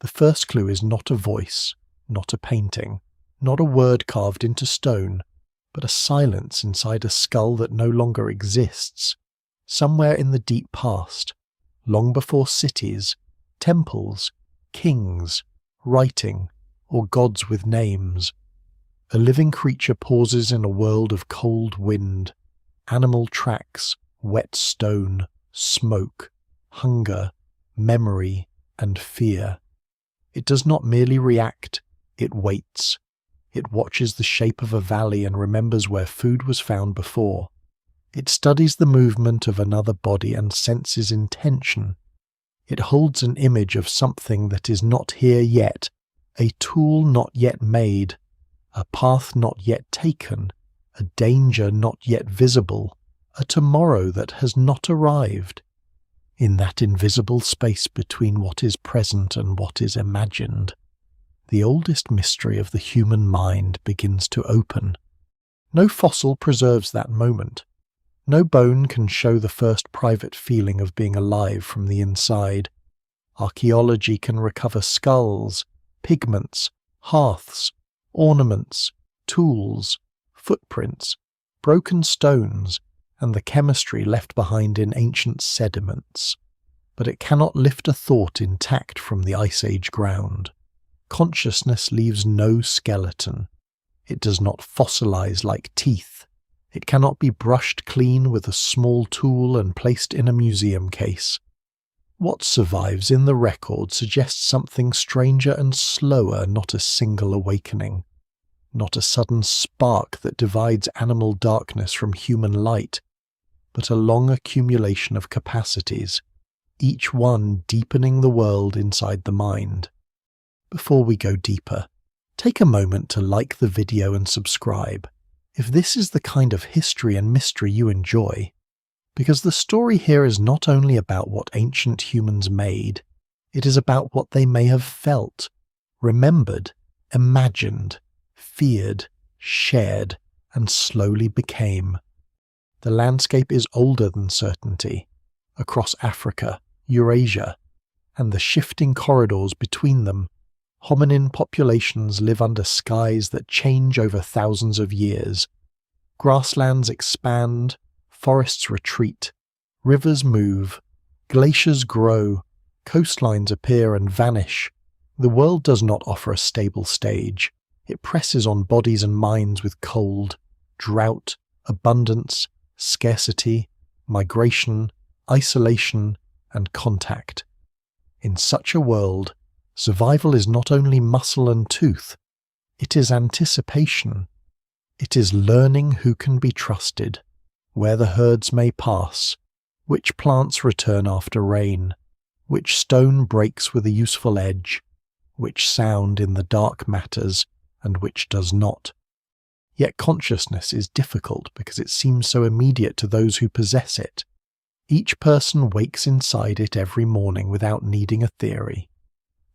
The first clue is not a voice, not a painting, not a word carved into stone, but a silence inside a skull that no longer exists, somewhere in the deep past, long before cities, temples, kings, writing, or gods with names. A living creature pauses in a world of cold wind, animal tracks, wet stone, smoke, hunger, memory, and fear. It does not merely react, it waits. It watches the shape of a valley and remembers where food was found before. It studies the movement of another body and senses intention. It holds an image of something that is not here yet, a tool not yet made, a path not yet taken, a danger not yet visible, a tomorrow that has not arrived. In that invisible space between what is present and what is imagined, the oldest mystery of the human mind begins to open. No fossil preserves that moment. No bone can show the first private feeling of being alive from the inside. Archaeology can recover skulls, pigments, hearths, ornaments, tools, footprints, broken stones, and the chemistry left behind in ancient sediments. But it cannot lift a thought intact from the Ice Age ground. Consciousness leaves no skeleton. It does not fossilize like teeth. It cannot be brushed clean with a small tool and placed in a museum case. What survives in the record suggests something stranger and slower, not a single awakening, not a sudden spark that divides animal darkness from human light, but a long accumulation of capacities, each one deepening the world inside the mind. Before we go deeper, take a moment to like the video and subscribe, if this is the kind of history and mystery you enjoy, because the story here is not only about what ancient humans made, it is about what they may have felt, remembered, imagined, feared, shared, and slowly became. The landscape is older than certainty, across Africa, Eurasia, and the shifting corridors between them. Hominin populations live under skies that change over thousands of years. Grasslands expand, forests retreat, rivers move, glaciers grow, coastlines appear and vanish. The world does not offer a stable stage. It presses on bodies and minds with cold, drought, abundance, scarcity, migration, isolation, and contact. In such a world, survival is not only muscle and tooth, it is anticipation. It is learning who can be trusted, where the herds may pass, which plants return after rain, which stone breaks with a useful edge, which sound in the dark matters, and which does not. Yet consciousness is difficult because it seems so immediate to those who possess it. Each person wakes inside it every morning without needing a theory.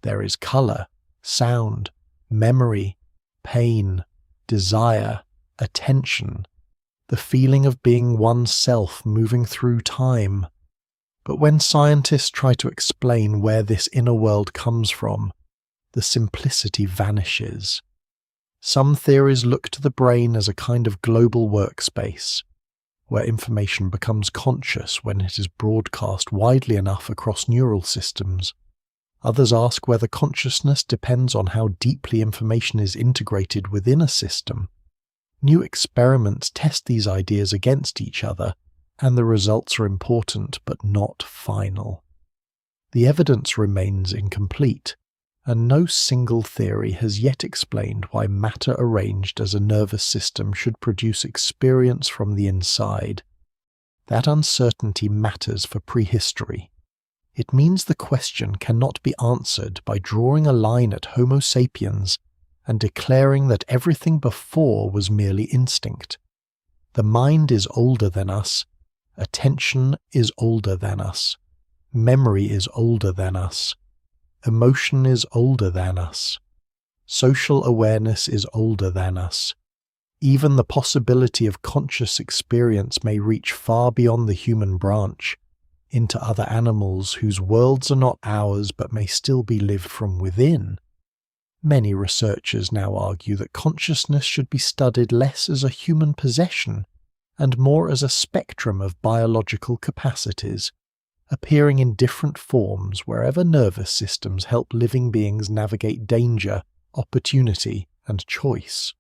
There is colour, sound, memory, pain, desire, attention, the feeling of being oneself moving through time. But when scientists try to explain where this inner world comes from, the simplicity vanishes. Some theories look to the brain as a kind of global workspace, where information becomes conscious when it is broadcast widely enough across neural systems. Others ask whether consciousness depends on how deeply information is integrated within a system. New experiments test these ideas against each other, and the results are important but not final. The evidence remains incomplete, and no single theory has yet explained why matter arranged as a nervous system should produce experience from the inside. That uncertainty matters for prehistory. It means the question cannot be answered by drawing a line at Homo sapiens and declaring that everything before was merely instinct. The mind is older than us, attention is older than us, memory is older than us, emotion is older than us, social awareness is older than us. Even the possibility of conscious experience may reach far beyond the human branch. into other animals whose worlds are not ours but may still be lived from within. Many researchers now argue that consciousness should be studied less as a human possession and more as a spectrum of biological capacities, appearing in different forms wherever nervous systems help living beings navigate danger, opportunity, and choice.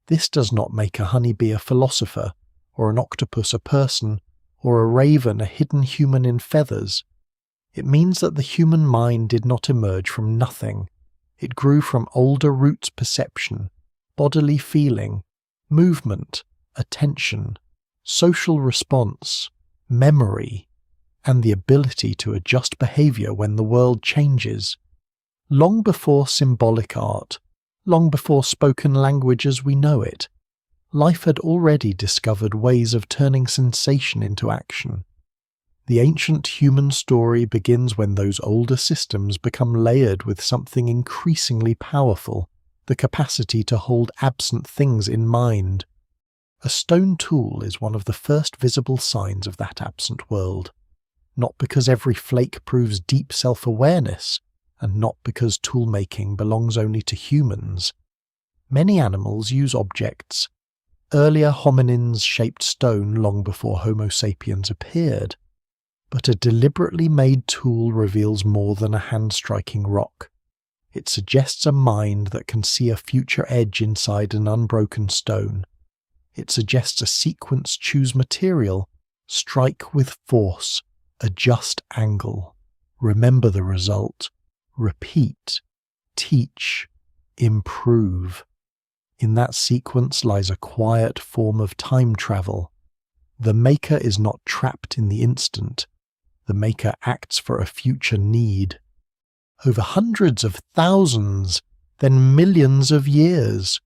This does not make a honeybee a philosopher, or an octopus a person, or a raven a hidden human in feathers. It means that the human mind did not emerge from nothing. It grew from older roots perception, bodily feeling, movement, attention, social response, memory, and the ability to adjust behavior when the world changes. Long before symbolic art, long before spoken language as we know it, life had already discovered ways of turning sensation into action. The ancient human story begins when those older systems become layered with something increasingly powerful, the capacity to hold absent things in mind. A stone tool is one of the first visible signs of that absent world, not because every flake proves deep self-awareness, and not because tool-making belongs only to humans. Many animals use objects. Earlier hominins shaped stone long before Homo sapiens appeared. But a deliberately made tool reveals more than a hand-striking rock. It suggests a mind that can see a future edge inside an unbroken stone. It suggests a sequence: choose material, strike with force, adjust angle, remember the result, repeat, teach, improve. In that sequence lies a quiet form of time travel. The maker is not trapped in the instant. The maker acts for a future need. Over hundreds of thousands, then millions of years,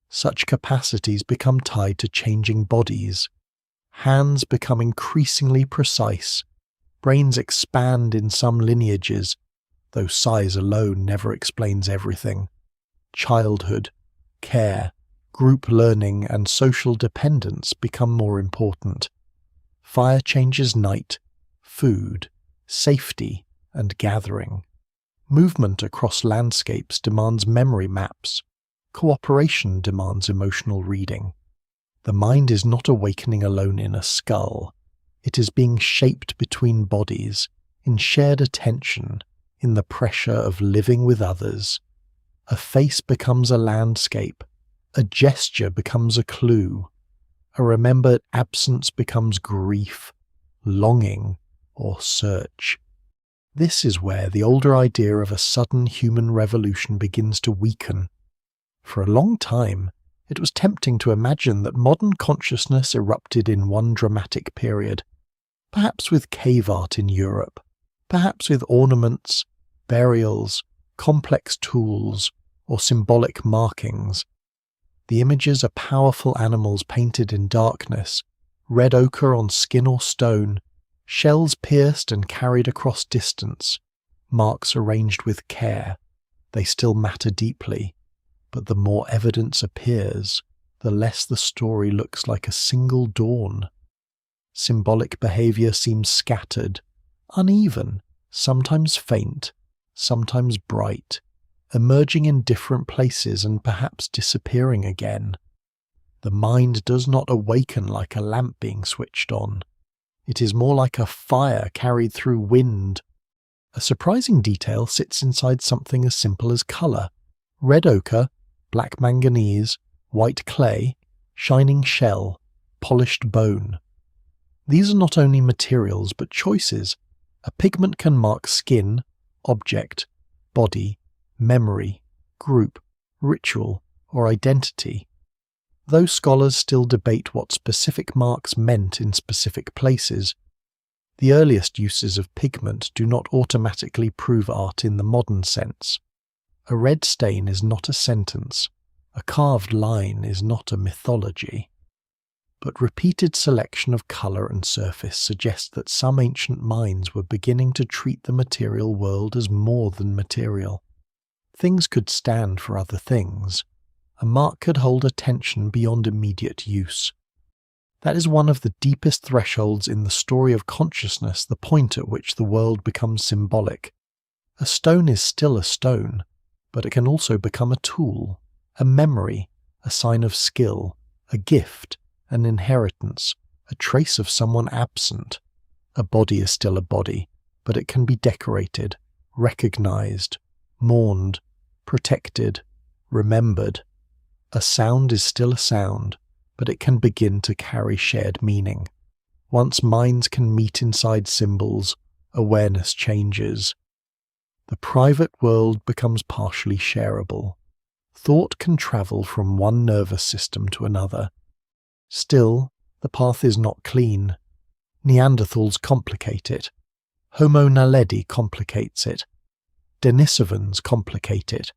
such capacities become tied to changing bodies. Hands become increasingly precise. Brains expand in some lineages, though size alone never explains everything. Childhood, care, group learning, and social dependence become more important. Fire changes night, food, safety, and gathering. Movement across landscapes demands memory maps. Cooperation demands emotional reading. The mind is not awakening alone in a skull. It is being shaped between bodies, in shared attention, in the pressure of living with others. A face becomes a landscape. A gesture becomes a clue. A remembered absence becomes grief, longing, or search. This is where the older idea of a sudden human revolution begins to weaken. For a long time, it was tempting to imagine that modern consciousness erupted in one dramatic period, perhaps with cave art in Europe, perhaps with ornaments, burials, complex tools, or symbolic markings. The images are powerful animals painted in darkness, red ochre on skin or stone, shells pierced and carried across distance, marks arranged with care. They still matter deeply, but the more evidence appears, the less the story looks like a single dawn. Symbolic behavior seems scattered, uneven, sometimes faint, sometimes bright, emerging in different places and perhaps disappearing again. The mind does not awaken like a lamp being switched on. It is more like a fire carried through wind. A surprising detail sits inside something as simple as colour. Red ochre, black manganese, white clay, shining shell, polished bone. These are not only materials but choices. A pigment can mark skin, object, body, memory, group, ritual, or identity. Though scholars still debate what specific marks meant in specific places, the earliest uses of pigment do not automatically prove art in the modern sense. A red stain is not a sentence, a carved line is not a mythology. But repeated selection of colour and surface suggests that some ancient minds were beginning to treat the material world as more than material. Things could stand for other things. A mark could hold attention beyond immediate use. That is one of the deepest thresholds in the story of consciousness, the point at which the world becomes symbolic. A stone is still a stone, but it can also become a tool, a memory, a sign of skill, a gift, an inheritance, a trace of someone absent. A body is still a body, but it can be decorated, recognized, mourned, protected, remembered. A sound is still a sound, but it can begin to carry shared meaning. Once minds can meet inside symbols, awareness changes. The private world becomes partially shareable. Thought can travel from one nervous system to another. Still, the path is not clean. Neanderthals complicate it. Homo naledi complicates it. Denisovans complicate it.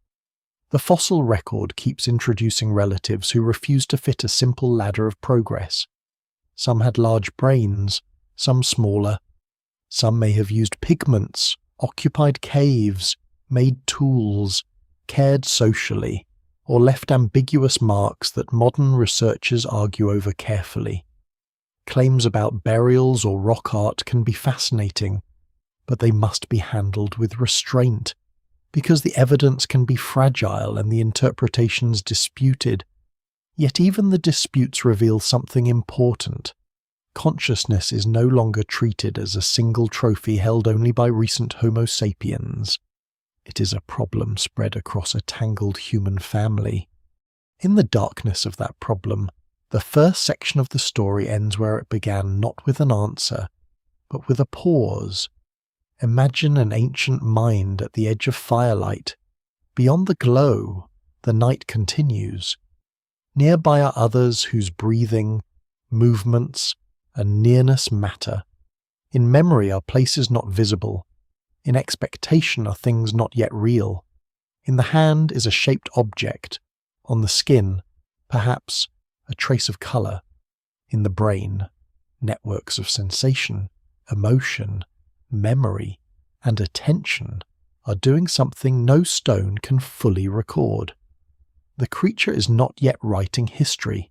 The fossil record keeps introducing relatives who refuse to fit a simple ladder of progress. Some had large brains, some smaller. Some may have used pigments, occupied caves, made tools, cared socially, or left ambiguous marks that modern researchers argue over carefully. Claims about burials or rock art can be fascinating, but they must be handled with restraint, because the evidence can be fragile and the interpretations disputed. Yet even the disputes reveal something important. Consciousness is no longer treated as a single trophy held only by recent Homo sapiens. It is a problem spread across a tangled human family. In the darkness of that problem, the first section of the story ends where it began, not with an answer, but with a pause. Imagine an ancient mind at the edge of firelight. Beyond the glow, the night continues. Nearby are others whose breathing, movements, and nearness matter. In memory are places not visible. In expectation are things not yet real. In the hand is a shaped object. On the skin, perhaps, a trace of colour. In the brain, networks of sensation, emotion, memory, and attention are doing something no stone can fully record. The creature is not yet writing history.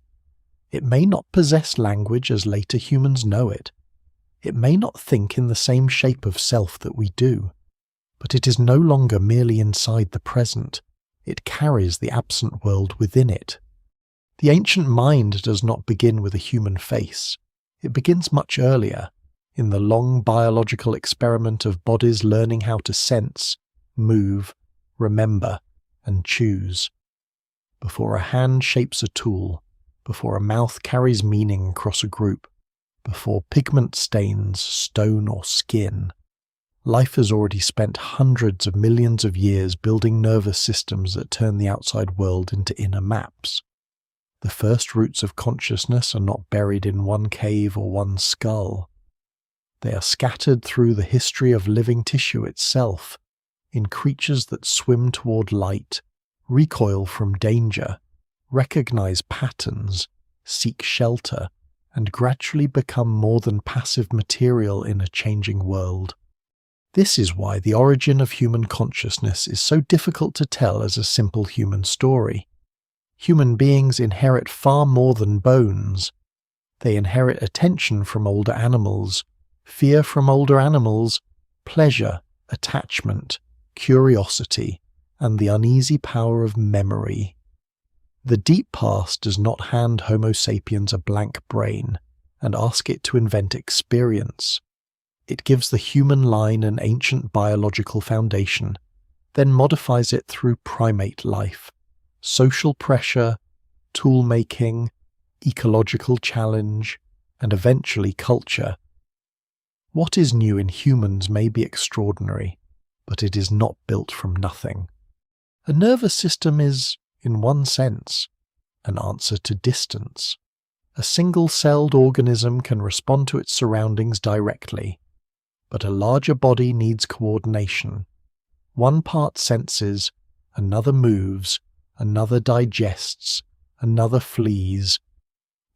It may not possess language as later humans know it. It may not think in the same shape of self that we do. But it is no longer merely inside the present. It carries the absent world within it. The ancient mind does not begin with a human face. It begins much earlier, in the long biological experiment of bodies learning how to sense, move, remember, and choose. Before a hand shapes a tool, before a mouth carries meaning across a group, before pigment stains stone or skin, life has already spent hundreds of millions of years building nervous systems that turn the outside world into inner maps. The first roots of consciousness are not buried in one cave or one skull. They are scattered through the history of living tissue itself, in creatures that swim toward light, recoil from danger, recognize patterns, seek shelter, and gradually become more than passive material in a changing world. This is why the origin of human consciousness is so difficult to tell as a simple human story. Human beings inherit far more than bones. They inherit attention from older animals, fear from older animals, pleasure, attachment, curiosity, and the uneasy power of memory. The deep past does not hand Homo sapiens a blank brain and ask it to invent experience. It gives the human line an ancient biological foundation, then modifies it through primate life, social pressure, tool-making, ecological challenge, and eventually culture. What is new in humans may be extraordinary, but it is not built from nothing. A nervous system is, in one sense, an answer to distance. A single-celled organism can respond to its surroundings directly, but a larger body needs coordination. One part senses, another moves, another digests, another flees.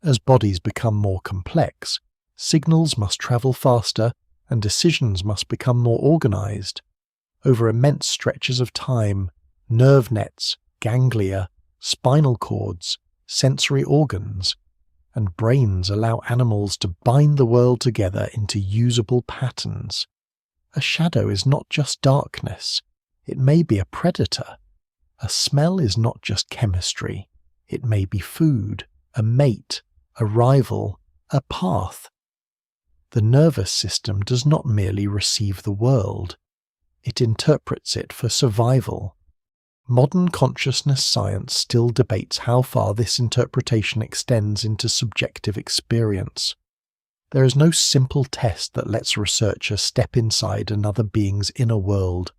As bodies become more complex, signals must travel faster and decisions must become more organized. Over immense stretches of time, nerve nets, ganglia, spinal cords, sensory organs, and brains allow animals to bind the world together into usable patterns. A shadow is not just darkness, it may be a predator. A smell is not just chemistry, it may be food, a mate, a rival, a path. The nervous system does not merely receive the world, it interprets it for survival. Modern consciousness science still debates how far this interpretation extends into subjective experience. There is no simple test that lets researchers step inside another being's inner world.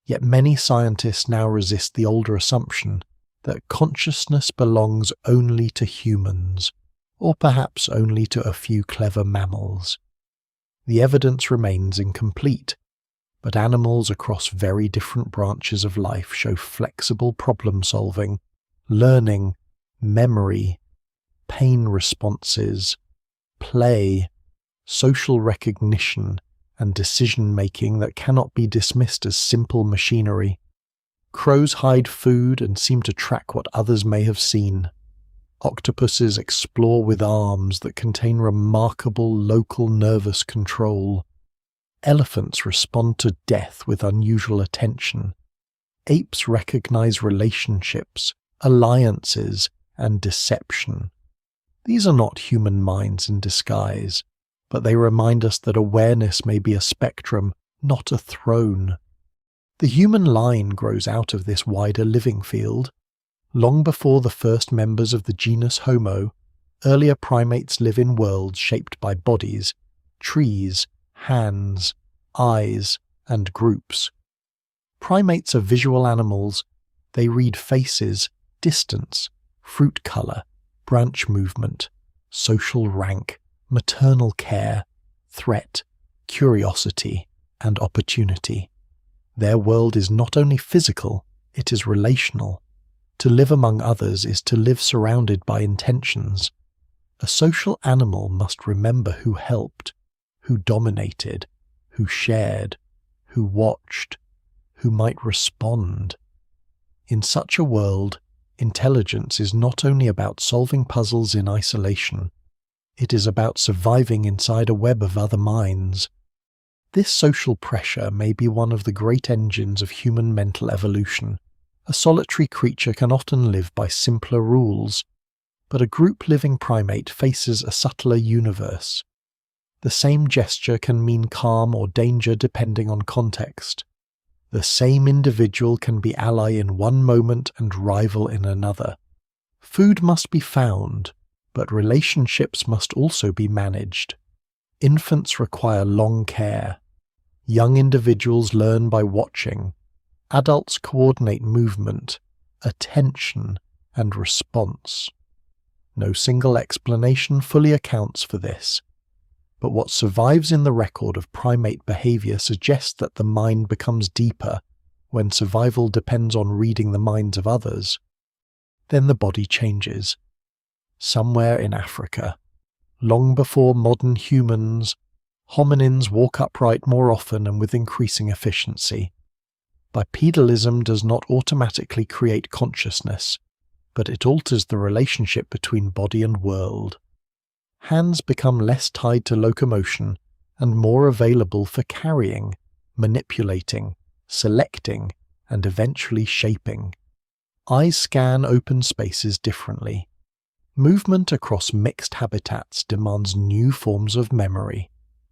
Yet many scientists now resist the older assumption that consciousness belongs only to humans, or perhaps only to a few clever mammals. The evidence remains incomplete, but animals across very different branches of life show flexible problem-solving, learning, memory, pain responses, play, social recognition, and decision-making that cannot be dismissed as simple machinery. Crows hide food and seem to track what others may have seen. Octopuses explore with arms that contain remarkable local nervous control. Elephants respond to death with unusual attention. Apes recognize relationships, alliances, and deception. These are not human minds in disguise, but they remind us that awareness may be a spectrum, not a throne. The human line grows out of this wider living field. Long before the first members of the genus Homo, earlier primates live in worlds shaped by bodies, trees, hands, eyes, and groups. Primates are visual animals. They read faces, distance, fruit color, branch movement, social rank, maternal care, threat, curiosity, and opportunity. Their world is not only physical, it is relational. To live among others is to live surrounded by intentions. A social animal must remember who helped, who dominated, who shared, who watched, who might respond. In such a world, intelligence is not only about solving puzzles in isolation, it is about surviving inside a web of other minds. This social pressure may be one of the great engines of human mental evolution. A solitary creature can often live by simpler rules, but a group-living primate faces a subtler universe. The same gesture can mean calm or danger depending on context. The same individual can be ally in one moment and rival in another. Food must be found, but relationships must also be managed. Infants require long care. Young individuals learn by watching. Adults coordinate movement, attention, and response. No single explanation fully accounts for this, but what survives in the record of primate behavior suggests that the mind becomes deeper when survival depends on reading the minds of others. Then the body changes. Somewhere in Africa, long before modern humans, hominins walk upright more often and with increasing efficiency. Bipedalism does not automatically create consciousness, but it alters the relationship between body and world. Hands become less tied to locomotion and more available for carrying, manipulating, selecting, and eventually shaping. Eyes scan open spaces differently. Movement across mixed habitats demands new forms of memory.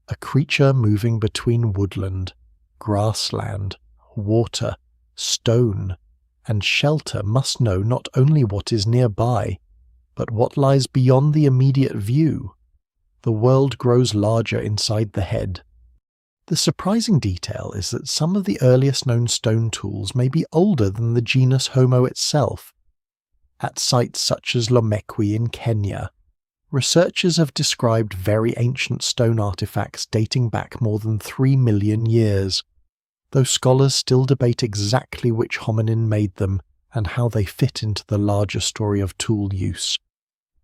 A creature moving between woodland, grassland, water, stone, and shelter must know not only what is nearby, but what lies beyond the immediate view. The world grows larger inside the head. The surprising detail is that some of the earliest known stone tools may be older than the genus Homo itself. At sites such as Lomekwi in Kenya, researchers have described very ancient stone artifacts dating back more than 3 million years, though scholars still debate exactly which hominin made them and how they fit into the larger story of tool use.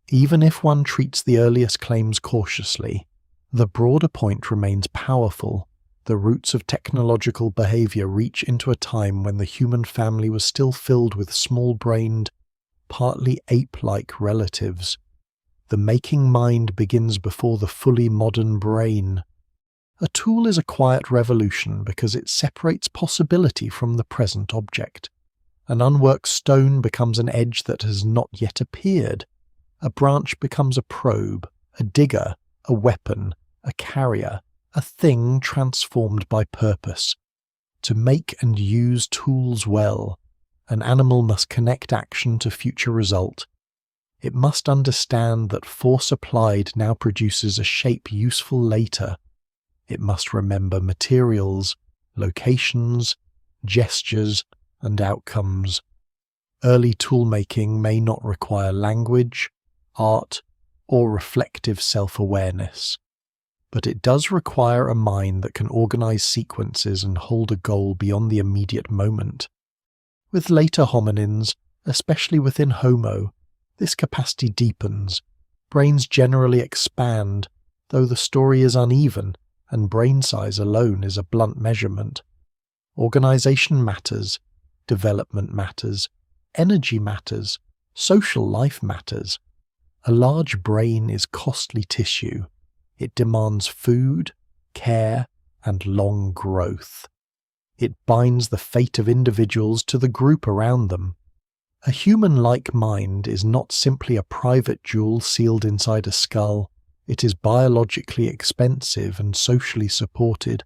Even if one treats the earliest claims cautiously, the broader point remains powerful. The roots of technological behavior reach into a time when the human family was still filled with small-brained, partly ape-like relatives. The making mind begins before the fully modern brain. A tool is a quiet revolution because it separates possibility from the present object. An unworked stone becomes an edge that has not yet appeared. A branch becomes a probe, a digger, a weapon, a carrier, a thing transformed by purpose. To make and use tools well, an animal must connect action to future result. It must understand that force applied now produces a shape useful later. It must remember materials, locations, gestures, and outcomes. Early toolmaking may not require language, art, or reflective self-awareness, but it does require a mind that can organize sequences and hold a goal beyond the immediate moment. With later hominins, especially within Homo, this capacity deepens. Brains generally expand, though the story is uneven, and brain size alone is a blunt measurement. Organization matters, development matters, energy matters, social life matters. A large brain is costly tissue. It demands food, care, and long growth. It binds the fate of individuals to the group around them. A human-like mind is not simply a private jewel sealed inside a skull. It is biologically expensive and socially supported.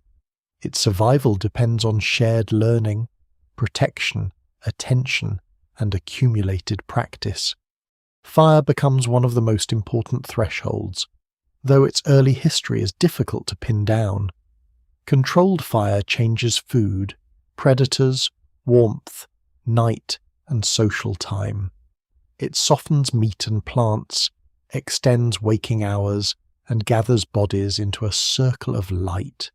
Its survival depends on shared learning, protection, attention, and accumulated practice. Fire becomes one of the most important thresholds, though its early history is difficult to pin down. Controlled fire changes food, predators, warmth, night, and social time. It softens meat and plants, extends waking hours, and gathers bodies into a circle of light.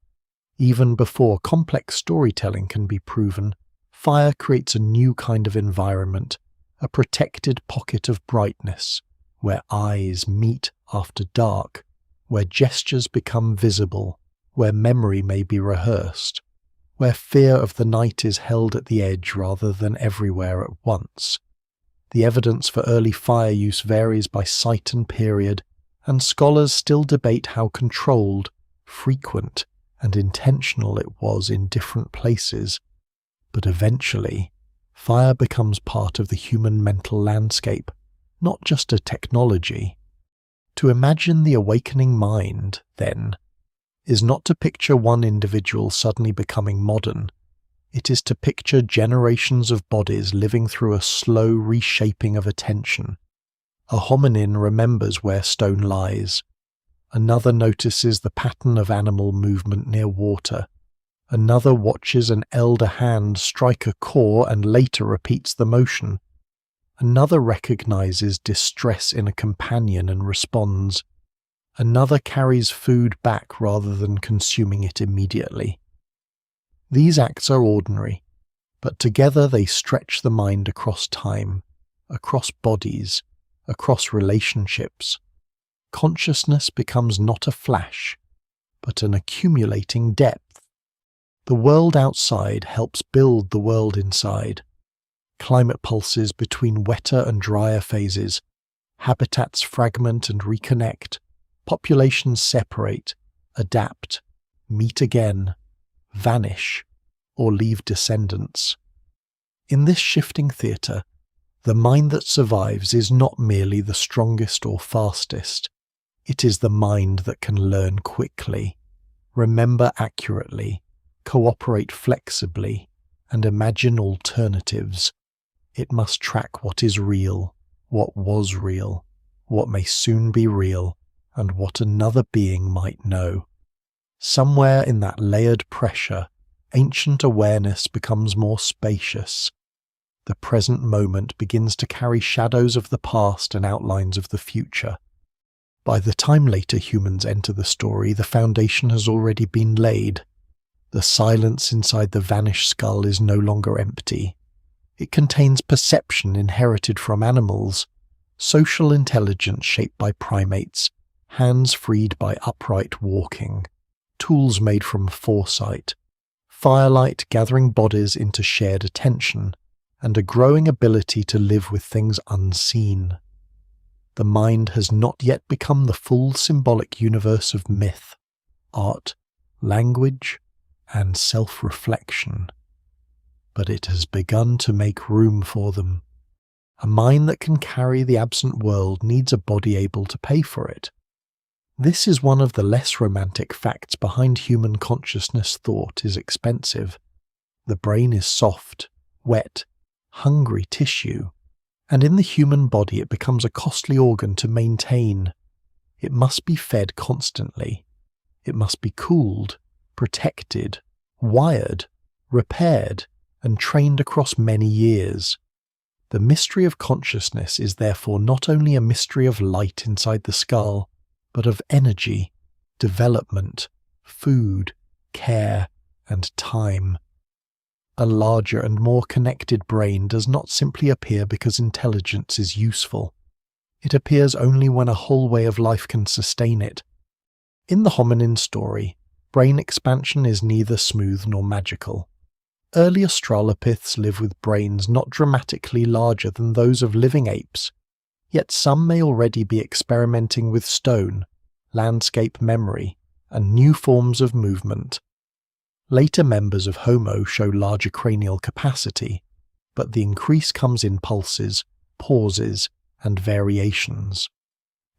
Even before complex storytelling can be proven, fire creates a new kind of environment, a protected pocket of brightness, where eyes meet after dark, where gestures become visible, where memory may be rehearsed, where fear of the night is held at the edge rather than everywhere at once. The evidence for early fire use varies by site and period, and scholars still debate how controlled, frequent, and intentional it was in different places. But eventually, fire becomes part of the human mental landscape, not just a technology. To imagine the awakening mind, then, is not to picture one individual suddenly becoming modern. It is to picture generations of bodies living through a slow reshaping of attention. A hominin remembers where stone lies. Another notices the pattern of animal movement near water. Another watches an elder hand strike a core and later repeats the motion. Another recognizes distress in a companion and responds. Another carries food back rather than consuming it immediately. These acts are ordinary, but together they stretch the mind across time, across bodies, across relationships. Consciousness becomes not a flash, but an accumulating depth. The world outside helps build the world inside. Climate pulses between wetter and drier phases. Habitats fragment and reconnect. Populations separate, adapt, meet again, vanish, or leave descendants. In this shifting theatre, the mind that survives is not merely the strongest or fastest. It is the mind that can learn quickly, remember accurately, cooperate flexibly, and imagine alternatives. It must track what is real, what was real, what may soon be real, and what another being might know. Somewhere in that layered pressure, ancient awareness becomes more spacious. The present moment begins to carry shadows of the past and outlines of the future. By the time later humans enter the story, the foundation has already been laid. The silence inside the vanished skull is no longer empty. It contains perception inherited from animals, social intelligence shaped by primates, hands freed by upright walking, tools made from foresight, firelight gathering bodies into shared attention, and a growing ability to live with things unseen. the mind has not yet become the full symbolic universe of myth, art, language, and self-reflection. But it has begun to make room for them. A mind that can carry the absent world needs a body able to pay for it. This is one of the less romantic facts behind human consciousness. Thought is expensive. The brain is soft, wet, hungry tissue, and in the human body it becomes a costly organ to maintain. It must be fed constantly. It must be cooled, protected, wired, repaired, and trained across many years. The mystery of consciousness is therefore not only a mystery of light inside the skull, but of energy, development, food, care, and time. A larger and more connected brain does not simply appear because intelligence is useful. It appears only when a whole way of life can sustain it. In the hominin story, brain expansion is neither smooth nor magical. Early Australopiths live with brains not dramatically larger than those of living apes, yet some may already be experimenting with stone, landscape memory, and new forms of movement. Later members of Homo show larger cranial capacity, but the increase comes in pulses, pauses, and variations.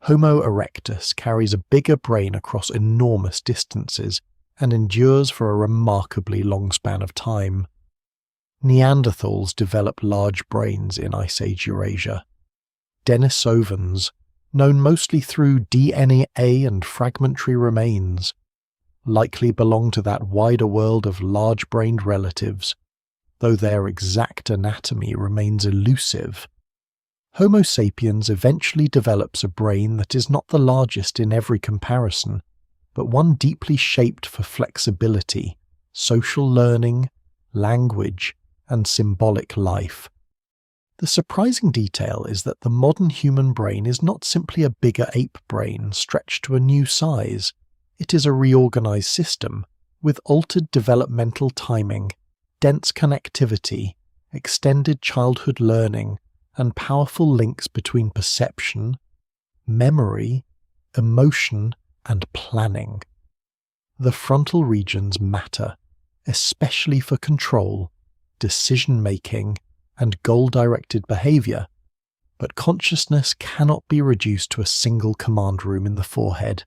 Homo erectus carries a bigger brain across enormous distances and endures for a remarkably long span of time. Neanderthals developed large brains in Ice Age Eurasia. Denisovans, known mostly through DNA and fragmentary remains, likely belong to that wider world of large-brained relatives, though their exact anatomy remains elusive. Homo sapiens eventually develops a brain that is not the largest in every comparison, but one deeply shaped for flexibility, social learning, language, and symbolic life. The surprising detail is that the modern human brain is not simply a bigger ape brain stretched to a new size. It is a reorganized system, with altered developmental timing, dense connectivity, extended childhood learning, and powerful links between perception, memory, emotion, and planning. The frontal regions matter, especially for control, decision-making, and goal-directed behavior, but consciousness cannot be reduced to a single command room in the forehead.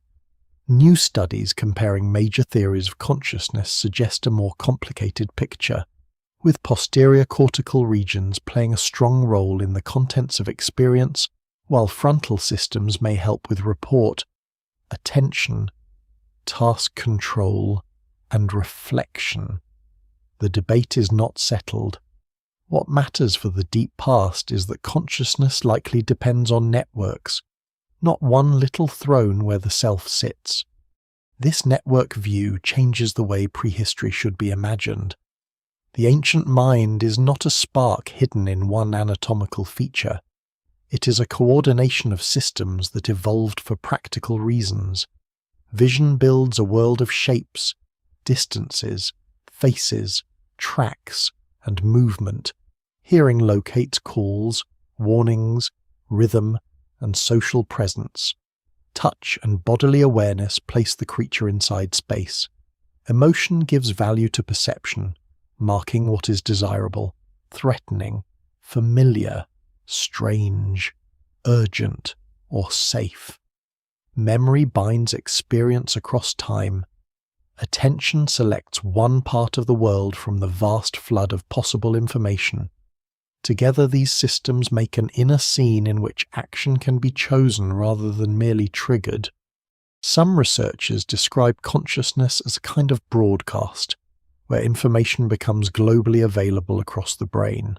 New studies comparing major theories of consciousness suggest a more complicated picture, with posterior cortical regions playing a strong role in the contents of experience, while frontal systems may help with report, attention, task control, and reflection. The debate is not settled. What matters for the deep past is that consciousness likely depends on networks, not one little throne where the self sits. This network view changes the way prehistory should be imagined. The ancient mind is not a spark hidden in one anatomical feature. It is a coordination of systems that evolved for practical reasons. Vision builds a world of shapes, distances, faces, tracks, and movement. Hearing locates calls, warnings, rhythm, and social presence. Touch and bodily awareness place the creature inside space. Emotion gives value to perception, marking what is desirable, threatening, familiar, strange, urgent, or safe. Memory binds experience across time. Attention selects one part of the world from the vast flood of possible information. Together these systems make an inner scene in which action can be chosen rather than merely triggered. Some researchers describe consciousness as a kind of broadcast, where information becomes globally available across the brain.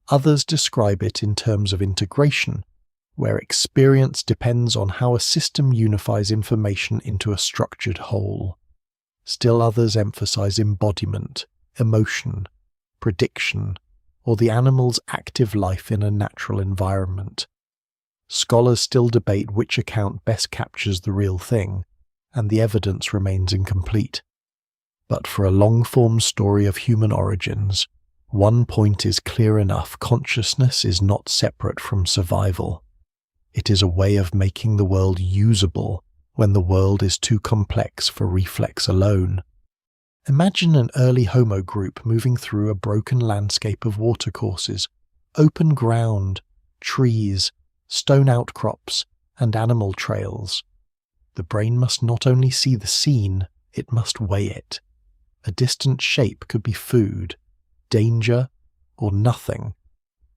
Others describe it in terms of integration, where experience depends on how a system unifies information into a structured whole. Still others emphasize embodiment, emotion, prediction, or the animal's active life in a natural environment. Scholars still debate which account best captures the real thing, and the evidence remains incomplete. But for a long-form story of human origins, one point is clear enough: consciousness is not separate from survival. It is a way of making the world usable when the world is too complex for reflex alone. Imagine an early Homo group moving through a broken landscape of watercourses, open ground, trees, stone outcrops, and animal trails. The brain must not only see the scene, it must weigh it. A distant shape could be food, danger, or nothing.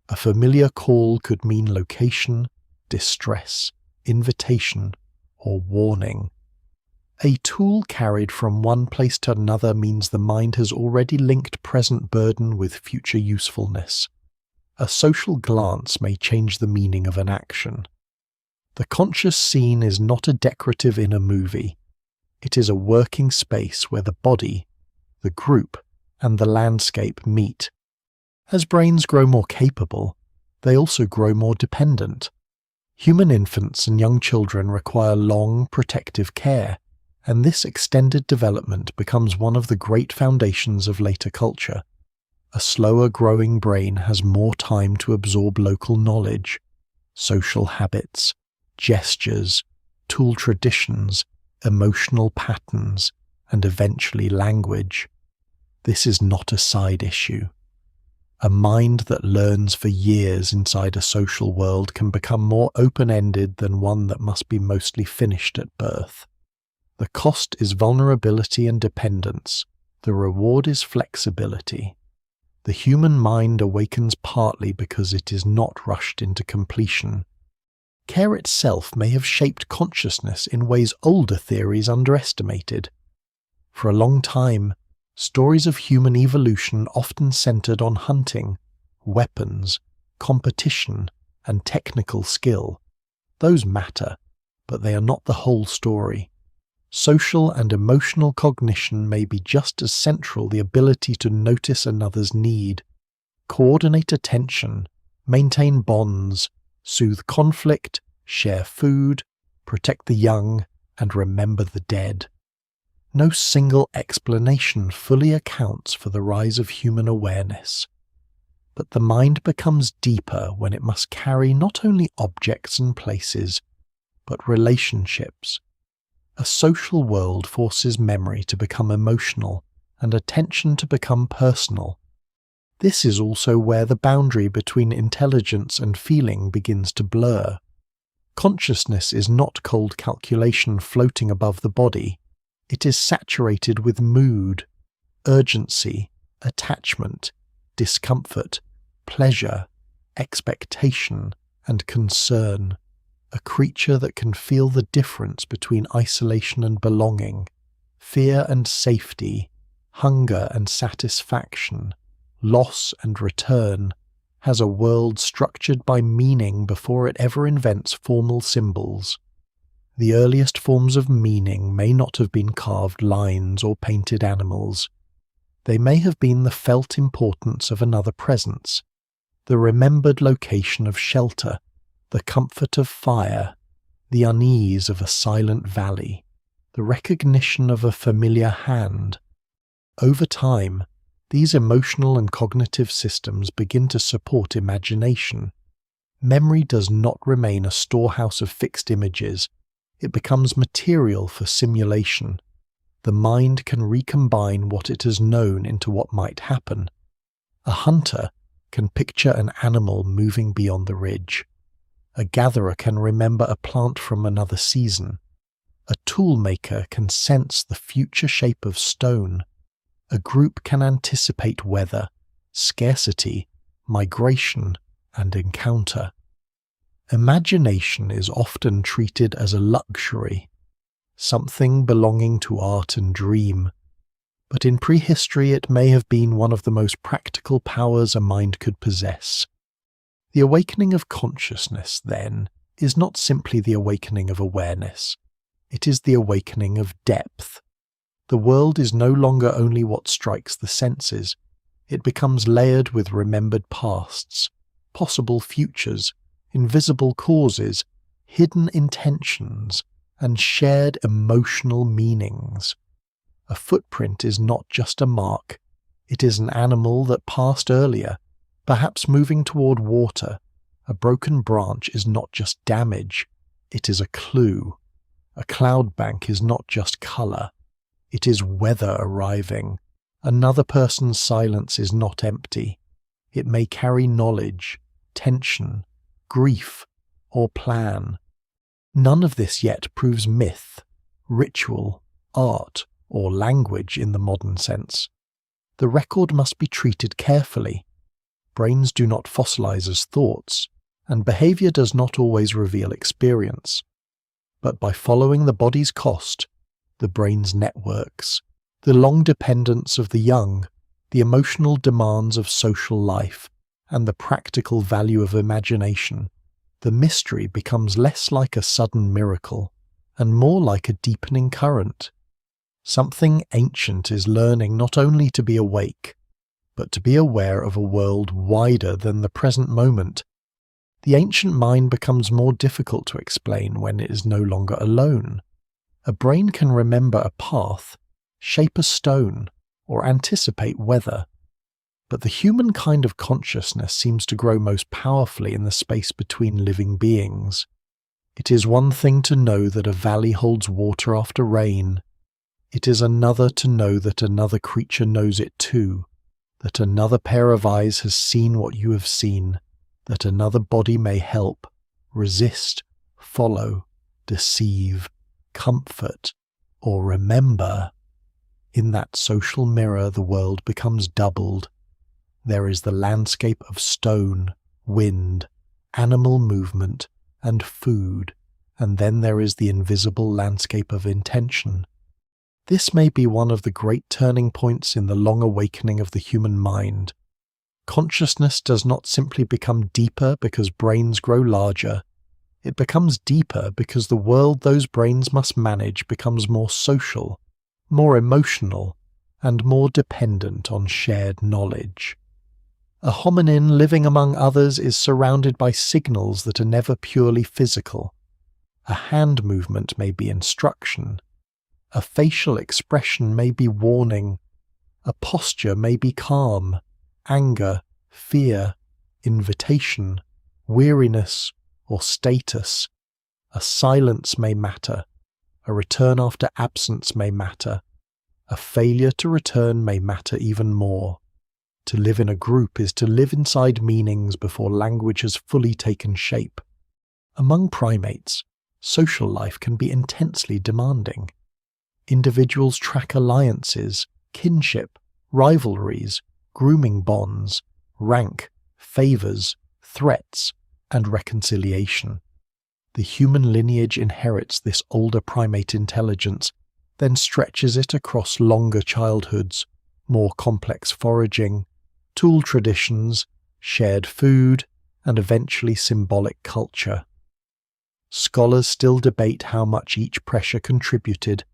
A familiar call could mean location, distress, invitation, or warning. A tool carried from one place to another means the mind has already linked present burden with future usefulness. A social glance may change the meaning of an action. The conscious scene is not a decorative inner movie. It is a working space where the body, the group, and the landscape meet. As brains grow more capable, they also grow more dependent. Human infants and young children require long, protective care, and this extended development becomes one of the great foundations of later culture. A slower-growing brain has more time to absorb local knowledge, social habits, gestures, tool traditions, emotional patterns, and eventually language. This is not a side issue. A mind that learns for years inside a social world can become more open-ended than one that must be mostly finished at birth. The cost is vulnerability and dependence. The reward is flexibility. The human mind awakens partly because it is not rushed into completion. Care itself may have shaped consciousness in ways older theories underestimated. For a long time, stories of human evolution often centered on hunting, weapons, competition, and technical skill. Those matter, but they are not the whole story. Social and emotional cognition may be just as central: the ability to notice another's need, coordinate attention, maintain bonds, soothe conflict, share food, protect the young, and remember the dead. No single explanation fully accounts for the rise of human awareness. But the mind becomes deeper when it must carry not only objects and places, but relationships. A social world forces memory to become emotional and attention to become personal. This is also where the boundary between intelligence and feeling begins to blur. Consciousness is not cold calculation floating above the body. It is saturated with mood, urgency, attachment, discomfort, pleasure, expectation, and concern. A creature that can feel the difference between isolation and belonging, fear and safety, hunger and satisfaction, loss and return, has a world structured by meaning before it ever invents formal symbols. The earliest forms of meaning may not have been carved lines or painted animals. They may have been the felt importance of another presence, the remembered location of shelter, the comfort of fire, the unease of a silent valley, the recognition of a familiar hand. Over time, these emotional and cognitive systems begin to support imagination. Memory does not remain a storehouse of fixed images. It becomes material for simulation. The mind can recombine what it has known into what might happen. A hunter can picture an animal moving beyond the ridge. A gatherer can remember a plant from another season. A tool maker can sense the future shape of stone. A group can anticipate weather, scarcity, migration, and encounter. Imagination is often treated as a luxury, something belonging to art and dream, but in prehistory it may have been one of the most practical powers a mind could possess. The awakening of consciousness, then, is not simply the awakening of awareness. It is the awakening of depth. The world is no longer only what strikes the senses. It becomes layered with remembered pasts, possible futures, invisible causes, hidden intentions, and shared emotional meanings. A footprint is not just a mark. It is an animal that passed earlier, perhaps moving toward water, A broken branch is not just damage, it is a clue. A cloud bank is not just colour, it is weather arriving. Another person's silence is not empty. It may carry knowledge, tension, grief, or plan. None of this yet proves myth, ritual, art, or language in the modern sense. The record must be treated carefully. Brains do not fossilize as thoughts, and behavior does not always reveal experience. But by following the body's cost, the brain's networks, the long dependence of the young, the emotional demands of social life, and the practical value of imagination, the mystery becomes less like a sudden miracle and more like a deepening current. Something ancient is learning not only to be awake, but to be aware of a world wider than the present moment. The ancient mind becomes more difficult to explain when it is no longer alone. A brain can remember a path, shape a stone, or anticipate weather. But the human kind of consciousness seems to grow most powerfully in the space between living beings. It is one thing to know that a valley holds water after rain. It is another to know that another creature knows it too, that another pair of eyes has seen what you have seen, that another body may help, resist, follow, deceive, comfort, or remember. In that social mirror the world becomes doubled. There is the landscape of stone, wind, animal movement, and food, and then there is the invisible landscape of intention. This may be one of the great turning points in the long awakening of the human mind. Consciousness does not simply become deeper because brains grow larger. It becomes deeper because the world those brains must manage becomes more social, more emotional, and more dependent on shared knowledge. A hominin living among others is surrounded by signals that are never purely physical. A hand movement may be instruction. A facial expression may be warning. A posture may be calm, anger, fear, invitation, weariness, or status. A silence may matter. A return after absence may matter. A failure to return may matter even more. To live in a group is to live inside meanings before language has fully taken shape. Among primates, social life can be intensely demanding. Individuals track alliances, kinship, rivalries, grooming bonds, rank, favors, threats, and reconciliation. The human lineage inherits this older primate intelligence, then stretches it across longer childhoods, more complex foraging, tool traditions, shared food, and eventually symbolic culture. Scholars still debate how much each pressure contributed,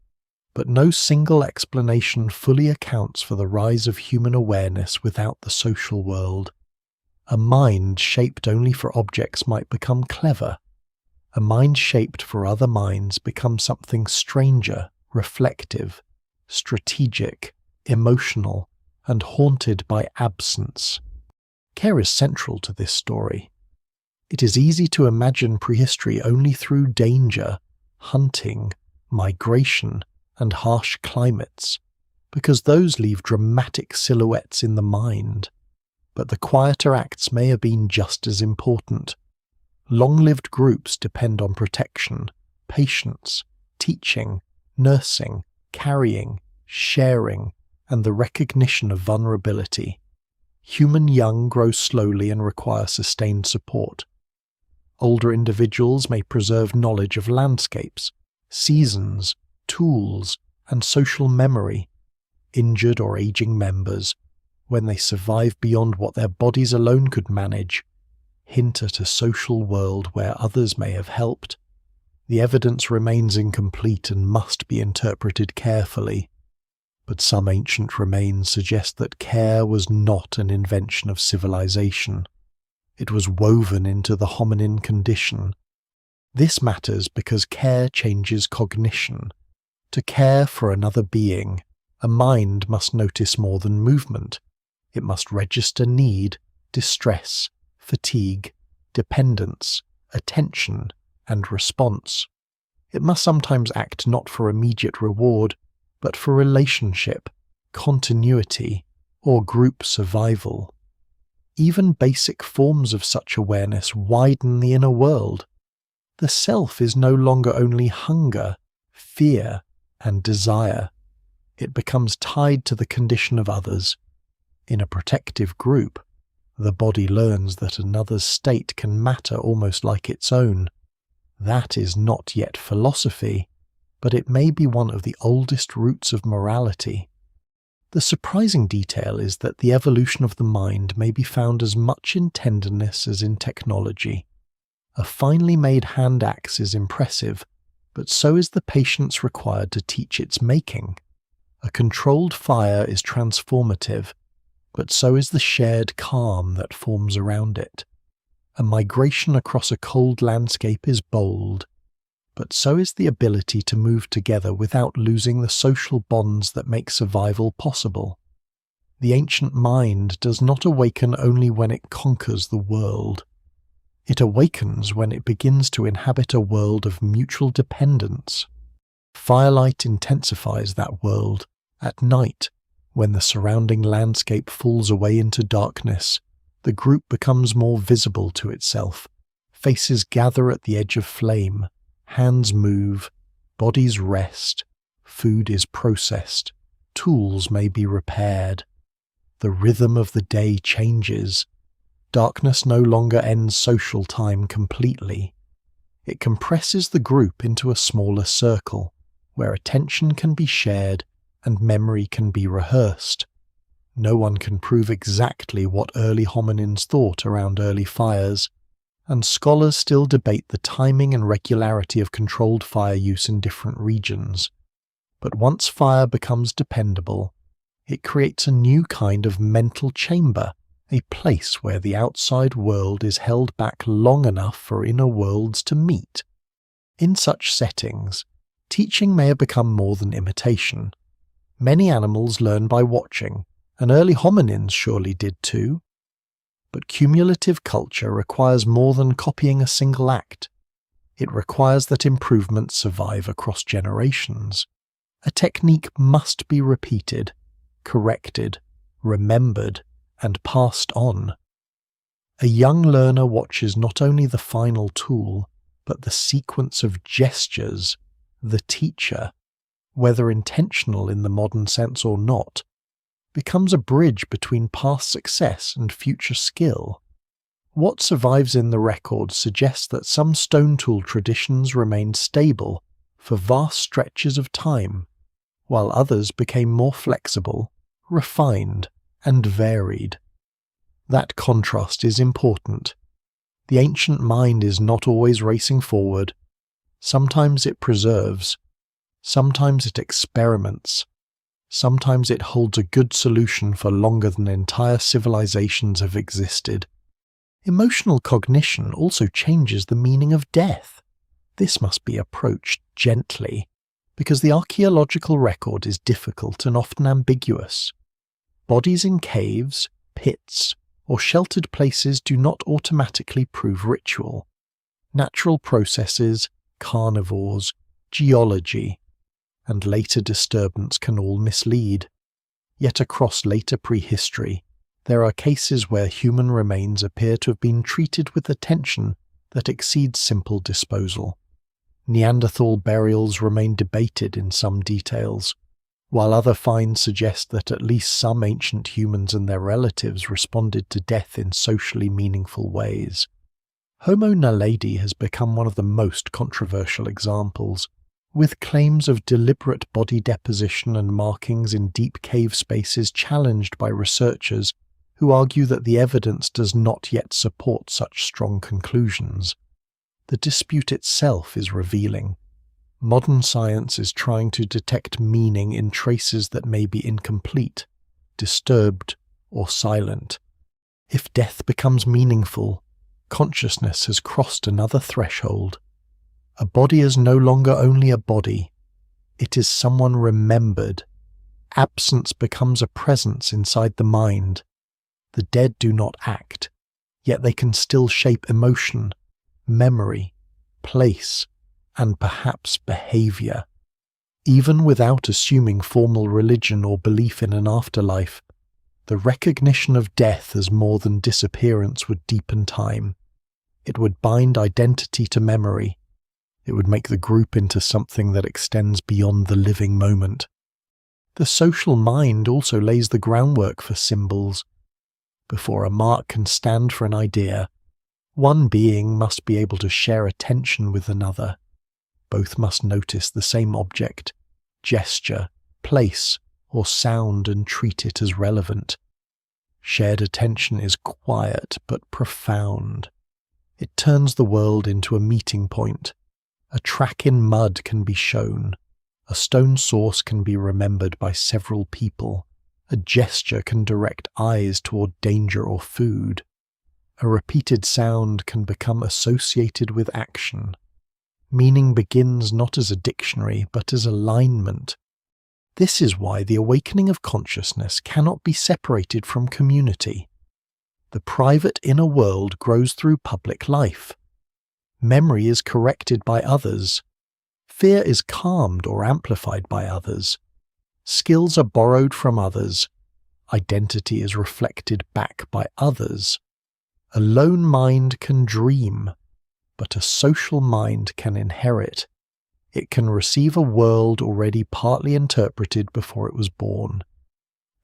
but no single explanation fully accounts for the rise of human awareness without the social world. A mind shaped only for objects might become clever. A mind shaped for other minds becomes something stranger, reflective, strategic, emotional, and haunted by absence. Care is central to this story. It is easy to imagine prehistory only through danger, hunting, migration, and harsh climates, because those leave dramatic silhouettes in the mind. But the quieter acts may have been just as important. Long-lived groups depend on protection, patience, teaching, nursing, carrying, sharing, and the recognition of vulnerability. Human young grow slowly and require sustained support. Older individuals may preserve knowledge of landscapes, seasons, tools, and social memory. Injured or aging members, when they survive beyond what their bodies alone could manage, hint at a social world where others may have helped. The evidence remains incomplete and must be interpreted carefully. But some ancient remains suggest that care was not an invention of civilization. It was woven into the hominin condition. This matters because care changes cognition. To care for another being, a mind must notice more than movement. It must register need, distress, fatigue, dependence, attention, and response. It must sometimes act not for immediate reward, but for relationship, continuity, or group survival. Even basic forms of such awareness widen the inner world. The self is no longer only hunger, fear, and desire. It becomes tied to the condition of others. In a protective group, the body learns that another's state can matter almost like its own. That is not yet philosophy, but it may be one of the oldest roots of morality. The surprising detail is that the evolution of the mind may be found as much in tenderness as in technology. A finely made hand axe is impressive, but so is the patience required to teach its making. A controlled fire is transformative, but so is the shared calm that forms around it. A migration across a cold landscape is bold, but so is the ability to move together without losing the social bonds that make survival possible. The ancient mind does not awaken only when it conquers the world. It awakens when it begins to inhabit a world of mutual dependence. Firelight intensifies that world. At night, when the surrounding landscape falls away into darkness, the group becomes more visible to itself. Faces gather at the edge of flame. Hands move, bodies rest, food is processed, tools may be repaired. The rhythm of the day changes. Darkness no longer ends social time completely. It compresses the group into a smaller circle, where attention can be shared and memory can be rehearsed. No one can prove exactly what early hominins thought around early fires, and scholars still debate the timing and regularity of controlled fire use in different regions. But once fire becomes dependable, it creates a new kind of mental chamber, a place where the outside world is held back long enough for inner worlds to meet. In such settings, teaching may have become more than imitation. Many animals learn by watching, and early hominins surely did too. But cumulative culture requires more than copying a single act. It requires that improvements survive across generations. A technique must be repeated, corrected, remembered, and passed on. A young learner watches not only the final tool, but the sequence of gestures. The teacher, whether intentional in the modern sense or not, becomes a bridge between past success and future skill. What survives in the record suggests that some stone tool traditions remained stable for vast stretches of time, while others became more flexible, refined, and varied. That contrast is important. The ancient mind is not always racing forward. Sometimes it preserves. Sometimes it experiments. Sometimes it holds a good solution for longer than entire civilizations have existed. Emotional cognition also changes the meaning of death. This must be approached gently, because the archaeological record is difficult and often ambiguous. Bodies in caves, pits, or sheltered places do not automatically prove ritual. Natural processes, carnivores, geology, and later disturbance can all mislead. Yet across later prehistory, there are cases where human remains appear to have been treated with attention that exceeds simple disposal. Neanderthal burials remain debated in some details, while other finds suggest that at least some ancient humans and their relatives responded to death in socially meaningful ways. Homo naledi has become one of the most controversial examples, with claims of deliberate body deposition and markings in deep cave spaces challenged by researchers who argue that the evidence does not yet support such strong conclusions. The dispute itself is revealing. Modern science is trying to detect meaning in traces that may be incomplete, disturbed, or silent. If death becomes meaningful, consciousness has crossed another threshold. A body is no longer only a body. It is someone remembered. Absence becomes a presence inside the mind. The dead do not act. yet they can still shape emotion, memory, place, and perhaps behavior. Even without assuming formal religion or belief in an afterlife, the recognition of death as more than disappearance would deepen time. It would bind identity to memory. It would make the group into something that extends beyond the living moment. The social mind also lays the groundwork for symbols. Before a mark can stand for an idea, one being must be able to share attention with another. Both must notice the same object, gesture, place, or sound and treat it as relevant. Shared attention is quiet but profound. It turns the world into a meeting point. A track in mud can be shown. A stone source can be remembered by several people. A gesture can direct eyes toward danger or food. A repeated sound can become associated with action. Meaning begins not as a dictionary, but as alignment. This is why the awakening of consciousness cannot be separated from community. The private inner world grows through public life. Memory is corrected by others. Fear is calmed or amplified by others. Skills are borrowed from others. Identity is reflected back by others. A lone mind can dream, but a social mind can inherit. It can receive a world already partly interpreted before it was born.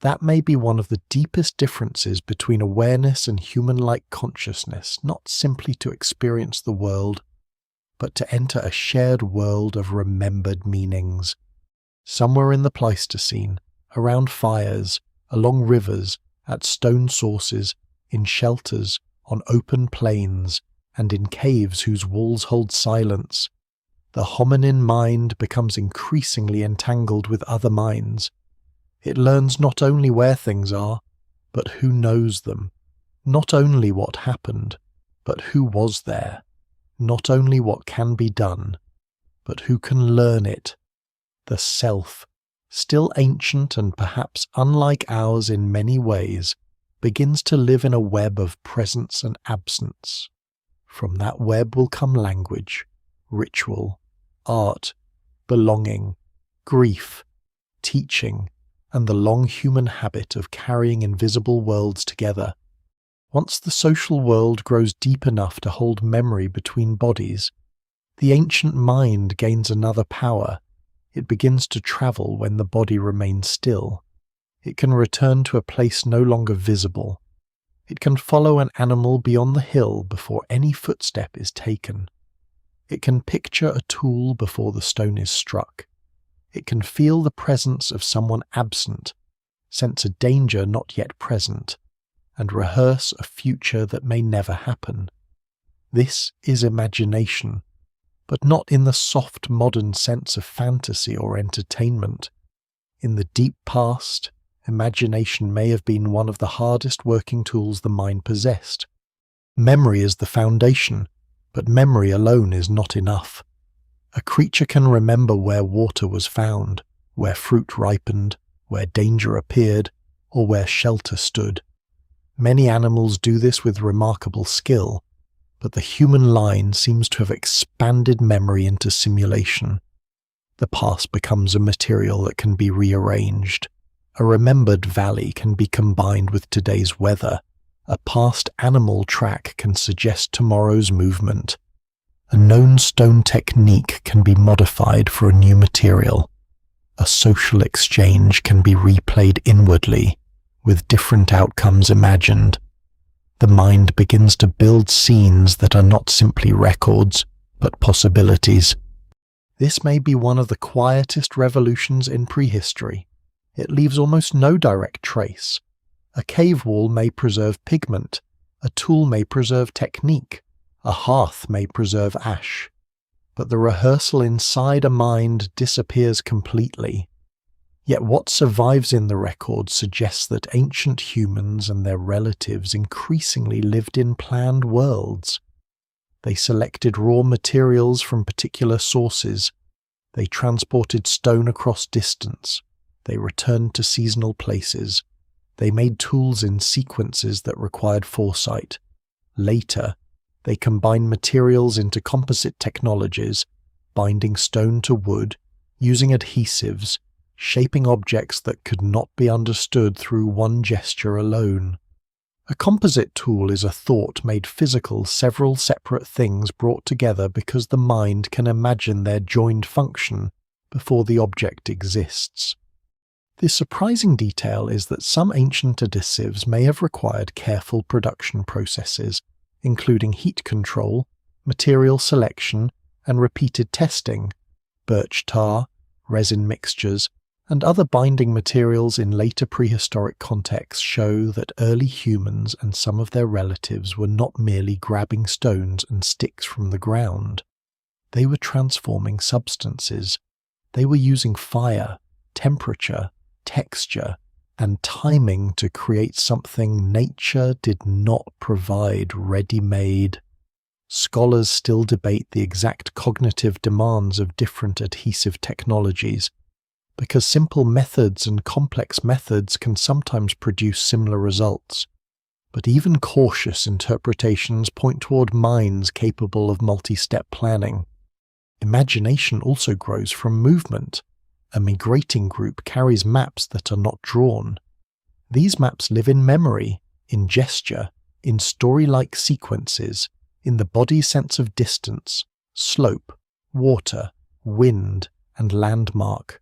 That may be one of the deepest differences between awareness and human-like consciousness, not simply to experience the world, but to enter a shared world of remembered meanings. Somewhere in the Pleistocene, around fires, along rivers, at stone sources, in shelters, on open plains, and in caves whose walls hold silence, the hominin mind becomes increasingly entangled with other minds. It learns not only where things are, but who knows them. Not only what happened, but who was there. Not only what can be done, but who can learn it. The self, still ancient and perhaps unlike ours in many ways, begins to live in a web of presence and absence. From that web will come language, ritual, art, belonging, grief, teaching, and the long human habit of carrying invisible worlds together. Once the social world grows deep enough to hold memory between bodies, the ancient mind gains another power. It begins to travel when the body remains still. It can return to a place no longer visible. It can follow an animal beyond the hill before any footstep is taken. It can picture a tool before the stone is struck. It can feel the presence of someone absent, sense a danger not yet present, and rehearse a future that may never happen. This is imagination, but not in the soft modern sense of fantasy or entertainment. In the deep past, imagination may have been one of the hardest working tools the mind possessed. Memory is the foundation, but memory alone is not enough. A creature can remember where water was found, where fruit ripened, where danger appeared, or where shelter stood. Many animals do this with remarkable skill, but the human line seems to have expanded memory into simulation. The past becomes a material that can be rearranged. A remembered valley can be combined with today's weather. A past animal track can suggest tomorrow's movement. A known stone technique can be modified for a new material. A social exchange can be replayed inwardly, with different outcomes imagined. The mind begins to build scenes that are not simply records, but possibilities. This may be one of the quietest revolutions in prehistory. It leaves almost no direct trace. A cave wall may preserve pigment, a tool may preserve technique, a hearth may preserve ash, but the rehearsal inside a mind disappears completely. Yet what survives in the record suggests that ancient humans and their relatives increasingly lived in planned worlds. They selected raw materials from particular sources. They transported stone across distance. They returned to seasonal places. They made tools in sequences that required foresight. Later, they combine materials into composite technologies, binding stone to wood, using adhesives, shaping objects that could not be understood through one gesture alone. A composite tool is a thought made physical, several separate things brought together because the mind can imagine their joined function before the object exists. This surprising detail is that some ancient adhesives may have required careful production processes, including heat control, material selection, and repeated testing. Birch tar, resin mixtures, and other binding materials in later prehistoric contexts show that early humans and some of their relatives were not merely grabbing stones and sticks from the ground. They were transforming substances. They were using fire, temperature, texture, and timing to create something nature did not provide ready-made. Scholars still debate the exact cognitive demands of different adhesive technologies, because simple methods and complex methods can sometimes produce similar results. But even cautious interpretations point toward minds capable of multi-step planning. Imagination also grows from movement. A migrating group carries maps that are not drawn. These maps live in memory, in gesture, in story-like sequences, in the body's sense of distance, slope, water, wind, and landmark.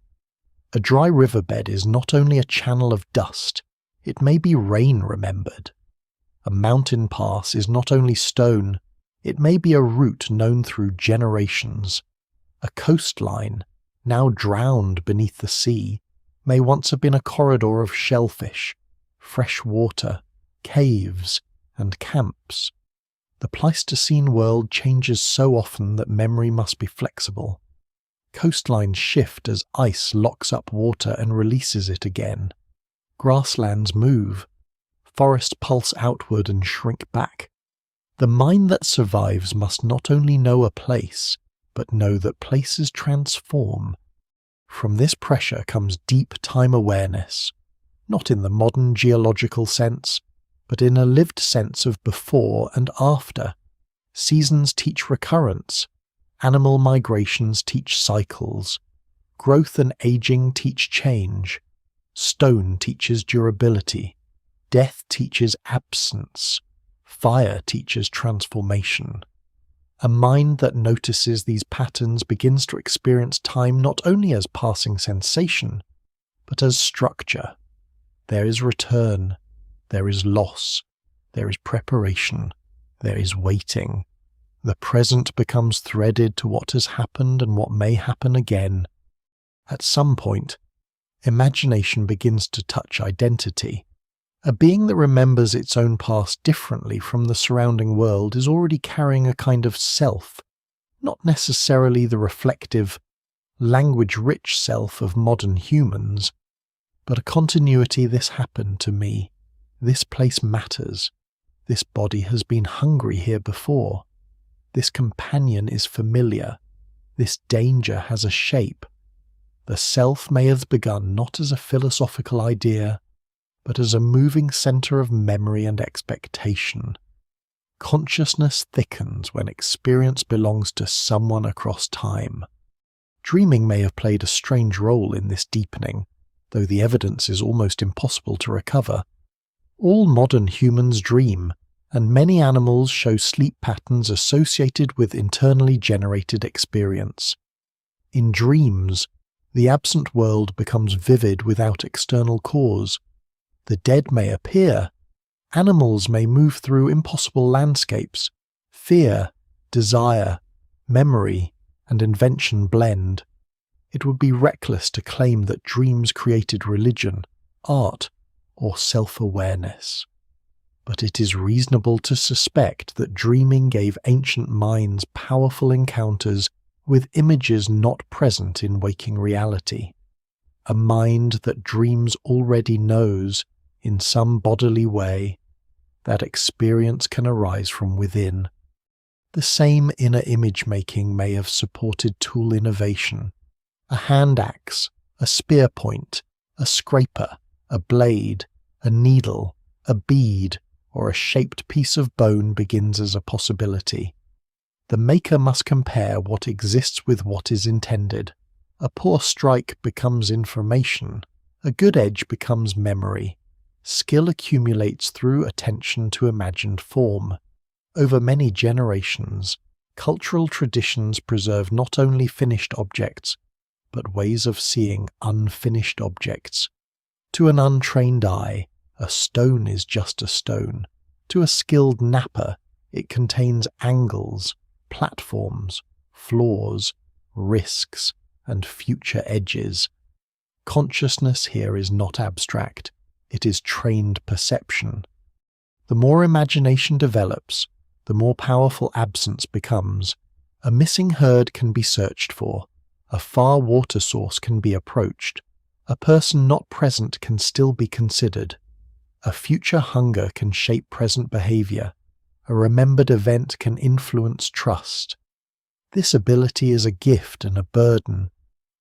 A dry riverbed is not only a channel of dust, it may be rain remembered. A mountain pass is not only stone, it may be a route known through generations. A coastline, now drowned beneath the sea, may once have been a corridor of shellfish, fresh water, caves, and camps. The Pleistocene world changes so often that memory must be flexible. Coastlines shift as ice locks up water and releases it again. Grasslands move. Forests pulse outward and shrink back. The mind that survives must not only know a place, but know that places transform. From this pressure comes deep time awareness, not in the modern geological sense, but in a lived sense of before and after. Seasons teach recurrence. Animal migrations teach cycles. Growth and aging teach change. Stone teaches durability. Death teaches absence. Fire teaches transformation. A mind that notices these patterns begins to experience time not only as passing sensation, but as structure. There is return. There is loss. There is preparation. There is waiting. The present becomes threaded to what has happened and what may happen again. At some point, imagination begins to touch identity. A being that remembers its own past differently from the surrounding world is already carrying a kind of self, not necessarily the reflective, language-rich self of modern humans, but a continuity. This happened to me. This place matters. This body has been hungry here before. This companion is familiar. This danger has a shape. The self may have begun not as a philosophical idea, but as a moving center of memory and expectation. Consciousness thickens when experience belongs to someone across time. Dreaming may have played a strange role in this deepening, though the evidence is almost impossible to recover. All modern humans dream, and many animals show sleep patterns associated with internally generated experience. In dreams, the absent world becomes vivid without external cause. The dead may appear. Animals may move through impossible landscapes. Fear, desire, memory, and invention blend. It would be reckless to claim that dreams created religion, art, or self-awareness. But it is reasonable to suspect that dreaming gave ancient minds powerful encounters with images not present in waking reality. A mind that dreams already knows, in some bodily way, that experience can arise from within. The same inner image-making may have supported tool innovation. A hand axe, a spear point, a scraper, a blade, a needle, a bead, or a shaped piece of bone begins as a possibility. The maker must compare what exists with what is intended. A poor strike becomes information. A good edge becomes memory. Skill accumulates through attention to imagined form. Over many generations, cultural traditions preserve not only finished objects, but ways of seeing unfinished objects. To an untrained eye, a stone is just a stone. To a skilled napper, it contains angles, platforms, flaws, risks, and future edges. Consciousness here is not abstract, it is trained perception. The more imagination develops, the more powerful absence becomes. A missing herd can be searched for, a far water source can be approached, a person not present can still be considered. A future hunger can shape present behavior. A remembered event can influence trust. This ability is a gift and a burden.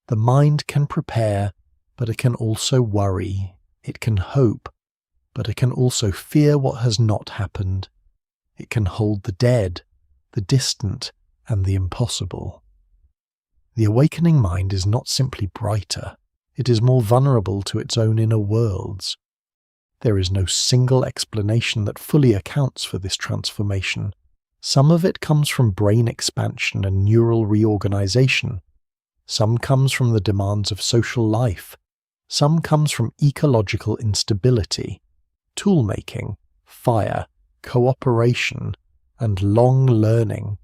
The mind can prepare, but it can also worry. It can hope, but it can also fear what has not happened. It can hold the dead, the distant, and the impossible. The awakening mind is not simply brighter, it is more vulnerable to its own inner worlds. There is no single explanation that fully accounts for this transformation. Some of it comes from brain expansion and neural reorganization. Some comes from the demands of social life. Some comes from ecological instability, tool-making, fire, cooperation, and long learning.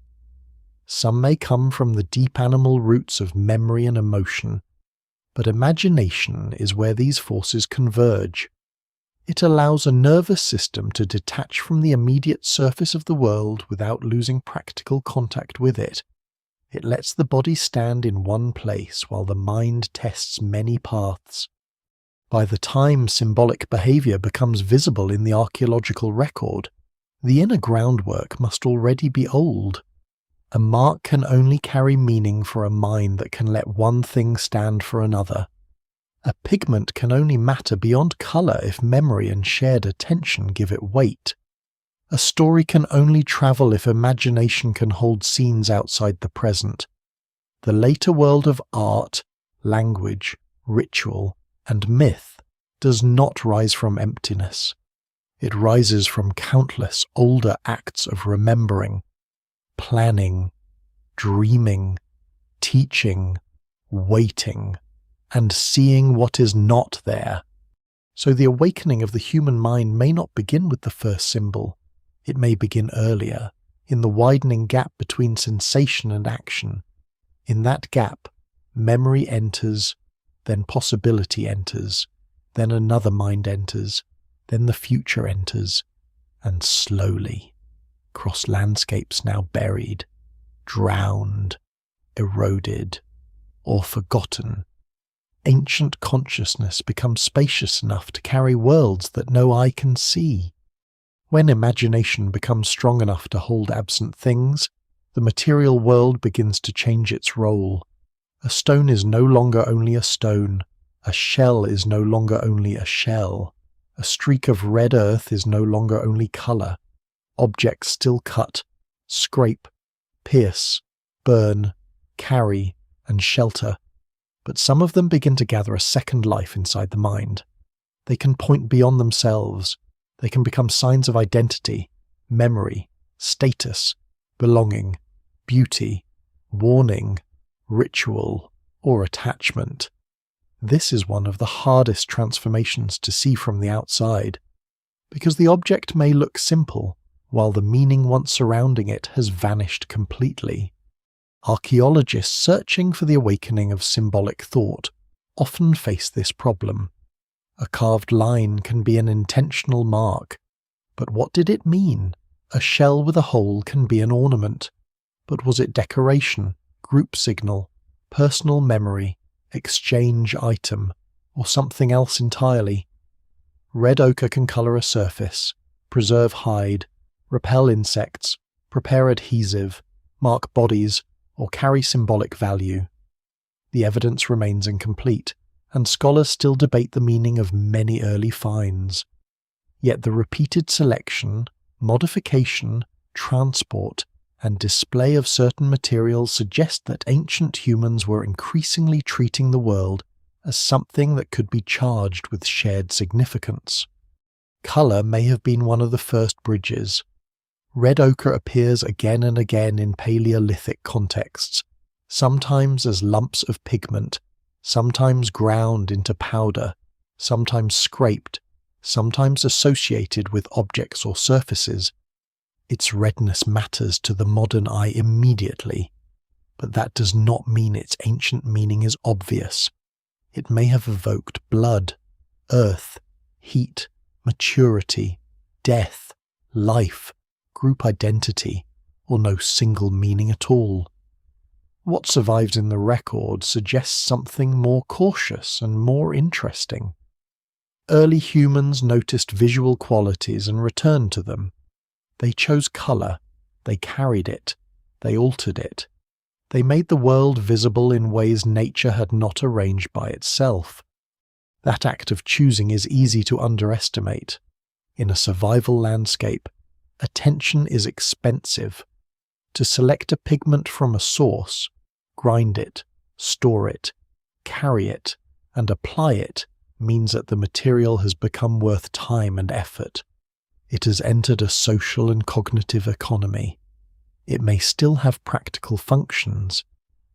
Some may come from the deep animal roots of memory and emotion, but imagination is where these forces converge. It allows a nervous system to detach from the immediate surface of the world without losing practical contact with it. It lets the body stand in one place while the mind tests many paths. By the time symbolic behavior becomes visible in the archaeological record, the inner groundwork must already be old. A mark can only carry meaning for a mind that can let one thing stand for another. A pigment can only matter beyond colour if memory and shared attention give it weight. A story can only travel if imagination can hold scenes outside the present. The later world of art, language, ritual, and myth does not rise from emptiness. It rises from countless older acts of remembering, planning, dreaming, teaching, waiting, and seeing what is not there. So the awakening of the human mind may not begin with the first symbol. It may begin earlier, in the widening gap between sensation and action. In that gap, memory enters, then possibility enters, then another mind enters, then the future enters, and slowly, across landscapes now buried, drowned, eroded, or forgotten, ancient consciousness becomes spacious enough to carry worlds that no eye can see. When imagination becomes strong enough to hold absent things, the material world begins to change its role. A stone is no longer only a stone. A shell is no longer only a shell. A streak of red earth is no longer only colour. Objects still cut, scrape, pierce, burn, carry, and shelter. But some of them begin to gather a second life inside the mind. They can point beyond themselves. They can become signs of identity, memory, status, belonging, beauty, warning, ritual, or attachment. This is one of the hardest transformations to see from the outside, because the object may look simple, while the meaning once surrounding it has vanished completely. Archaeologists searching for the awakening of symbolic thought often face this problem. A carved line can be an intentional mark, but what did it mean? A shell with a hole can be an ornament, but was it decoration, group signal, personal memory, exchange item, or something else entirely? Red ochre can colour a surface, preserve hide, repel insects, prepare adhesive, mark bodies, or carry symbolic value. The evidence remains incomplete, and scholars still debate the meaning of many early finds. Yet the repeated selection, modification, transport, and display of certain materials suggest that ancient humans were increasingly treating the world as something that could be charged with shared significance. Colour may have been one of the first bridges. Red ochre appears again and again in Paleolithic contexts, sometimes as lumps of pigment, sometimes ground into powder, sometimes scraped, sometimes associated with objects or surfaces. Its redness matters to the modern eye immediately, but that does not mean its ancient meaning is obvious. It may have evoked blood, earth, heat, maturity, death, life, group identity, or no single meaning at all. What survives in the record suggests something more cautious and more interesting. Early humans noticed visual qualities and returned to them. They chose colour, they carried it, they altered it. They made the world visible in ways nature had not arranged by itself. That act of choosing is easy to underestimate. In a survival landscape, attention is expensive. To select a pigment from a source, grind it, store it, carry it, and apply it means that the material has become worth time and effort. It has entered a social and cognitive economy. It may still have practical functions,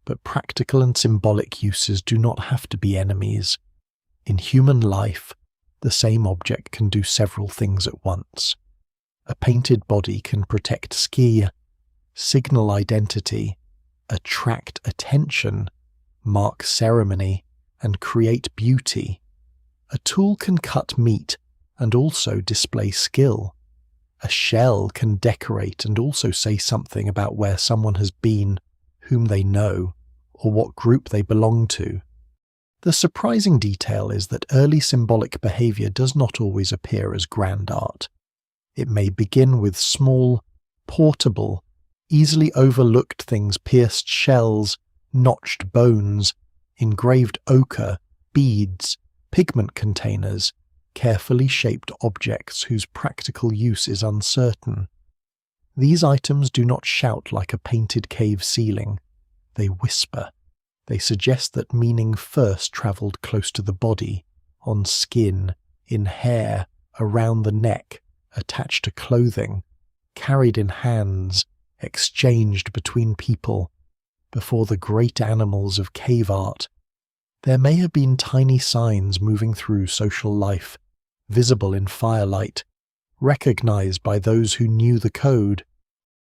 but practical and symbolic uses do not have to be enemies. In human life, the same object can do several things at once. A painted body can protect ski, signal identity, attract attention, mark ceremony, and create beauty. A tool can cut meat and also display skill. A shell can decorate and also say something about where someone has been, whom they know, or what group they belong to. The surprising detail is that early symbolic behaviour does not always appear as grand art. It may begin with small, portable, easily overlooked things: pierced shells, notched bones, engraved ochre, beads, pigment containers, carefully shaped objects whose practical use is uncertain. These items do not shout like a painted cave ceiling. They whisper. They suggest that meaning first travelled close to the body, on skin, in hair, around the neck, attached to clothing, carried in hands, exchanged between people. Before the great animals of cave art, there may have been tiny signs moving through social life, visible in firelight, recognized by those who knew the code.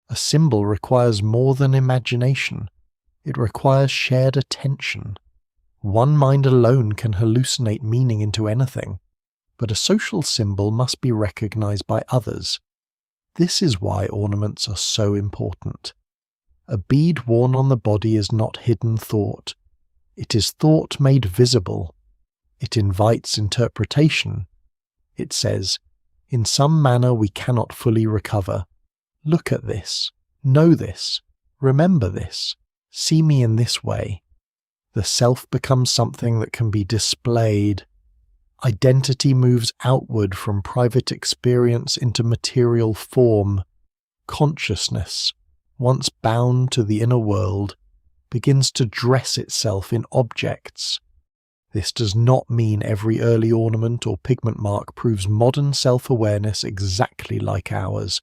A symbol requires more than imagination. It requires shared attention. One mind alone can hallucinate meaning into anything, but a social symbol must be recognized by others. This is why ornaments are so important. A bead worn on the body is not hidden thought. It is thought made visible. It invites interpretation. It says, "In some manner we cannot fully recover. Look at this. Know this. Remember this. See me in this way." The self becomes something that can be displayed. Identity moves outward from private experience into material form. Consciousness, once bound to the inner world, begins to dress itself in objects. This does not mean every early ornament or pigment mark proves modern self-awareness exactly like ours.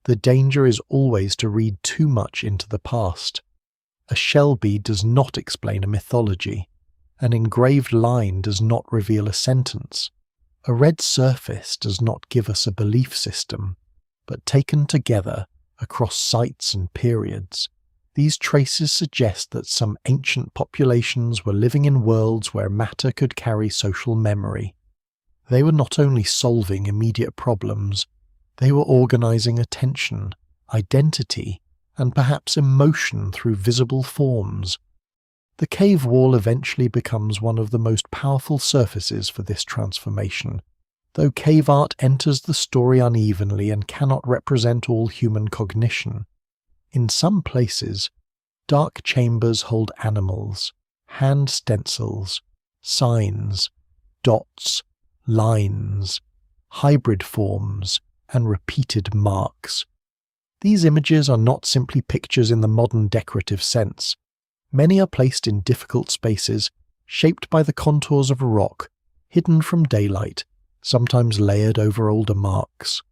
The danger is always to read too much into the past. A shell bead does not explain a mythology. An engraved line does not reveal a sentence. A red surface does not give us a belief system, but taken together across sites and periods, these traces suggest that some ancient populations were living in worlds where matter could carry social memory. They were not only solving immediate problems, they were organizing attention, identity, and perhaps emotion through visible forms. The cave wall eventually becomes one of the most powerful surfaces for this transformation, though cave art enters the story unevenly and cannot represent all human cognition. In some places, dark chambers hold animals, hand stencils, signs, dots, lines, hybrid forms, and repeated marks. These images are not simply pictures in the modern decorative sense. Many are placed in difficult spaces, shaped by the contours of a rock, hidden from daylight, sometimes layered over older marks.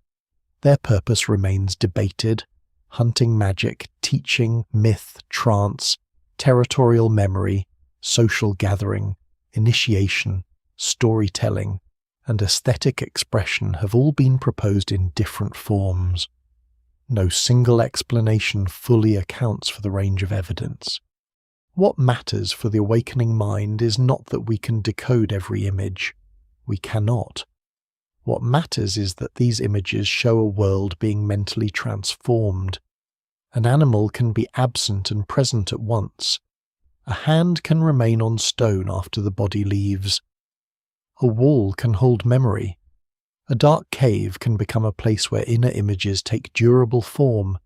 Their purpose remains debated: hunting magic, teaching, myth, trance, territorial memory, social gathering, initiation, storytelling, and aesthetic expression have all been proposed in different forms. No single explanation fully accounts for the range of evidence. What matters for the awakening mind is not that we can decode every image. We cannot. What matters is that these images show a world being mentally transformed. An animal can be absent and present at once. A hand can remain on stone after the body leaves. A wall can hold memory. A dark cave can become a place where inner images take durable form.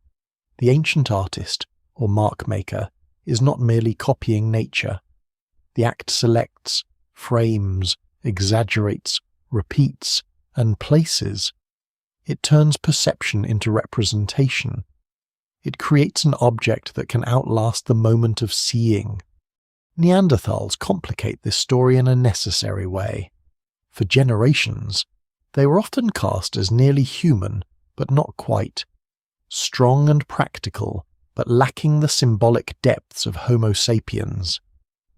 The ancient artist, or mark maker, is not merely copying nature. The act selects, frames, exaggerates, repeats, and places. It turns perception into representation. It creates an object that can outlast the moment of seeing. Neanderthals complicate this story in a necessary way. For generations, they were often cast as nearly human, but not quite. Strong and practical, but lacking the symbolic depths of Homo sapiens.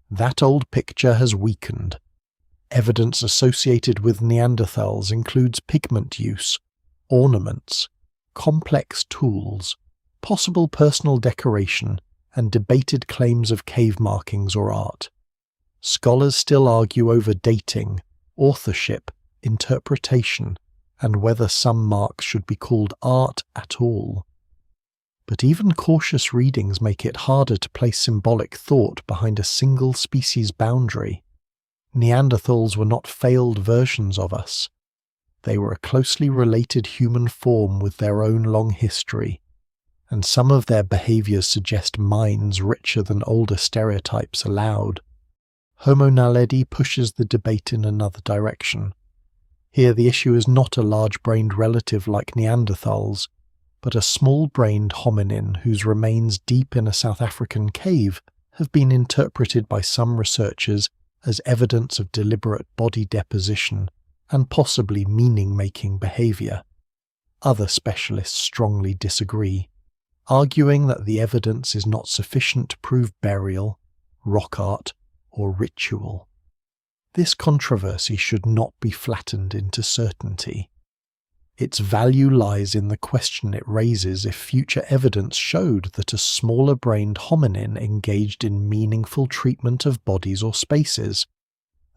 That old picture has weakened. Evidence associated with Neanderthals includes pigment use, ornaments, complex tools, possible personal decoration, and debated claims of cave markings or art. Scholars still argue over dating, authorship, interpretation, and whether some marks should be called art at all. But even cautious readings make it harder to place symbolic thought behind a single species boundary. Neanderthals were not failed versions of us. They were a closely related human form with their own long history, and some of their behaviours suggest minds richer than older stereotypes allowed. Homo naledi pushes the debate in another direction. Here the issue is not a large-brained relative like Neanderthals, but a small-brained hominin whose remains deep in a South African cave have been interpreted by some researchers as evidence of deliberate body deposition and possibly meaning-making behaviour. Other specialists strongly disagree, arguing that the evidence is not sufficient to prove burial, rock art, or ritual. This controversy should not be flattened into certainty. Its value lies in the question it raises if future evidence showed that a smaller-brained hominin engaged in meaningful treatment of bodies or spaces.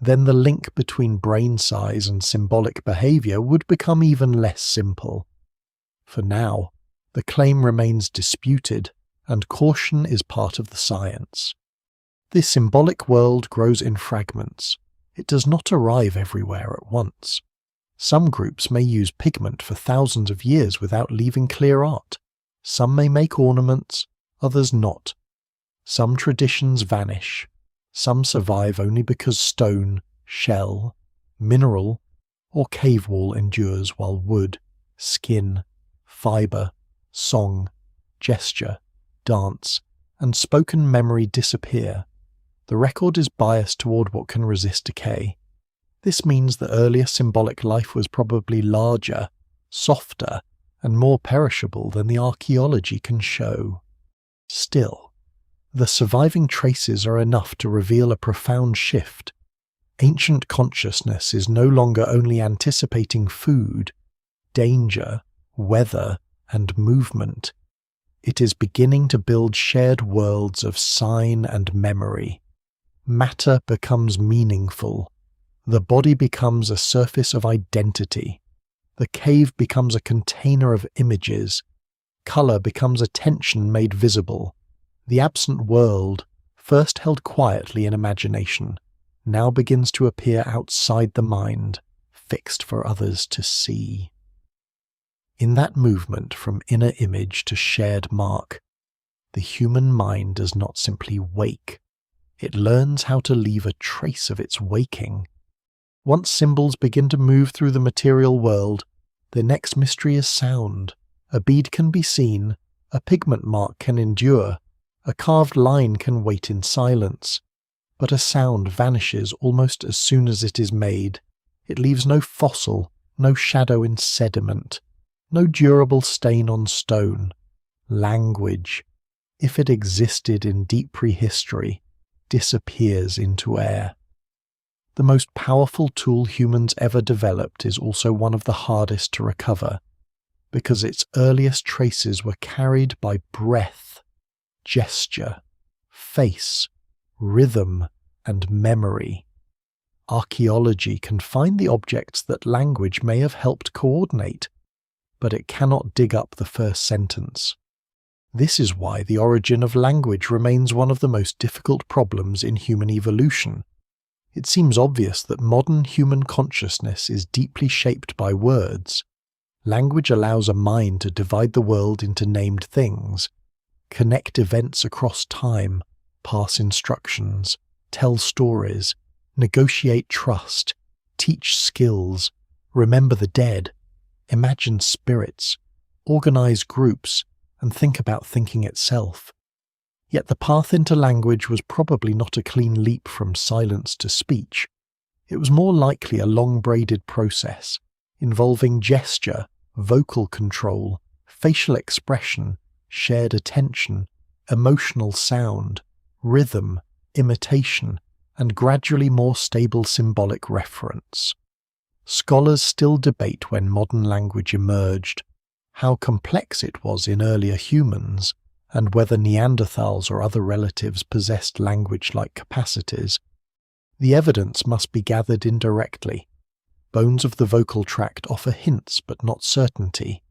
Then the link between brain size and symbolic behaviour would become even less simple. For now, the claim remains disputed, and caution is part of the science. This symbolic world grows in fragments. It does not arrive everywhere at once. Some groups may use pigment for thousands of years without leaving clear art. Some may make ornaments, others not. Some traditions vanish. Some survive only because stone, shell, mineral, or cave wall endures while wood, skin, fibre, song, gesture, dance, and spoken memory disappear. The record is biased toward what can resist decay. This means that earlier symbolic life was probably larger, softer, and more perishable than the archaeology can show. Still, the surviving traces are enough to reveal a profound shift. Ancient consciousness is no longer only anticipating food, danger, weather, and movement. It is beginning to build shared worlds of sign and memory. Matter becomes meaningful. The body becomes a surface of identity. The cave becomes a container of images. Colour becomes attention made visible. The absent world, first held quietly in imagination, now begins to appear outside the mind, fixed for others to see. In that movement from inner image to shared mark, the human mind does not simply wake. It learns how to leave a trace of its waking. Once symbols begin to move through the material world, their next mystery is sound. A bead can be seen, a pigment mark can endure, a carved line can wait in silence. But a sound vanishes almost as soon as it is made. It leaves no fossil, no shadow in sediment, no durable stain on stone. Language, if it existed in deep prehistory, disappears into air. The most powerful tool humans ever developed is also one of the hardest to recover, because its earliest traces were carried by breath, gesture, face, rhythm, and memory. Archaeology can find the objects that language may have helped coordinate, but it cannot dig up the first sentence. This is why the origin of language remains one of the most difficult problems in human evolution. It seems obvious that modern human consciousness is deeply shaped by words. Language allows a mind to divide the world into named things, connect events across time, pass instructions, tell stories, negotiate trust, teach skills, remember the dead, imagine spirits, organize groups, and think about thinking itself. Yet the path into language was probably not a clean leap from silence to speech. It was more likely a long-braided process, involving gesture, vocal control, facial expression, shared attention, emotional sound, rhythm, imitation, and gradually more stable symbolic reference. Scholars still debate when modern language emerged, how complex it was in earlier humans, and whether Neanderthals or other relatives possessed language-like capacities. The evidence must be gathered indirectly. Bones of the vocal tract offer hints but not certainty.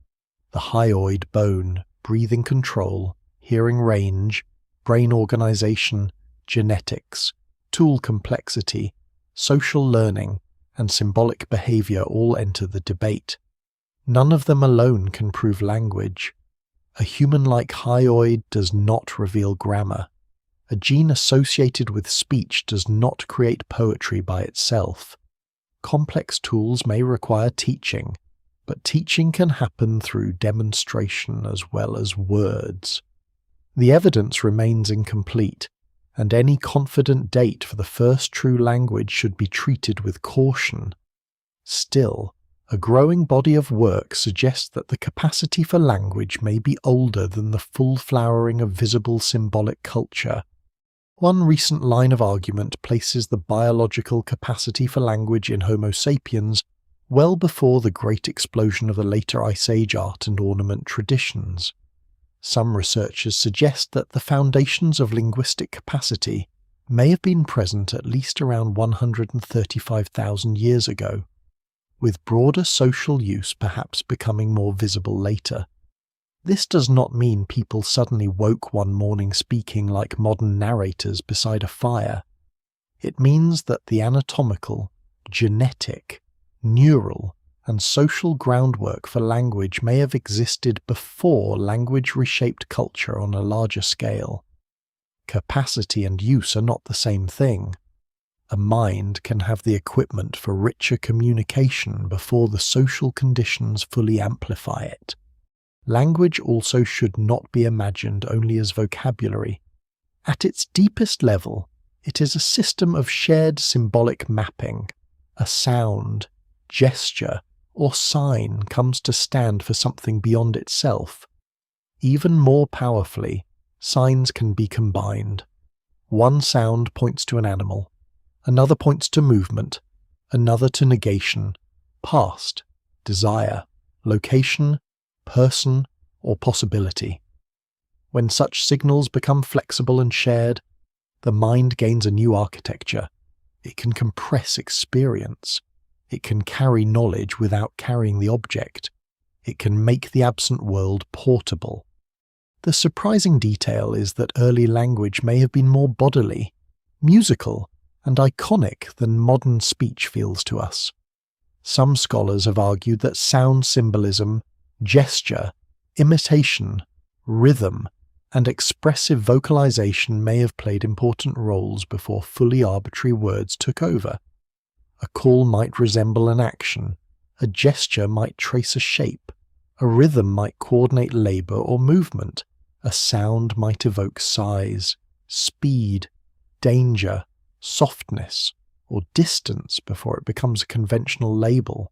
The hyoid bone, breathing control, hearing range, brain organization, genetics, tool complexity, social learning, and symbolic behavior all enter the debate. None of them alone can prove language. A human-like hyoid does not reveal grammar. A gene associated with speech does not create poetry by itself. Complex tools may require teaching, but teaching can happen through demonstration as well as words. The evidence remains incomplete, and any confident date for the first true language should be treated with caution. Still, a growing body of work suggests that the capacity for language may be older than the full flowering of visible symbolic culture. One recent line of argument places the biological capacity for language in Homo sapiens well before the great explosion of the later Ice Age art and ornament traditions. Some researchers suggest that the foundations of linguistic capacity may have been present at least around 135,000 years ago, with broader social use perhaps becoming more visible later. This does not mean people suddenly woke one morning speaking like modern narrators beside a fire. It means that the anatomical, genetic, neural, and social groundwork for language may have existed before language reshaped culture on a larger scale. Capacity and use are not the same thing. A mind can have the equipment for richer communication before the social conditions fully amplify it. Language also should not be imagined only as vocabulary. At its deepest level, it is a system of shared symbolic mapping. A sound, gesture, or sign comes to stand for something beyond itself. Even more powerfully, signs can be combined. One sound points to an animal, another points to movement, another to negation, past, desire, location, person, or possibility. When such signals become flexible and shared, the mind gains a new architecture. It can compress experience. It can carry knowledge without carrying the object. It can make the absent world portable. The surprising detail is that early language may have been more bodily, musical, and iconic than modern speech feels to us. Some scholars have argued that sound symbolism, gesture, imitation, rhythm, and expressive vocalization may have played important roles before fully arbitrary words took over. A call might resemble an action, a gesture might trace a shape, a rhythm might coordinate labor or movement, a sound might evoke size, speed, danger, softness, or distance before it becomes a conventional label.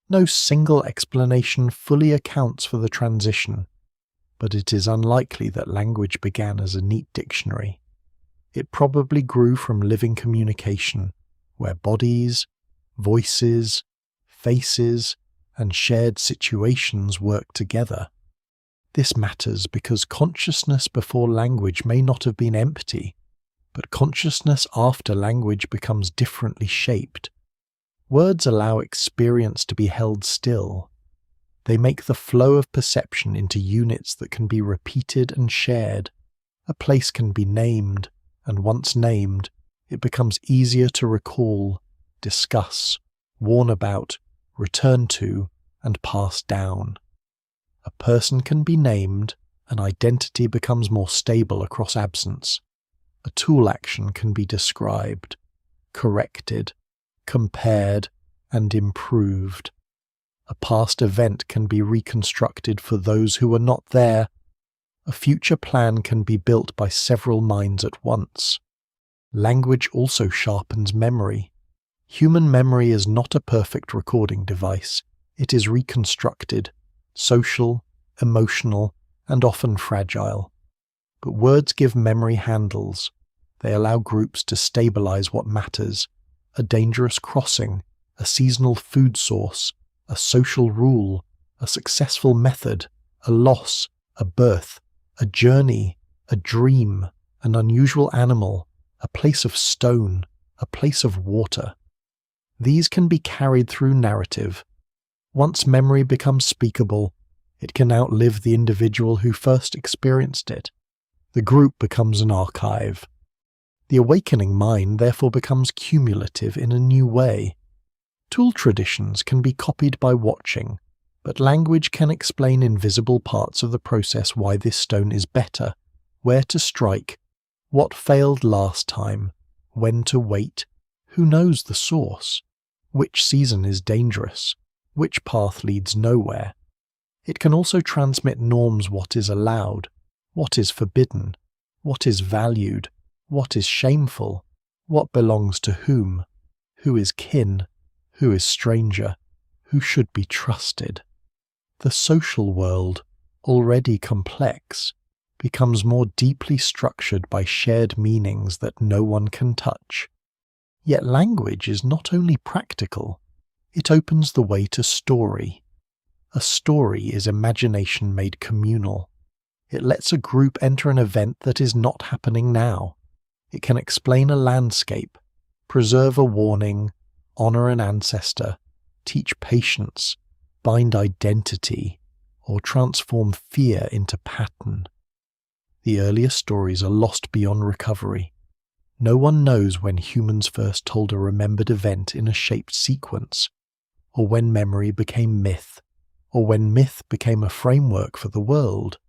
No single explanation fully accounts for the transition, but it is unlikely that language began as a neat dictionary. It probably grew from living communication, where bodies, voices, faces, and shared situations work together. This matters because consciousness before language may not have been empty, but consciousness after language becomes differently shaped. Words allow experience to be held still. They make the flow of perception into units that can be repeated and shared. A place can be named, and once named, it becomes easier to recall, discuss, warn about, return to, and pass down. A person can be named, and identity becomes more stable across absence. A tool action can be described, corrected, compared, and improved. A past event can be reconstructed for those who were not there. A future plan can be built by several minds at once. Language also sharpens memory. Human memory is not a perfect recording device. It is reconstructed, social, emotional, and often fragile. But words give memory handles. They allow groups to stabilize what matters: a dangerous crossing, a seasonal food source, a social rule, a successful method, a loss, a birth, a journey, a dream, an unusual animal, a place of stone, a place of water. These can be carried through narrative. Once memory becomes speakable, it can outlive the individual who first experienced it. The group becomes an archive. The awakening mind therefore becomes cumulative in a new way. Tool traditions can be copied by watching, but language can explain in visible parts of the process why this stone is better, where to strike, what failed last time, when to wait, who knows the source, which season is dangerous, which path leads nowhere. It can also transmit norms: what is allowed, what is forbidden, what is valued, what is shameful, what belongs to whom, who is kin, who is stranger, who should be trusted. The social world, already complex, becomes more deeply structured by shared meanings that no one can touch. Yet language is not only practical, it opens the way to story. A story is imagination made communal. It lets a group enter an event that is not happening now. It can explain a landscape, preserve a warning, honor an ancestor, teach patience, bind identity, or transform fear into pattern. The earliest stories are lost beyond recovery. No one knows when humans first told a remembered event in a shaped sequence, or when memory became myth, or when myth became a framework for the world.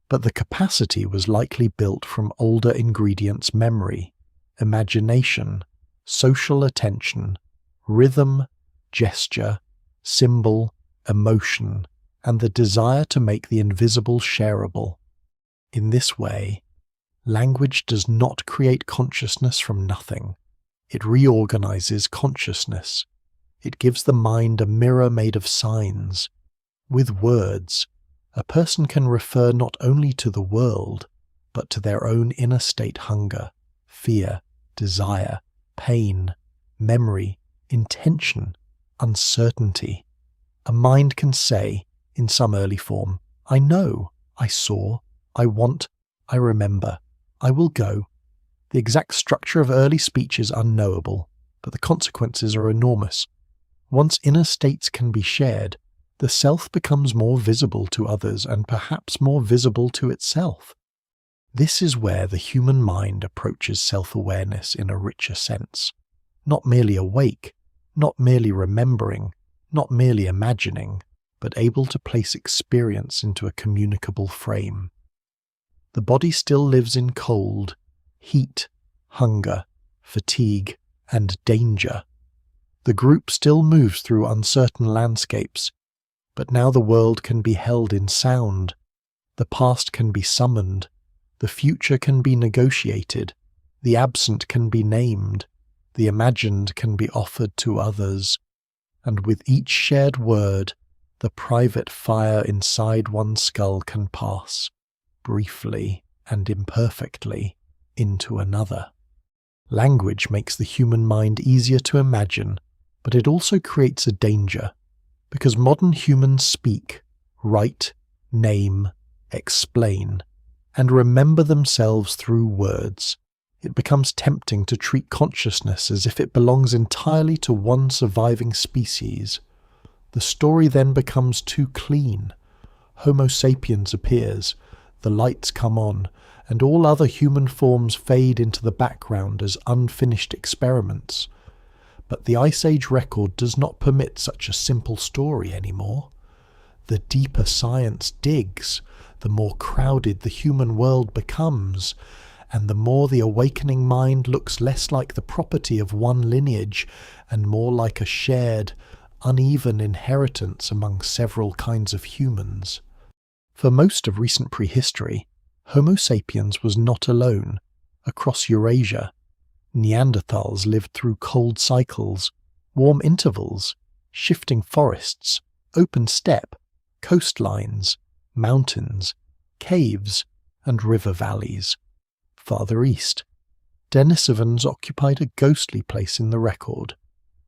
But the capacity was likely built from older ingredients: memory, imagination, social attention, rhythm, gesture, symbol, emotion, and the desire to make the invisible shareable. In this way, language does not create consciousness from nothing. It reorganizes consciousness. It gives the mind a mirror made of signs. With words, a person can refer not only to the world, but to their own inner state: hunger, fear, desire, pain, memory, intention, uncertainty. A mind can say, in some early form, I know, I saw, I want, I remember, I will go. The exact structure of early speech is unknowable, but the consequences are enormous. Once inner states can be shared, the self becomes more visible to others and perhaps more visible to itself. This is where the human mind approaches self-awareness in a richer sense. Not merely awake, not merely remembering, not merely imagining, but able to place experience into a communicable frame. The body still lives in cold, heat, hunger, fatigue, and danger, The group still moves through uncertain landscapes, but now the world can be held in sound. The past can be summoned. The future can be negotiated. The absent can be named. The imagined can be offered to others. And with each shared word, the private fire inside one's skull can pass, briefly and imperfectly, into another. Language makes the human mind easier to imagine, but it also creates a danger, because modern humans speak, write, name, explain, and remember themselves through words. It becomes tempting to treat consciousness as if it belongs entirely to one surviving species. The story then becomes too clean. Homo sapiens appears, the lights come on, and all other human forms fade into the background as unfinished experiments. But the Ice Age record does not permit such a simple story anymore. The deeper science digs, the more crowded the human world becomes, and the more the awakening mind looks less like the property of one lineage and more like a shared, uneven inheritance among several kinds of humans. For most of recent prehistory, Homo sapiens was not alone. Across Eurasia, Neanderthals lived through cold cycles, warm intervals, shifting forests, open steppe, coastlines, mountains, caves, and river valleys. Farther east, Denisovans occupied a ghostly place in the record,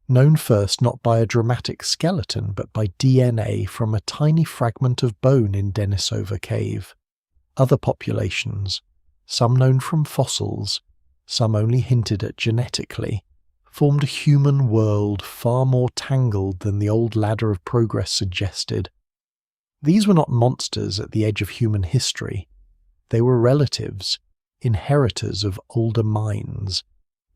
known first not by a dramatic skeleton but by DNA from a tiny fragment of bone in Denisova cave. Other populations, some known from fossils, some only hinted at genetically, formed a human world far more tangled than the old ladder of progress suggested. These were not monsters at the edge of human history. They were relatives, inheritors of older minds,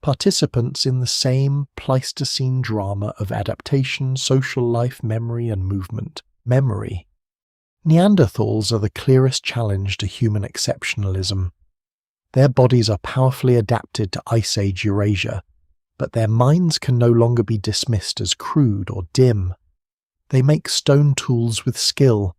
participants in the same Pleistocene drama of adaptation, social life, memory, and movement. Memory. Neanderthals are the clearest challenge to human exceptionalism. Their bodies are powerfully adapted to Ice Age Eurasia, but their minds can no longer be dismissed as crude or dim. They make stone tools with skill.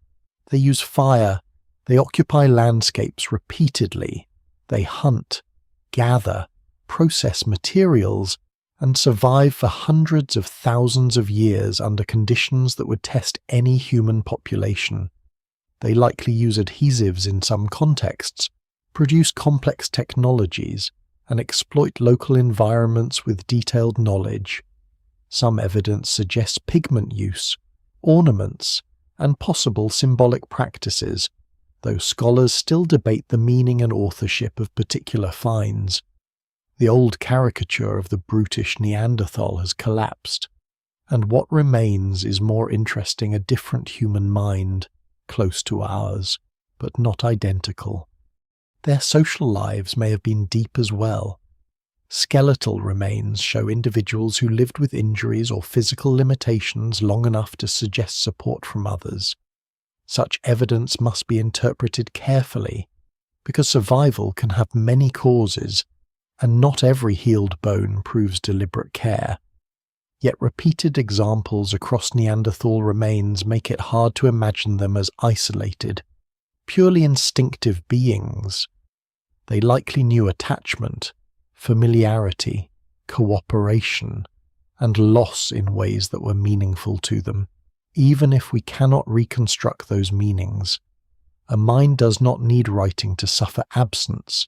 They use fire. They occupy landscapes repeatedly. They hunt, gather, process materials, and survive for hundreds of thousands of years under conditions that would test any human population. They likely use adhesives in some contexts, produce complex technologies, and exploit local environments with detailed knowledge. Some evidence suggests pigment use, ornaments, and possible symbolic practices, though scholars still debate the meaning and authorship of particular finds. The old caricature of the brutish Neanderthal has collapsed, and what remains is more interesting: a different human mind, close to ours, but not identical. Their social lives may have been deep as well. Skeletal remains show individuals who lived with injuries or physical limitations long enough to suggest support from others. Such evidence must be interpreted carefully, because survival can have many causes, and not every healed bone proves deliberate care. Yet repeated examples across Neanderthal remains make it hard to imagine them as isolated, purely instinctive beings. They likely knew attachment, familiarity, cooperation, and loss in ways that were meaningful to them. Even if we cannot reconstruct those meanings, a mind does not need writing to suffer absence.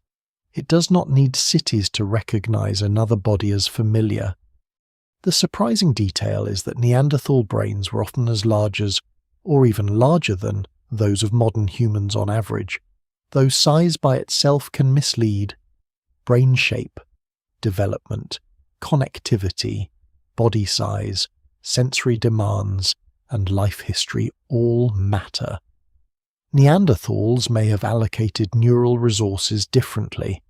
It does not need cities to recognize another body as familiar. The surprising detail is that Neanderthal brains were often as large as, or even larger than, those of modern humans on average, though size by itself can mislead. Brain shape, development, connectivity, body size, sensory demands, and life history all matter. Neanderthals may have allocated neural resources differently,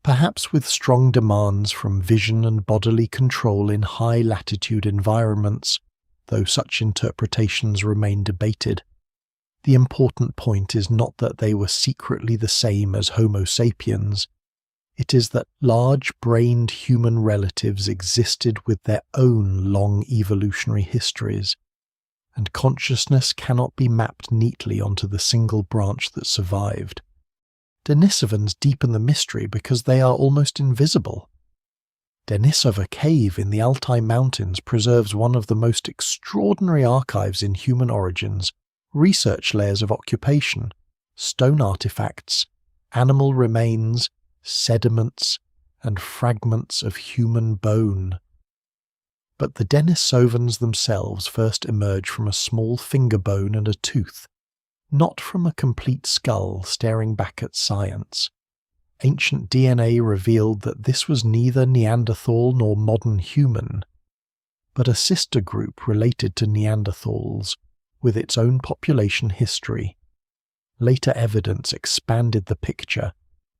perhaps with strong demands from vision and bodily control in high-latitude environments, though such interpretations remain debated. The important point is not that they were secretly the same as Homo sapiens. It is that large-brained human relatives existed with their own long evolutionary histories, and consciousness cannot be mapped neatly onto the single branch that survived. Denisovans deepen the mystery because they are almost invisible. Denisova Cave in the Altai Mountains preserves one of the most extraordinary archives in human origins, research layers of occupation, stone artifacts, animal remains, sediments, and fragments of human bone. But the Denisovans themselves first emerge from a small finger bone and a tooth, not from a complete skull staring back at science. Ancient DNA revealed that this was neither Neanderthal nor modern human, but a sister group related to Neanderthals, with its own population history. Later evidence expanded the picture,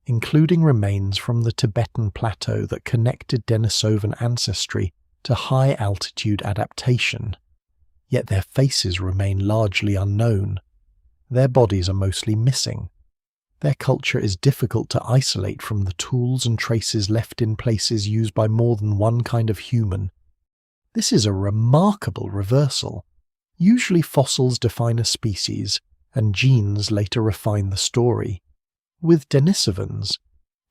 including remains from the Tibetan plateau that connected Denisovan ancestry to high-altitude adaptation. Yet their faces remain largely unknown. Their bodies are mostly missing. Their culture is difficult to isolate from the tools and traces left in places used by more than one kind of human. This is a remarkable reversal. Usually fossils define a species, and genes later refine the story. With Denisovans,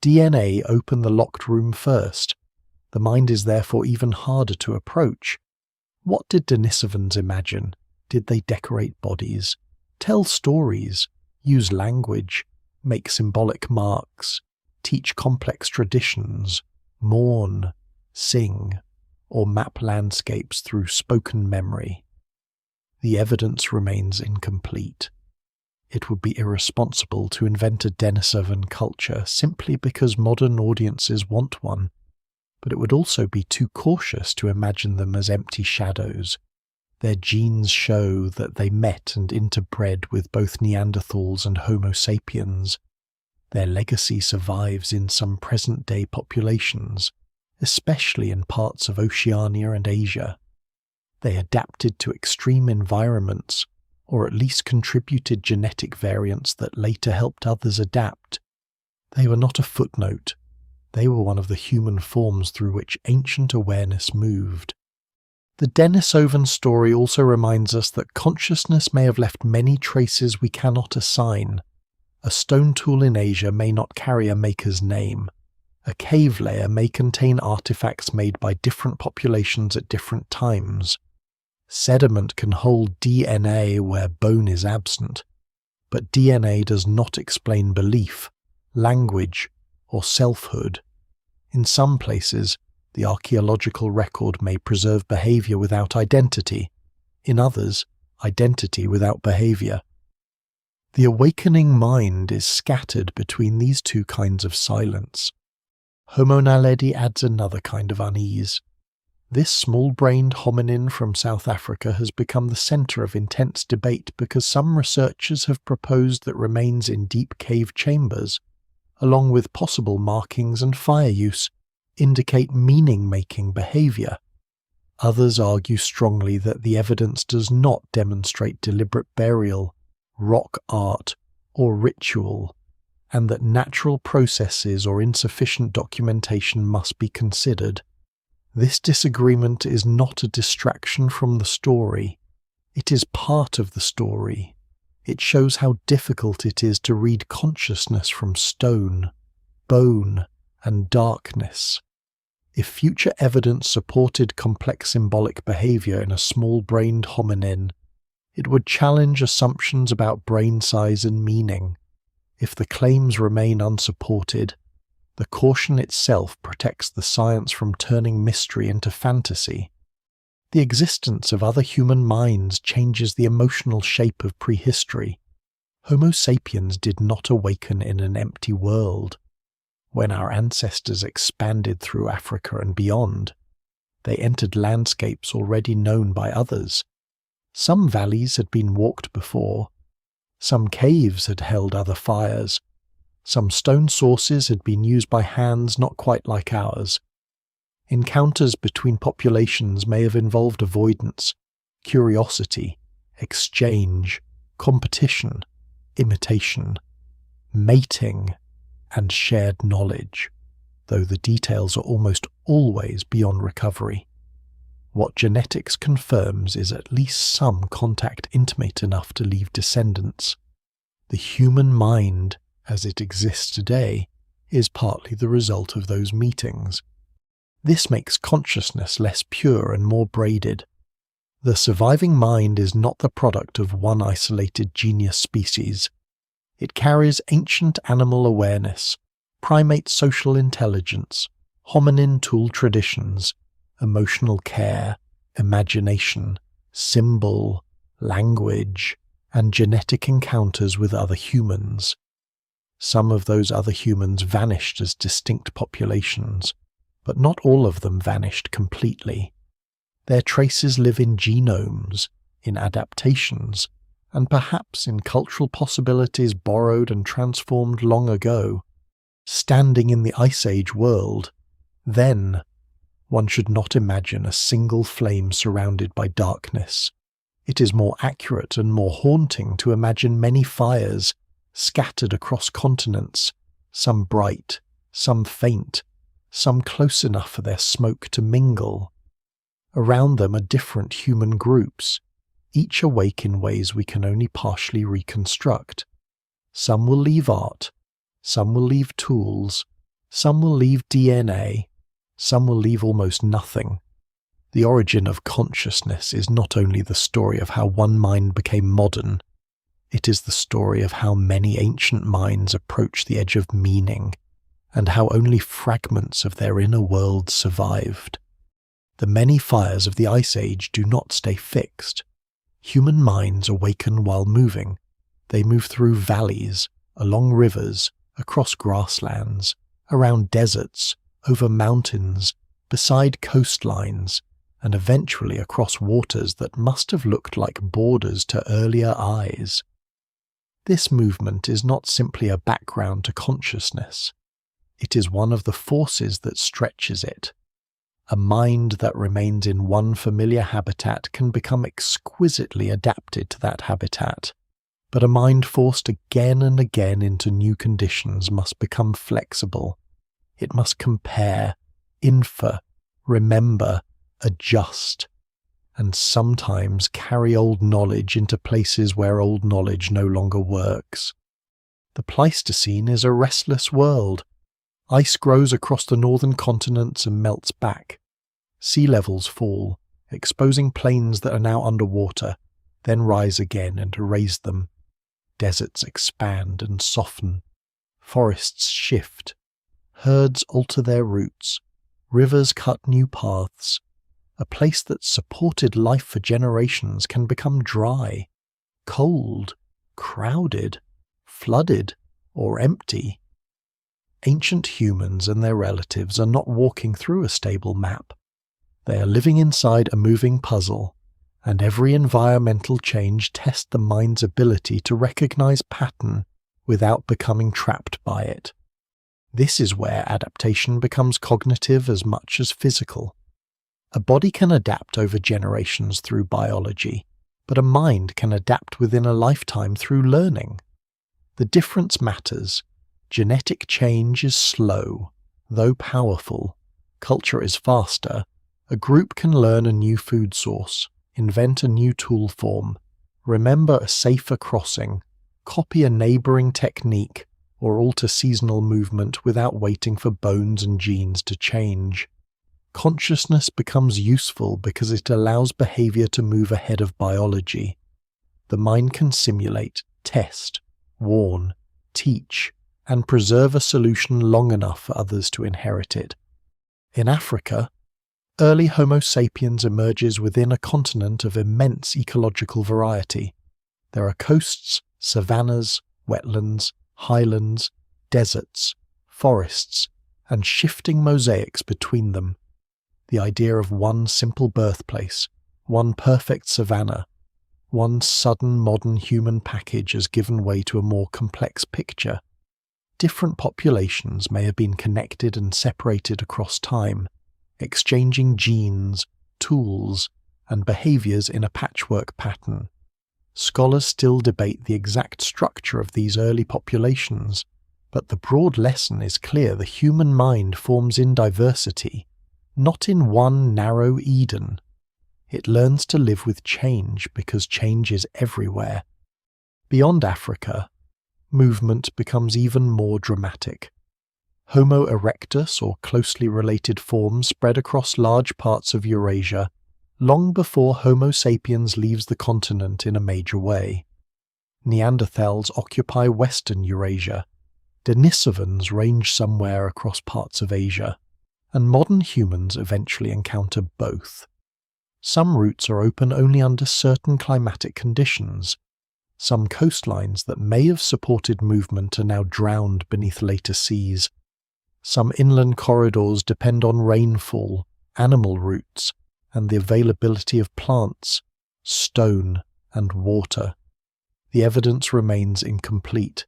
DNA opened the locked room first. The mind is therefore even harder to approach. What did Denisovans imagine? Did they decorate bodies, tell stories, use language, make symbolic marks, teach complex traditions, mourn, sing, or map landscapes through spoken memory? The evidence remains incomplete. It would be irresponsible to invent a Denisovan culture simply because modern audiences want one, but it would also be too cautious to imagine them as empty shadows. Their genes show that they met and interbred with both Neanderthals and Homo sapiens. Their legacy survives in some present-day populations, especially in parts of Oceania and Asia. They adapted to extreme environments, or at least contributed genetic variants that later helped others adapt. They were not a footnote. They were one of the human forms through which ancient awareness moved. The Denisovan story also reminds us that consciousness may have left many traces we cannot assign. A stone tool in Asia may not carry a maker's name. A cave layer may contain artifacts made by different populations at different times. Sediment can hold DNA where bone is absent, but DNA does not explain belief, language, or selfhood. In some places, the archaeological record may preserve behavior without identity. In others, identity without behavior. The awakening mind is scattered between these two kinds of silence. Homo naledi adds another kind of unease. This small-brained hominin from South Africa has become the centre of intense debate because some researchers have proposed that remains in deep cave chambers, along with possible markings and fire use, indicate meaning-making behaviour. Others argue strongly that the evidence does not demonstrate deliberate burial, rock art, or ritual, and that natural processes or insufficient documentation must be considered. This disagreement is not a distraction from the story. It is part of the story. It shows how difficult it is to read consciousness from stone, bone, and darkness. If future evidence supported complex symbolic behavior in a small-brained hominin, it would challenge assumptions about brain size and meaning. If the claims remain unsupported, the caution itself protects the science from turning mystery into fantasy. The existence of other human minds changes the emotional shape of prehistory. Homo sapiens did not awaken in an empty world. When our ancestors expanded through Africa and beyond, they entered landscapes already known by others. Some valleys had been walked before. Some caves had held other fires. Some stone sources had been used by hands not quite like ours. Encounters between populations may have involved avoidance, curiosity, exchange, competition, imitation, mating, and shared knowledge. though the details are almost always beyond recovery. What genetics confirms is at least some contact intimate enough to leave descendants. The human mind, as it exists today, is partly the result of those meetings. This makes consciousness less pure and more braided. The surviving mind is not the product of one isolated genius species. It carries ancient animal awareness, primate social intelligence, hominin tool traditions, emotional care, imagination, symbol, language, and genetic encounters with other humans. Some of those other humans vanished as distinct populations, but not all of them vanished completely. Their traces live in genomes, in adaptations, and perhaps in cultural possibilities borrowed and transformed long ago. Standing in the Ice Age world, then, one should not imagine a single flame surrounded by darkness. It is more accurate and more haunting to imagine many fires scattered across continents, some bright, some faint, some close enough for their smoke to mingle. Around them are different human groups, each awake in ways we can only partially reconstruct. Some will leave art, some will leave tools, some will leave DNA, some will leave almost nothing. The origin of consciousness is not only the story of how one mind became modern, it is the story of how many ancient minds approached the edge of meaning, and how only fragments of their inner world survived. The many fires of the Ice Age do not stay fixed. Human minds awaken while moving. They move through valleys, along rivers, across grasslands, around deserts, over mountains, beside coastlines, and eventually across waters that must have looked like borders to earlier eyes. This movement is not simply a background to consciousness. It is one of the forces that stretches it. A mind that remains in one familiar habitat can become exquisitely adapted to that habitat, but a mind forced again and again into new conditions must become flexible. It must compare, infer, remember, adjust, and sometimes carry old knowledge into places where old knowledge no longer works. The Pleistocene is a restless world. Ice grows across the northern continents and melts back. Sea levels fall, exposing plains that are now underwater, then rise again and erase them. Deserts expand and soften. Forests shift. Herds alter their routes. Rivers cut new paths. A place that supported life for generations can become dry, cold, crowded, flooded, or empty. Ancient humans and their relatives are not walking through a stable map. They are living inside a moving puzzle, and every environmental change tests the mind's ability to recognize pattern without becoming trapped by it. This is where adaptation becomes cognitive as much as physical. A body can adapt over generations through biology, but a mind can adapt within a lifetime through learning. The difference matters. Genetic change is slow, though powerful. Culture is faster. A group can learn a new food source, invent a new tool form, remember a safer crossing, copy a neighboring technique, or alter seasonal movement without waiting for bones and genes to change. Consciousness becomes useful because it allows behavior to move ahead of biology. The mind can simulate, test, warn, teach, and preserve a solution long enough for others to inherit it. In Africa, early Homo sapiens emerges within a continent of immense ecological variety. There are coasts, savannas, wetlands, highlands, deserts, forests, and shifting mosaics between them. The idea of one simple birthplace, one perfect savanna, one sudden modern human package has given way to a more complex picture. Different populations may have been connected and separated across time, exchanging genes, tools, and behaviors in a patchwork pattern. Scholars still debate the exact structure of these early populations, But the broad lesson is clear: the human mind forms in diversity, not in one narrow Eden. It learns to live with change because change is everywhere. Beyond Africa, movement becomes even more dramatic. Homo erectus, or closely related forms, spread across large parts of Eurasia long before Homo sapiens leaves the continent in a major way. Neanderthals occupy western Eurasia, Denisovans range somewhere across parts of Asia, and modern humans eventually encounter both. Some routes are open only under certain climatic conditions. Some coastlines that may have supported movement are now drowned beneath later seas. Some inland corridors depend on rainfall, animal routes, and the availability of plants, stone, and water. The evidence remains incomplete,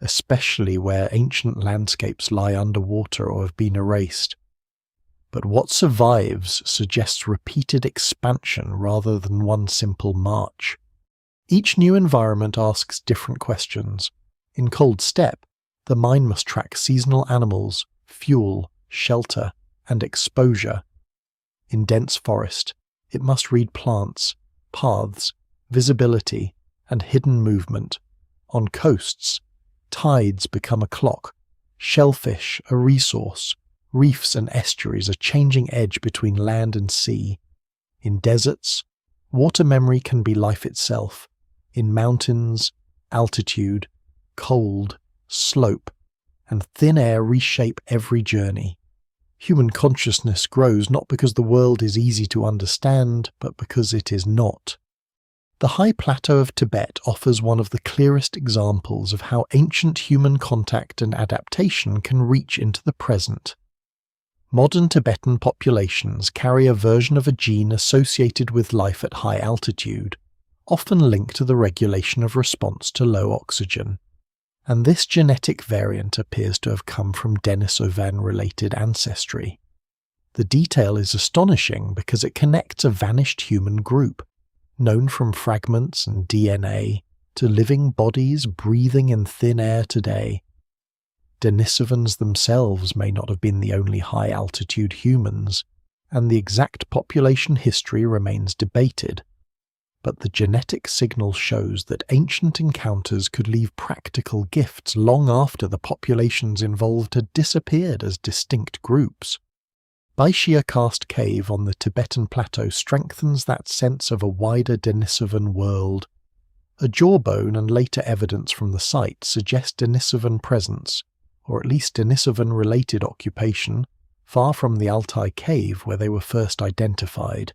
especially where ancient landscapes lie underwater or have been erased. But what survives suggests repeated expansion rather than one simple march. Each new environment asks different questions. In cold steppe, the mind must track seasonal animals, fuel, shelter, and exposure. In dense forest, it must read plants, paths, visibility, and hidden movement. On coasts, tides become a clock, shellfish a resource, reefs and estuaries a changing edge between land and sea. In deserts, water memory can be life itself. In mountains, altitude, cold, slope, and thin air reshape every journey. Human consciousness grows not because the world is easy to understand, but because it is not. The high plateau of Tibet offers one of the clearest examples of how ancient human contact and adaptation can reach into the present. Modern Tibetan populations carry a version of a gene associated with life at high altitude, often linked to the regulation of response to low oxygen. And this genetic variant appears to have come from Denisovan-related ancestry. The detail is astonishing because it connects a vanished human group, known from fragments and DNA, to living bodies breathing in thin air today. Denisovans themselves may not have been the only high-altitude humans, and the exact population history remains debated. But the genetic signal shows that ancient encounters could leave practical gifts long after the populations involved had disappeared as distinct groups. Baishia Karst Cave on the Tibetan plateau strengthens that sense of a wider Denisovan world. A jawbone and later evidence from the site suggest Denisovan presence, or at least Denisovan-related occupation, far from the Altai cave where they were first identified.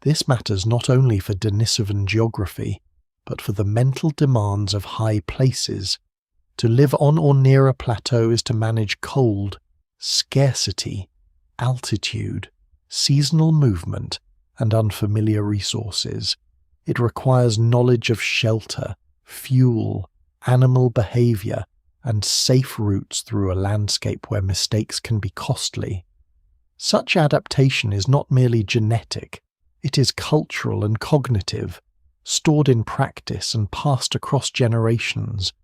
This matters not only for Denisovan geography, but for the mental demands of high places. To live on or near a plateau is to manage cold, scarcity, altitude, seasonal movement, and unfamiliar resources. It requires knowledge of shelter, fuel, animal behavior, and safe routes through a landscape where mistakes can be costly. Such adaptation is not merely genetic, it is cultural and cognitive, stored in practice and passed across generations.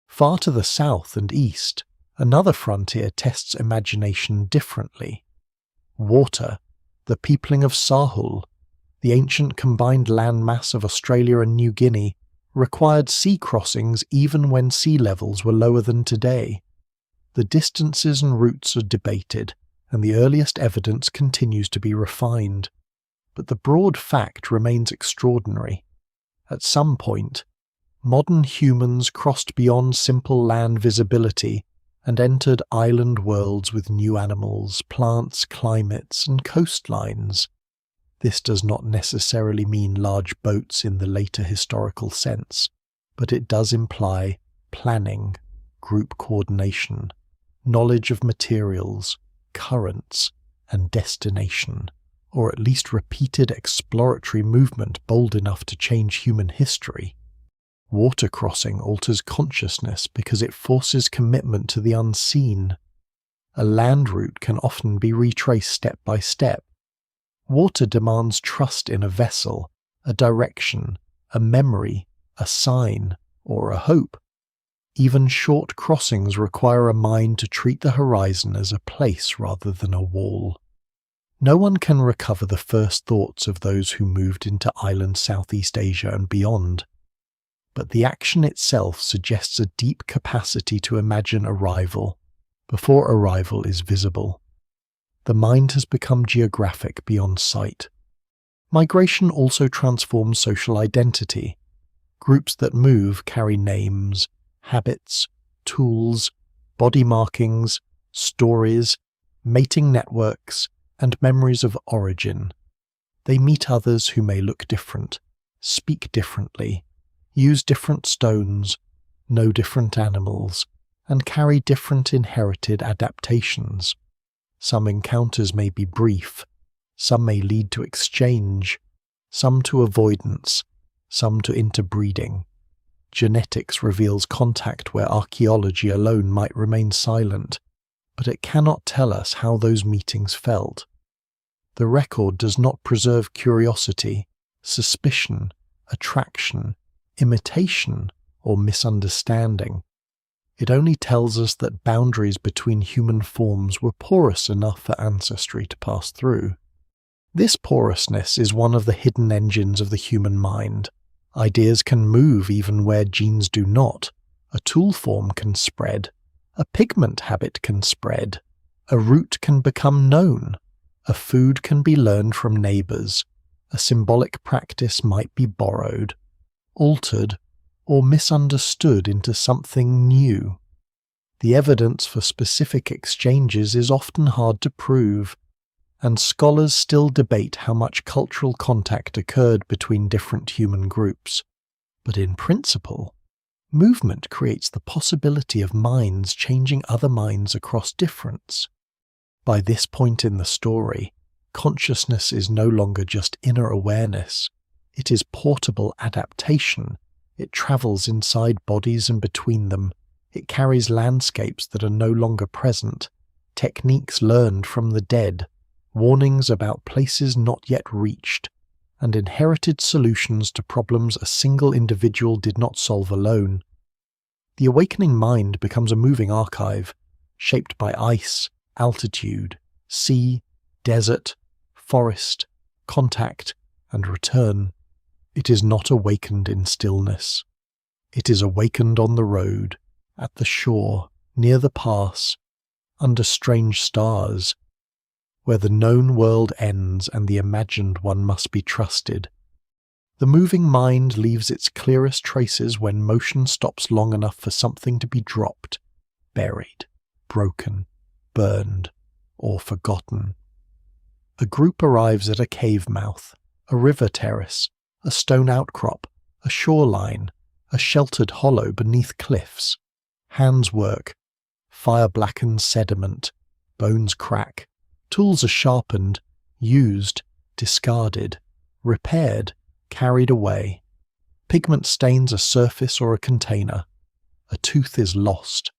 Far to the south and east, another frontier tests imagination differently. Water, the peopling of Sahul, the ancient combined landmass of Australia and New Guinea, required sea crossings even when sea levels were lower than today. The distances and routes are debated, and the earliest evidence continues to be refined. But the broad fact remains extraordinary. At some point, modern humans crossed beyond simple land visibility and entered island worlds with new animals, plants, climates, and coastlines. This does not necessarily mean large boats in the later historical sense, but it does imply planning, group coordination, knowledge of materials, currents, and destination, or at least repeated exploratory movement bold enough to change human history. Water crossing alters consciousness because it forces commitment to the unseen. A land route can often be retraced step by step. Water demands trust in a vessel, a direction, a memory, a sign, or a hope. Even short crossings require a mind to treat the horizon as a place rather than a wall. No one can recover the first thoughts of those who moved into island Southeast Asia and beyond, but the action itself suggests a deep capacity to imagine arrival, before arrival is visible. The mind has become geographic beyond sight. Migration also transforms social identity. Groups that move carry names, habits, tools, body markings, stories, mating networks, and memories of origin. They meet others who may look different, speak differently, use different stones, know different animals, and carry different inherited adaptations. Some encounters may be brief, some may lead to exchange, some to avoidance, some to interbreeding. Genetics reveals contact where archaeology alone might remain silent, but it cannot tell us how those meetings felt. The record does not preserve curiosity, suspicion, attraction, imitation, or misunderstanding. It only tells us that boundaries between human forms were porous enough for ancestry to pass through. This porousness is one of the hidden engines of the human mind. Ideas can move even where genes do not. A tool form can spread. A pigment habit can spread. A route can become known. A food can be learned from neighbors. A symbolic practice might be borrowed, altered, or misunderstood into something new. The evidence for specific exchanges is often hard to prove, and scholars still debate how much cultural contact occurred between different human groups. But in principle, movement creates the possibility of minds changing other minds across difference. By this point in the story, consciousness is no longer just inner awareness. It is portable adaptation. It travels inside bodies and between them. It carries landscapes that are no longer present, techniques learned from the dead, warnings about places not yet reached, and inherited solutions to problems a single individual did not solve alone. The awakening mind becomes a moving archive, shaped by ice, altitude, sea, desert, forest, contact, and return. It is not awakened in stillness. It is awakened on the road, at the shore, near the pass, under strange stars, where the known world ends and the imagined one must be trusted. The moving mind leaves its clearest traces when motion stops long enough for something to be dropped, buried, broken, burned, or forgotten. A group arrives at a cave mouth, a river terrace, a stone outcrop, a shoreline, a sheltered hollow beneath cliffs. Hands work, fire blackens sediment, bones crack, tools are sharpened, used, discarded, repaired, carried away. Pigment stains a surface or a container. A tooth is lost.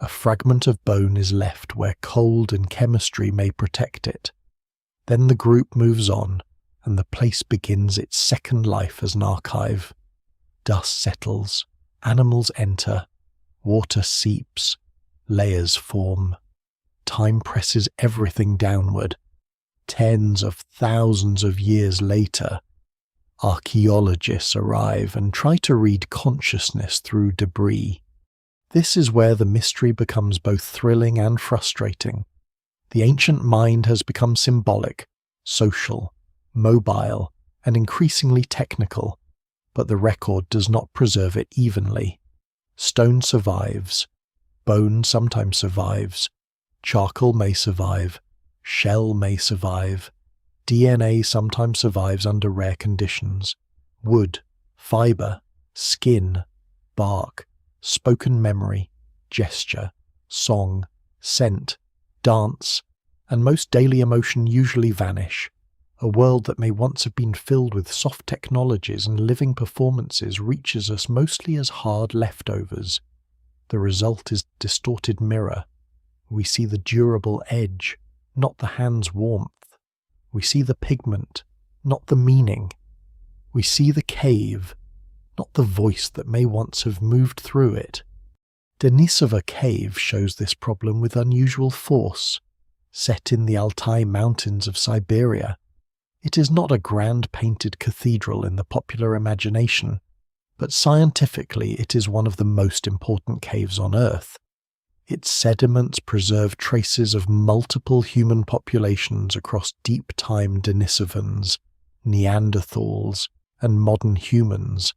A fragment of bone is left where cold and chemistry may protect it. Then the group moves on, and the place begins its second life as an archive. Dust settles, animals enter, water seeps, layers form. Time presses everything downward. Tens of thousands of years later, archaeologists arrive and try to read consciousness through debris. This is where the mystery becomes both thrilling and frustrating. The ancient mind has become symbolic, social, mobile, and increasingly technical, but the record does not preserve it evenly. Stone survives, bone sometimes survives, charcoal may survive, shell may survive, DNA sometimes survives under rare conditions. Wood, fiber, skin, bark, spoken memory, gesture, song, scent, dance, and most daily emotion usually vanish. A world that may once have been filled with soft technologies and living performances reaches us mostly as hard leftovers. The result is distorted mirror. We see the durable edge, not the hand's warmth. We see the pigment, not the meaning. We see the cave, not the voice that may once have moved through it. Denisova Cave shows this problem with unusual force. Set in the Altai Mountains of Siberia, it is not a grand painted cathedral in the popular imagination, but scientifically it is one of the most important caves on Earth. Its sediments preserve traces of multiple human populations across deep-time Denisovans, Neanderthals, and modern humans,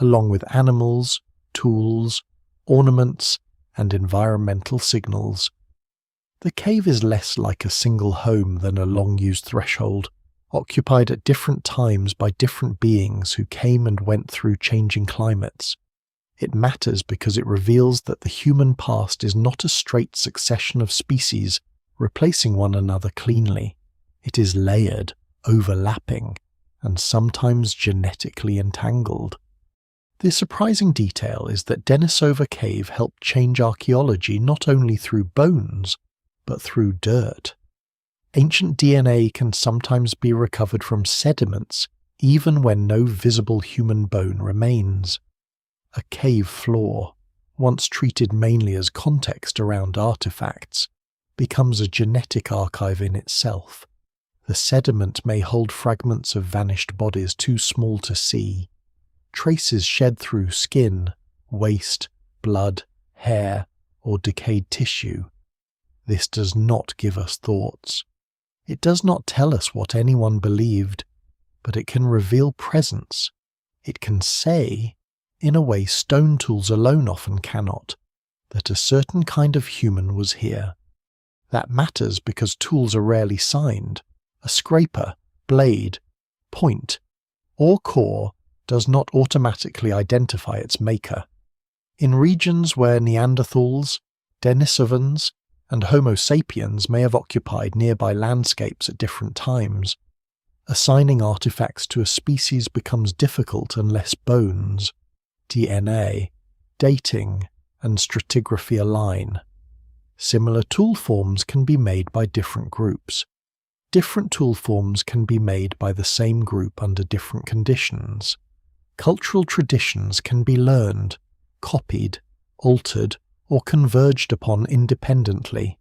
along with animals, tools, ornaments, and environmental signals. The cave is less like a single home than a long-used threshold, occupied at different times by different beings who came and went through changing climates. It matters because it reveals that the human past is not a straight succession of species replacing one another cleanly. It is layered, overlapping, and sometimes genetically entangled. The surprising detail is that Denisova Cave helped change archaeology not only through bones, but through dirt. Ancient DNA can sometimes be recovered from sediments even when no visible human bone remains. A cave floor, once treated mainly as context around artifacts, becomes a genetic archive in itself. The sediment may hold fragments of vanished bodies too small to see, traces shed through skin, waste, blood, hair, or decayed tissue. This does not give us thoughts. It does not tell us what anyone believed, but it can reveal presence. It can say, in a way stone tools alone often cannot, that a certain kind of human was here. That matters because tools are rarely signed. A scraper, blade, point, or core does not automatically identify its maker. In regions where Neanderthals, Denisovans, and Homo sapiens may have occupied nearby landscapes at different times, assigning artifacts to a species becomes difficult unless bones, DNA, dating, and stratigraphy align. Similar tool forms can be made by different groups. Different tool forms can be made by the same group under different conditions. Cultural traditions can be learned, copied, altered, or converged upon independently.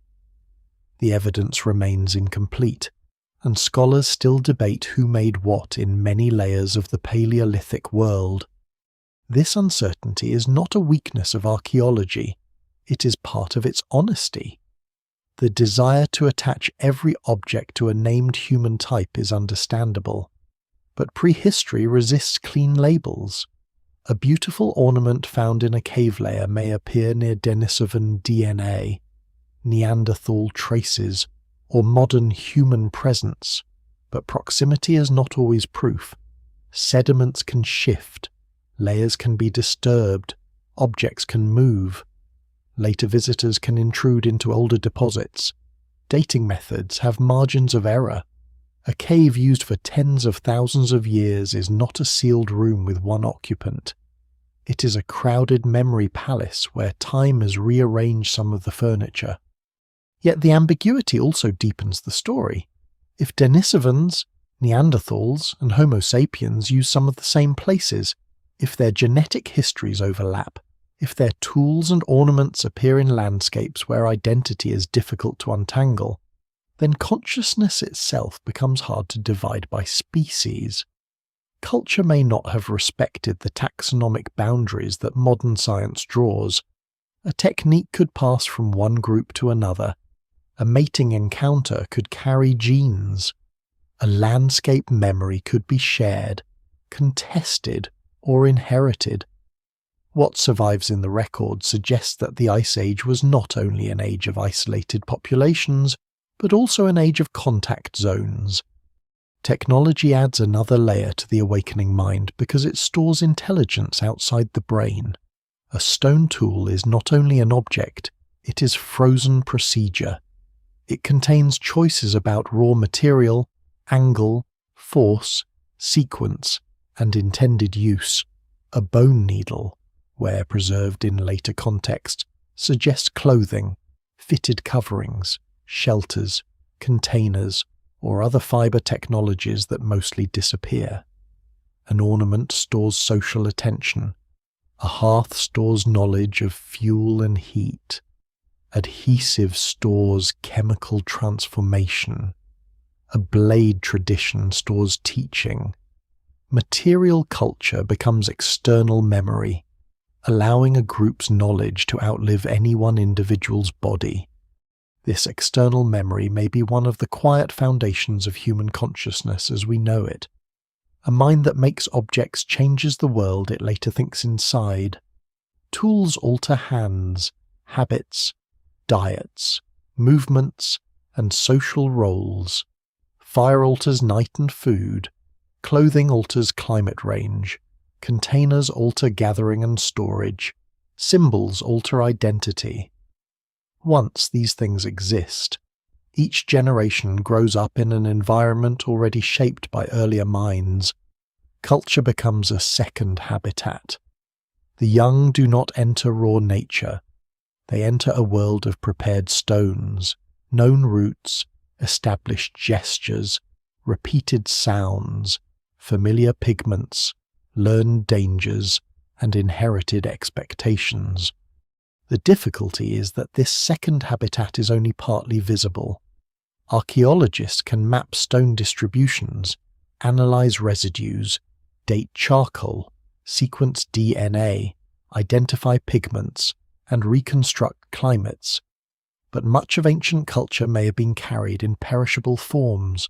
The evidence remains incomplete, and scholars still debate who made what in many layers of the Paleolithic world. This uncertainty is not a weakness of archaeology, it is part of its honesty. The desire to attach every object to a named human type is understandable, but prehistory resists clean labels. A beautiful ornament found in a cave layer may appear near Denisovan DNA, Neanderthal traces, or modern human presence, but proximity is not always proof. Sediments can shift, layers can be disturbed, objects can move. Later visitors can intrude into older deposits. Dating methods have margins of error. A cave used for tens of thousands of years is not a sealed room with one occupant. It is a crowded memory palace where time has rearranged some of the furniture. Yet the ambiguity also deepens the story. If Denisovans, Neanderthals, and Homo sapiens use some of the same places, if their genetic histories overlap, if their tools and ornaments appear in landscapes where identity is difficult to untangle, then consciousness itself becomes hard to divide by species. Culture may not have respected the taxonomic boundaries that modern science draws. A technique could pass from one group to another. A mating encounter could carry genes. A landscape memory could be shared, contested, or inherited. What survives in the record suggests that the Ice Age was not only an age of isolated populations, but also an age of contact zones. Technology adds another layer to the awakening mind because it stores intelligence outside the brain. A stone tool is not only an object, it is frozen procedure. It contains choices about raw material, angle, force, sequence, and intended use. A bone needle, where preserved in later context, suggests clothing, fitted coverings, shelters, containers, or other fiber technologies that mostly disappear. An ornament stores social attention. A hearth stores knowledge of fuel and heat. Adhesive stores chemical transformation. A blade tradition stores teaching. Material culture becomes external memory, allowing a group's knowledge to outlive any one individual's body. This external memory may be one of the quiet foundations of human consciousness as we know it. A mind that makes objects changes the world it later thinks inside. Tools alter hands, habits, diets, movements, and social roles. Fire alters night and food. Clothing alters climate range. Containers alter gathering and storage. Symbols alter identity. Once these things exist, each generation grows up in an environment already shaped by earlier minds. Culture becomes a second habitat. The young do not enter raw nature. They enter a world of prepared stones, known routes, established gestures, repeated sounds, familiar pigments, learned dangers, and inherited expectations. The difficulty is that this second habitat is only partly visible. Archaeologists can map stone distributions, analyze residues, date charcoal, sequence DNA, identify pigments, and reconstruct climates. But much of ancient culture may have been carried in perishable forms: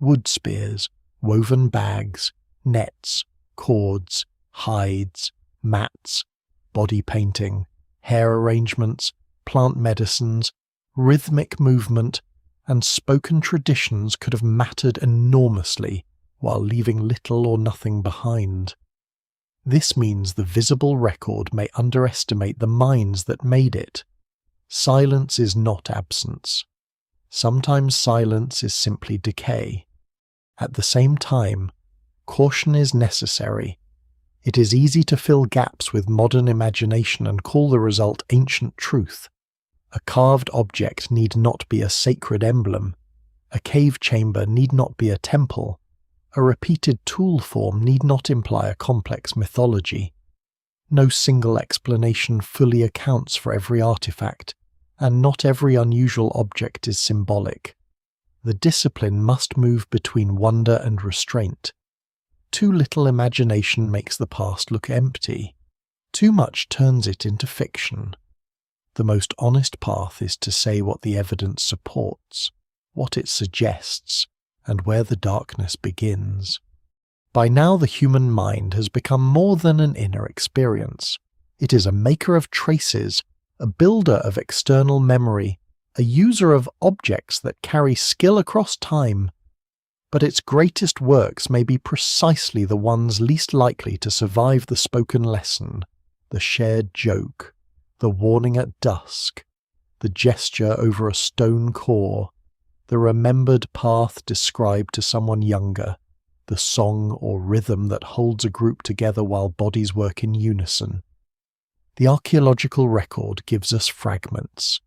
wood spears, woven bags, nets, cords, hides, mats, body painting, hair arrangements, plant medicines, rhythmic movement, and spoken traditions could have mattered enormously while leaving little or nothing behind. This means the visible record may underestimate the minds that made it. Silence is not absence. Sometimes silence is simply decay. At the same time, caution is necessary. It is easy to fill gaps with modern imagination and call the result ancient truth. A carved object need not be a sacred emblem. A cave chamber need not be a temple. A repeated tool form need not imply a complex mythology. No single explanation fully accounts for every artifact, and not every unusual object is symbolic. The discipline must move between wonder and restraint. Too little imagination makes the past look empty. Too much turns it into fiction. The most honest path is to say what the evidence supports, what it suggests, and where the darkness begins. By now the human mind has become more than an inner experience. It is a maker of traces, a builder of external memory, a user of objects that carry skill across time. But its greatest works may be precisely the ones least likely to survive the spoken lesson, the shared joke, the warning at dusk, the gesture over a stone core, the remembered path described to someone younger, the song or rhythm that holds a group together while bodies work in unison. The archaeological record gives us fragments,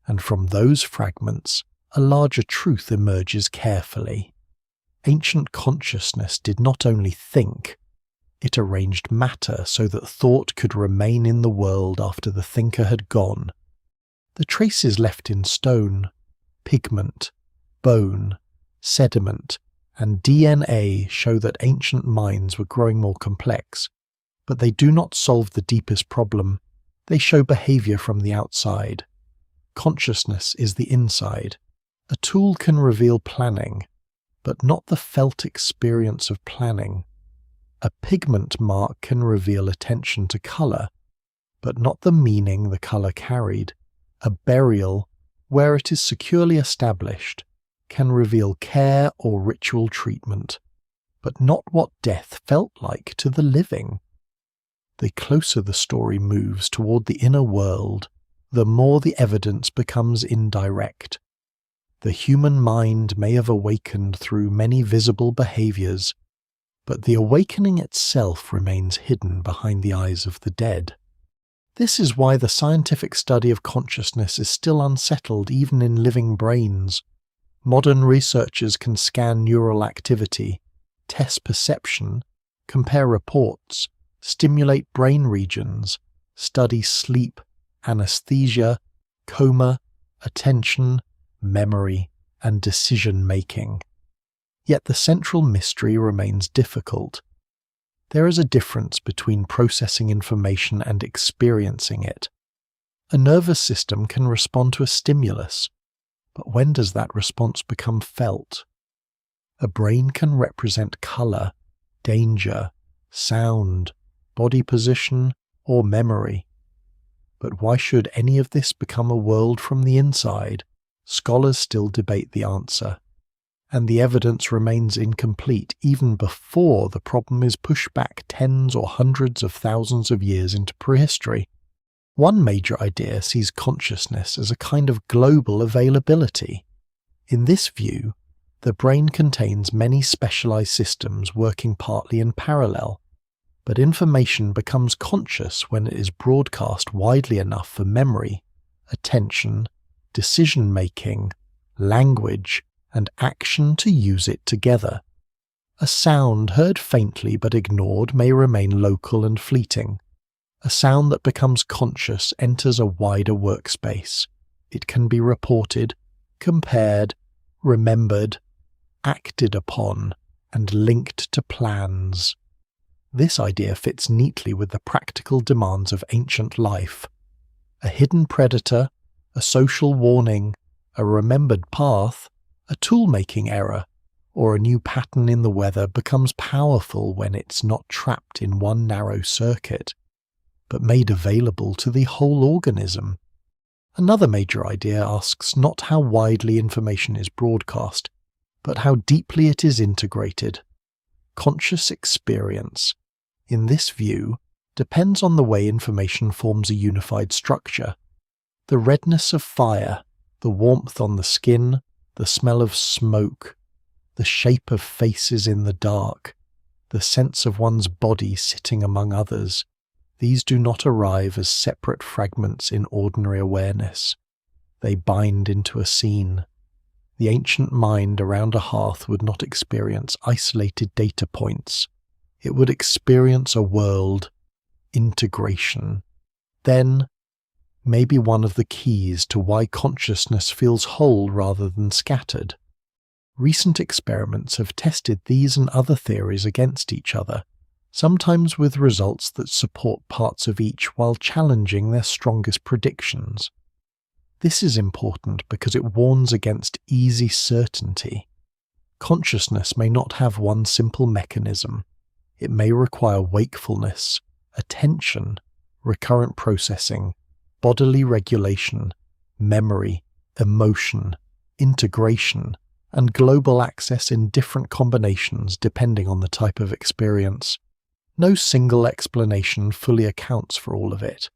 and from those fragments a larger truth emerges carefully. Ancient consciousness did not only think, it arranged matter so that thought could remain in the world after the thinker had gone. The traces left in stone, pigment, bone, sediment, and DNA show that ancient minds were growing more complex, but they do not solve the deepest problem. They show behavior from the outside. Consciousness is the inside. A tool can reveal planning, but not the felt experience of planning. A pigment mark can reveal attention to colour, but not the meaning the colour carried. A burial, where it is securely established, can reveal care or ritual treatment, but not what death felt like to the living. The closer the story moves toward the inner world, the more the evidence becomes indirect. The human mind may have awakened through many visible behaviours, but the awakening itself remains hidden behind the eyes of the dead. This is why the scientific study of consciousness is still unsettled even in living brains. Modern researchers can scan neural activity, test perception, compare reports, stimulate brain regions, study sleep, anesthesia, coma, attention, memory, and decision-making. Yet the central mystery remains difficult. There is a difference between processing information and experiencing it. A nervous system can respond to a stimulus, but when does that response become felt? A brain can represent color, danger, sound, body position, or memory. But why should any of this become a world from the inside? Scholars still debate the answer, and the evidence remains incomplete even before the problem is pushed back tens or hundreds of thousands of years into prehistory. One major idea sees consciousness as a kind of global availability. In this view, the brain contains many specialized systems working partly in parallel, but information becomes conscious when it is broadcast widely enough for memory, attention, decision-making, language, and action to use it together. A sound heard faintly but ignored may remain local and fleeting. A sound that becomes conscious enters a wider workspace. It can be reported, compared, remembered, acted upon, and linked to plans. This idea fits neatly with the practical demands of ancient life. A hidden predator, a social warning, a remembered path, a tool-making error, or a new pattern in the weather becomes powerful when it's not trapped in one narrow circuit, but made available to the whole organism. Another major idea asks not how widely information is broadcast, but how deeply it is integrated. Conscious experience, in this view, depends on the way information forms a unified structure. The redness of fire, the warmth on the skin, the smell of smoke, the shape of faces in the dark, the sense of one's body sitting among others, these do not arrive as separate fragments in ordinary awareness. They bind into a scene. The ancient mind around a hearth would not experience isolated data points. It would experience a world, integration. Then, maybe one of the keys to why consciousness feels whole rather than scattered. Recent experiments have tested these and other theories against each other, sometimes with results that support parts of each while challenging their strongest predictions. This is important because it warns against easy certainty. Consciousness may not have one simple mechanism. It may require wakefulness, attention, recurrent processing, bodily regulation, memory, emotion, integration, and global access in different combinations depending on the type of experience. No single explanation fully accounts for all of it.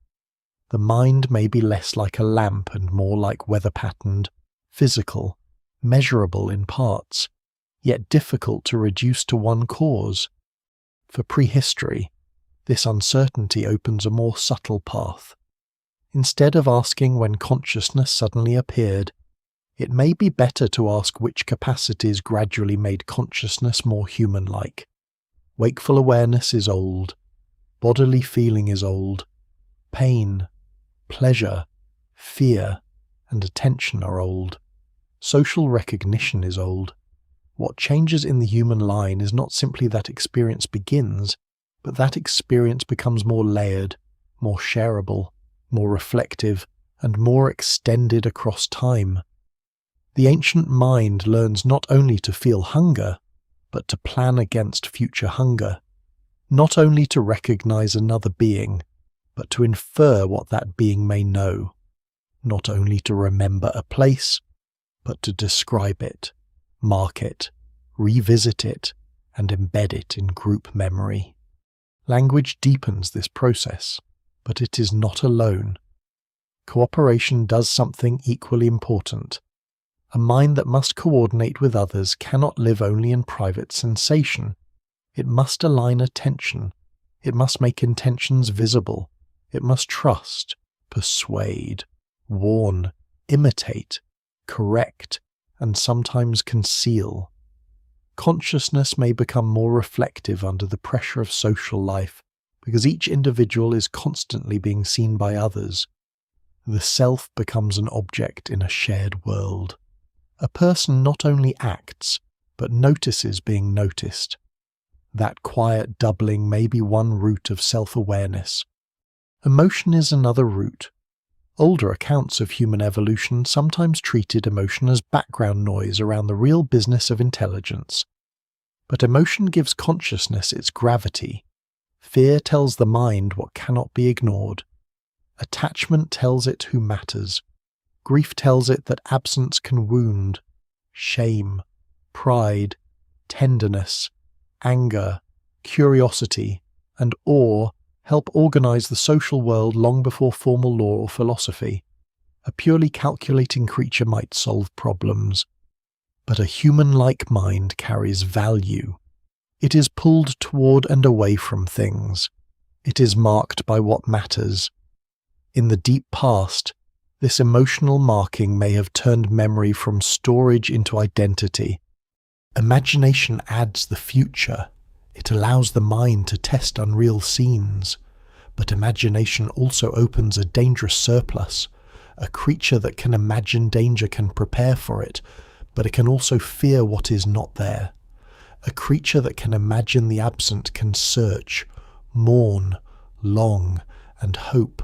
The mind may be less like a lamp and more like weather-patterned, physical, measurable in parts, yet difficult to reduce to one cause. For prehistory, this uncertainty opens a more subtle path. Instead of asking when consciousness suddenly appeared, it may be better to ask which capacities gradually made consciousness more human-like. Wakeful awareness is old, bodily feeling is old, pain, pleasure, fear, and attention are old. Social recognition is old. What changes in the human line is not simply that experience begins, but that experience becomes more layered, more shareable, more reflective, and more extended across time. The ancient mind learns not only to feel hunger, but to plan against future hunger, not only to recognize another being, but to infer what that being may know, not only to remember a place, but to describe it, mark it, revisit it, and embed it in group memory. Language deepens this process, but it is not alone. Cooperation does something equally important. A mind that must coordinate with others cannot live only in private sensation. It must align attention. It must make intentions visible. It must trust, persuade, warn, imitate, correct, and sometimes conceal. Consciousness may become more reflective under the pressure of social life, because each individual is constantly being seen by others. The self becomes an object in a shared world. A person not only acts, but notices being noticed. That quiet doubling may be one route of self-awareness. Emotion is another route. Older accounts of human evolution sometimes treated emotion as background noise around the real business of intelligence. But emotion gives consciousness its gravity. Fear tells the mind what cannot be ignored. Attachment tells it who matters. Grief tells it that absence can wound. Shame, pride, tenderness, anger, curiosity, and awe help organize the social world long before formal law or philosophy. A purely calculating creature might solve problems, but a human-like mind carries value. It is pulled toward and away from things. It is marked by what matters. In the deep past, this emotional marking may have turned memory from storage into identity. Imagination adds the future. It allows the mind to test unreal scenes. But imagination also opens a dangerous surplus. A creature that can imagine danger can prepare for it, but it can also fear what is not there. A creature that can imagine the absent can search, mourn, long, and hope.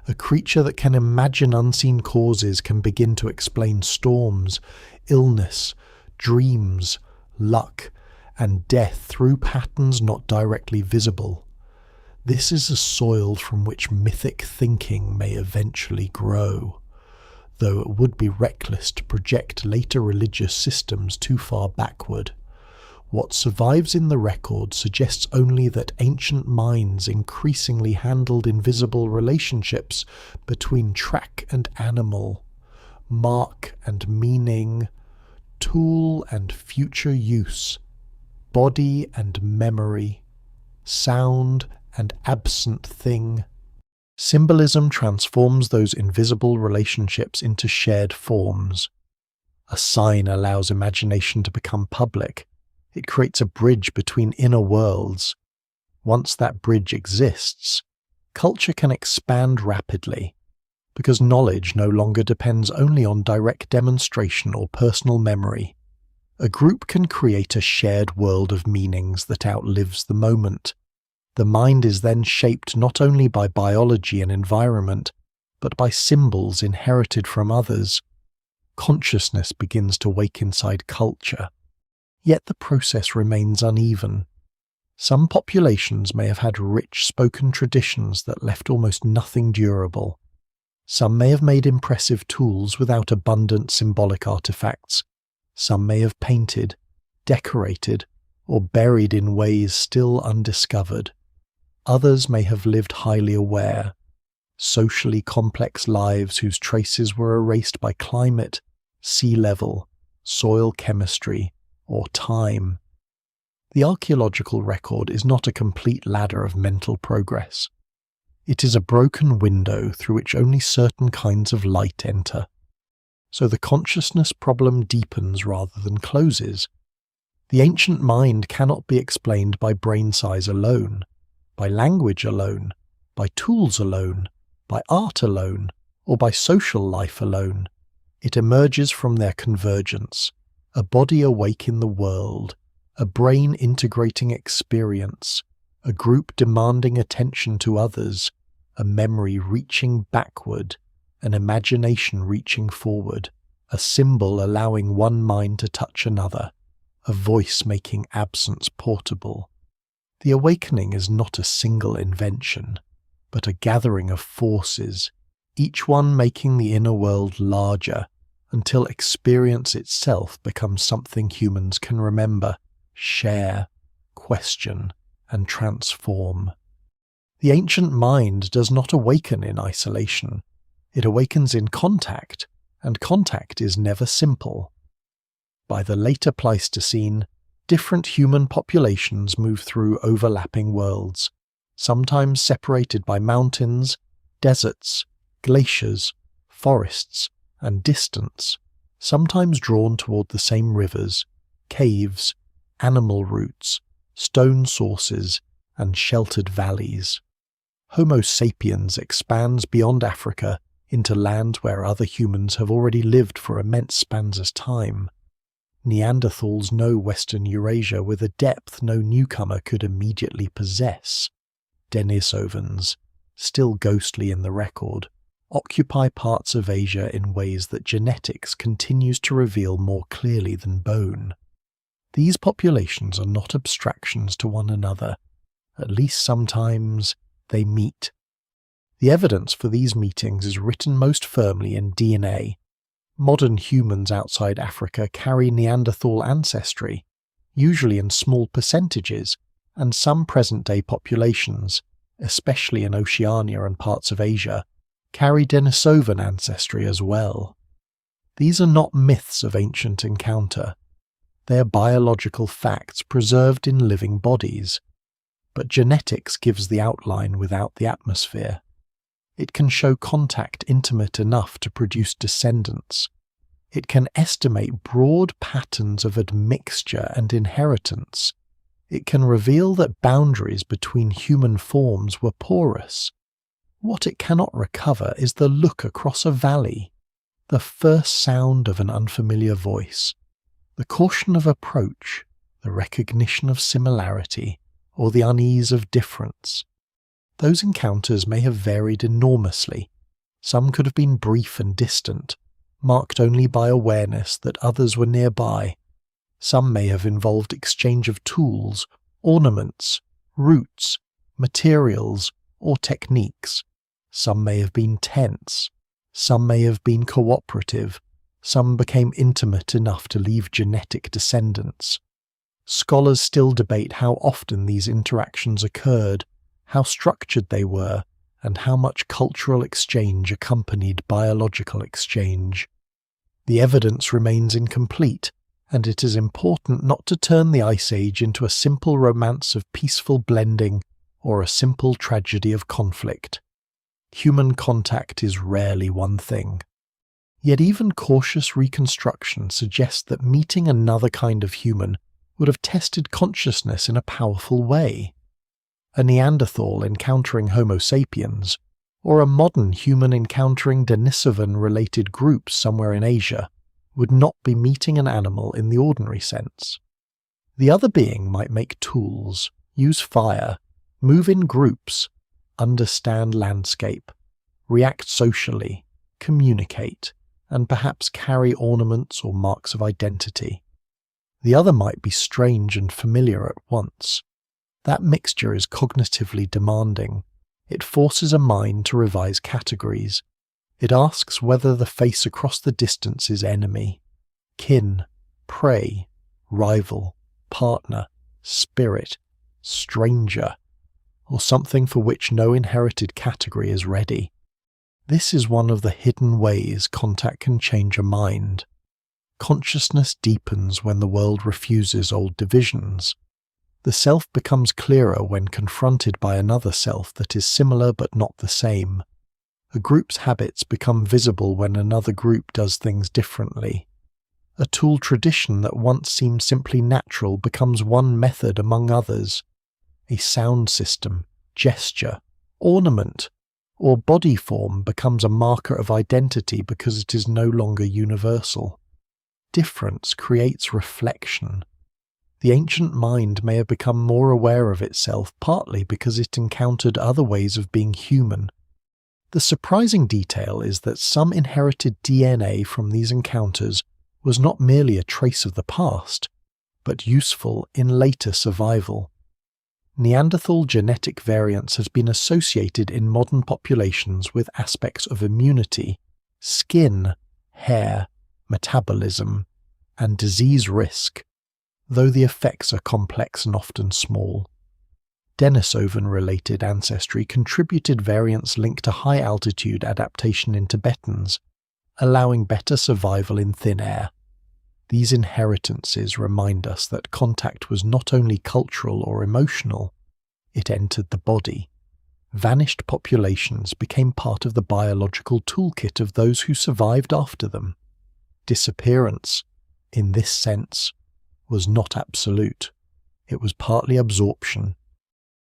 A creature that can imagine unseen causes can begin to explain storms, illness, dreams, luck, and death through patterns not directly visible. This is a soil from which mythic thinking may eventually grow, though it would be reckless to project later religious systems too far backward. What survives in the record suggests only that ancient minds increasingly handled invisible relationships between track and animal, mark and meaning, tool and future use, body and memory, sound and absent thing. Symbolism transforms those invisible relationships into shared forms. A sign allows imagination to become public. It creates a bridge between inner worlds. Once that bridge exists, culture can expand rapidly, because knowledge no longer depends only on direct demonstration or personal memory. A group can create a shared world of meanings that outlives the moment. The mind is then shaped not only by biology and environment, but by symbols inherited from others. Consciousness begins to wake inside culture. Yet the process remains uneven. Some populations may have had rich spoken traditions that left almost nothing durable. Some may have made impressive tools without abundant symbolic artifacts. Some may have painted, decorated, or buried in ways still undiscovered. Others may have lived highly aware, socially complex lives whose traces were erased by climate, sea level, soil chemistry, or time. The archaeological record is not a complete ladder of mental progress. It is a broken window through which only certain kinds of light enter. So the consciousness problem deepens rather than closes. The ancient mind cannot be explained by brain size alone, by language alone, by tools alone, by art alone, or by social life alone. It emerges from their convergence. A body awake in the world, a brain integrating experience, a group demanding attention to others, a memory reaching backward, an imagination reaching forward, a symbol allowing one mind to touch another, a voice making absence portable. The awakening is not a single invention, but a gathering of forces, each one making the inner world larger, until experience itself becomes something humans can remember, share, question, and transform. The ancient mind does not awaken in isolation. It awakens in contact, and contact is never simple. By the later Pleistocene, different human populations move through overlapping worlds, sometimes separated by mountains, deserts, glaciers, forests, and distance, sometimes drawn toward the same rivers, caves, animal roots, stone sources, and sheltered valleys. Homo sapiens expands beyond Africa into lands where other humans have already lived for immense spans of time. Neanderthals know Western Eurasia with a depth no newcomer could immediately possess. Denisovans, still ghostly in the record, occupy parts of Asia in ways that genetics continues to reveal more clearly than bone. These populations are not abstractions to one another. At least sometimes they meet. The evidence for these meetings is written most firmly in DNA. Modern humans outside Africa carry Neanderthal ancestry, usually in small percentages, and some present-day populations, especially in Oceania and parts of Asia, carry Denisovan ancestry as well. These are not myths of ancient encounter. They are biological facts preserved in living bodies. But genetics gives the outline without the atmosphere. It can show contact intimate enough to produce descendants. It can estimate broad patterns of admixture and inheritance. It can reveal that boundaries between human forms were porous. What it cannot recover is the look across a valley, the first sound of an unfamiliar voice, the caution of approach, the recognition of similarity, or the unease of difference. Those encounters may have varied enormously. Some could have been brief and distant, marked only by awareness that others were nearby. Some may have involved exchange of tools, ornaments, roots, materials, or techniques. Some may have been tense. Some may have been cooperative. Some became intimate enough to leave genetic descendants. Scholars still debate how often these interactions occurred, how structured they were, and how much cultural exchange accompanied biological exchange. The evidence remains incomplete, and it is important not to turn the Ice Age into a simple romance of peaceful blending or a simple tragedy of conflict. Human contact is rarely one thing. Yet even cautious reconstruction suggests that meeting another kind of human would have tested consciousness in a powerful way. A Neanderthal encountering Homo sapiens, or a modern human encountering Denisovan-related groups somewhere in Asia, would not be meeting an animal in the ordinary sense. The other being might make tools, use fire, move in groups, understand landscape, react socially, communicate, and perhaps carry ornaments or marks of identity. The other might be strange and familiar at once. That mixture is cognitively demanding. It forces a mind to revise categories. It asks whether the face across the distance is enemy, kin, prey, rival, partner, spirit, stranger, or something for which no inherited category is ready. This is one of the hidden ways contact can change a mind. Consciousness deepens when the world refuses old divisions. The self becomes clearer when confronted by another self that is similar but not the same. A group's habits become visible when another group does things differently. A tool tradition that once seemed simply natural becomes one method among others. A sound system, gesture, ornament, or body form becomes a marker of identity because it is no longer universal. Difference creates reflection. The ancient mind may have become more aware of itself partly because it encountered other ways of being human. The surprising detail is that some inherited DNA from these encounters was not merely a trace of the past, but useful in later survival. Neanderthal genetic variance has been associated in modern populations with aspects of immunity, skin, hair, metabolism, and disease risk, though the effects are complex and often small. Denisovan-related ancestry contributed variants linked to high-altitude adaptation in Tibetans, allowing better survival in thin air. These inheritances remind us that contact was not only cultural or emotional, it entered the body. Vanished populations became part of the biological toolkit of those who survived after them. Disappearance, in this sense, was not absolute. It was partly absorption.